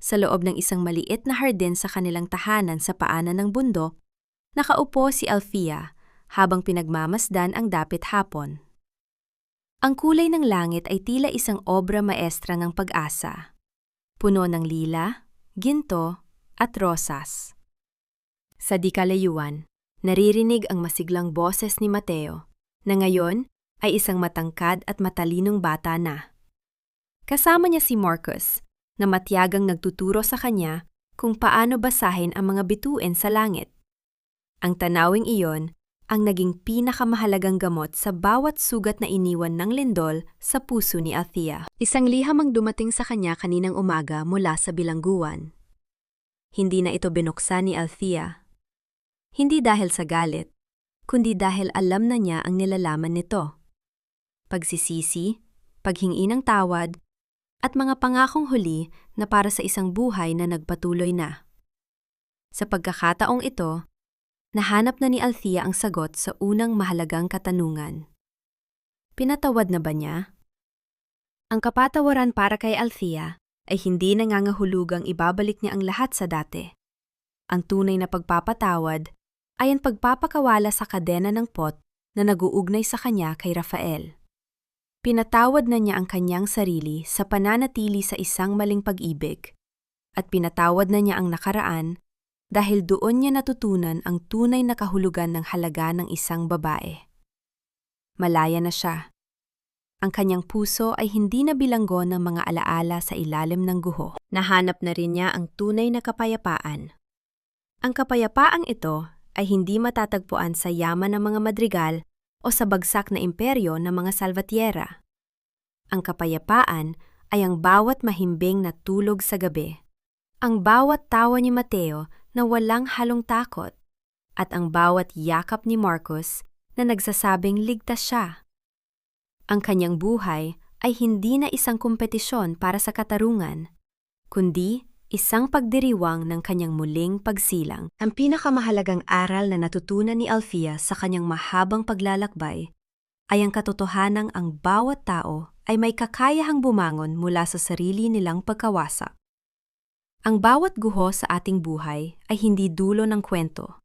Sa loob ng isang maliit na hardin sa kanilang tahanan sa paanan ng bundok, nakaupo si Althea habang pinagmamasdan ang dapit hapon. Ang kulay ng langit ay tila isang obra maestra ng pag-asa, puno ng lila, ginto, at rosas. Sa di kalayuan, naririnig ang masiglang boses ni Mateo, na ngayon ay isang matangkad at matalinong bata na. Kasama niya si Marcus, na matyagang nagtuturo sa kanya kung paano basahin ang mga bituin sa langit. Ang tanawing iyon ang naging pinakamahalagang gamot sa bawat sugat na iniwan ng lindol sa puso ni Althea. Isang liham ang dumating sa kanya kaninang umaga mula sa bilangguan. Hindi na ito binuksan ni Althea. Hindi dahil sa galit, kundi dahil alam na niya ang nilalaman nito. Pagsisisi, paghingi ng tawad, at mga pangakong huli na para sa isang buhay na nagpatuloy na. Sa pagkakataong ito, nahanap na ni Althea ang sagot sa unang mahalagang katanungan. Pinatawad na ba niya? Ang kapatawaran para kay Althea ay hindi nangangahulugang ibabalik niya ang lahat sa dati. Ang tunay na pagpapatawad ay ang pagpapakawala sa kadena ng pot na naguugnay sa kanya kay Rafael. Pinatawad na niya ang kanyang sarili sa pananatili sa isang maling pag-ibig, at pinatawad na niya ang nakaraan dahil doon niya natutunan ang tunay na kahulugan ng halaga ng isang babae. Malaya na siya. Ang kanyang puso ay hindi na bilanggo ng mga alaala sa ilalim ng guho. Nahanap na rin niya ang tunay na kapayapaan. Ang kapayapaang ito ay hindi matatagpuan sa yaman ng mga madrigal o sa bagsak na imperyo ng mga Salvatierra. Ang kapayapaan ay ang bawat mahimbing na tulog sa gabi, ang bawat tawa ni Mateo na walang halong takot, at ang bawat yakap ni Marcus na nagsasabing ligtas siya. Ang kanyang buhay ay hindi na isang kompetisyon para sa katarungan, kundi isang pagdiriwang ng kanyang muling pagsilang. Ang pinakamahalagang aral na natutunan ni Althea sa kanyang mahabang paglalakbay ay ang katotohanang ang bawat tao ay may kakayahang bumangon mula sa sarili nilang pagkawasak. Ang bawat guho sa ating buhay ay hindi dulo ng kwento,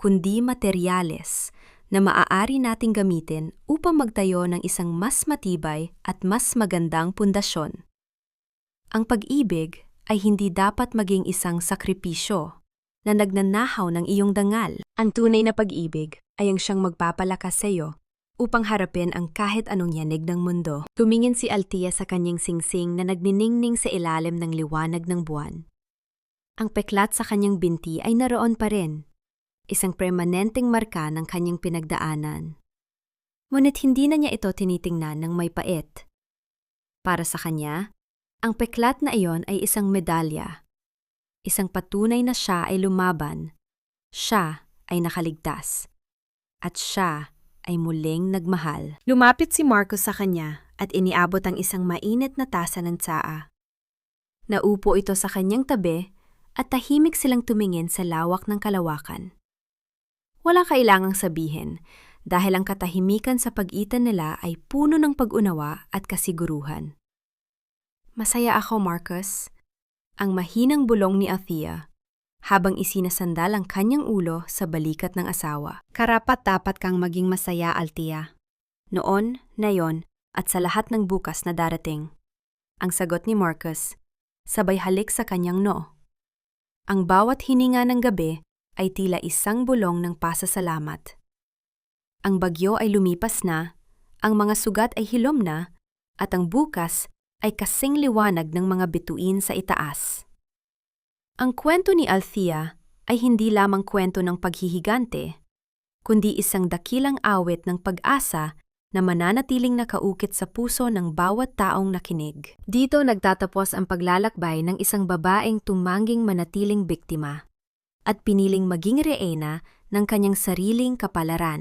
kundi materyales na maaari nating gamitin upang magtayo ng isang mas matibay at mas magandang pundasyon. Ang pag-ibig ay hindi dapat maging isang sakripisyo na nagnanahaw ng iyong dangal. Ang tunay na pag-ibig ay ang siyang magpapalakas sa iyo upang harapin ang kahit anong yanig ng mundo. Tumingin si Althea sa kanyang singsing na nagniningning sa ilalim ng liwanag ng buwan. Ang peklat sa kanyang binti ay naroon pa rin, isang permanenteng marka ng kanyang pinagdaanan. Ngunit hindi na niya ito tinitingnan ng may pait. Para sa kanya, ang peklat na iyon ay isang medalya. Isang patunay na siya ay lumaban, siya ay nakaligtas, at siya ay muling nagmahal. Lumapit si Marcos sa kanya at iniabot ang isang mainit na tasa ng tsaa. Naupo ito sa kanyang tabi at tahimik silang tumingin sa lawak ng kalawakan. Walang kailangang sabihin dahil ang katahimikan sa pagitan nila ay puno ng pag-unawa at kasiguruhan. Masaya ako, Marcos. Ang mahinang bulong ni Althea habang isinasandal ang kanyang ulo sa balikat ng asawa. Karapat-dapat kang maging masaya, Althea. Noon, ngayon, at sa lahat ng bukas na darating. Ang sagot ni Marcos, sabay halik sa kanyang noo. Ang bawat hininga ng gabi ay tila isang bulong ng pasasalamat. Ang bagyo ay lumipas na, ang mga sugat ay hilom na, at ang bukas ay kasing liwanag ng mga bituin sa itaas. Ang kwento ni Althea ay hindi lamang kwento ng paghihigante, kundi isang dakilang awit ng pag-asa na mananatiling nakaukit sa puso ng bawat taong nakinig. Dito nagtatapos ang paglalakbay ng isang babaeng tumangging manatiling biktima at piniling maging reyna ng kanyang sariling kapalaran.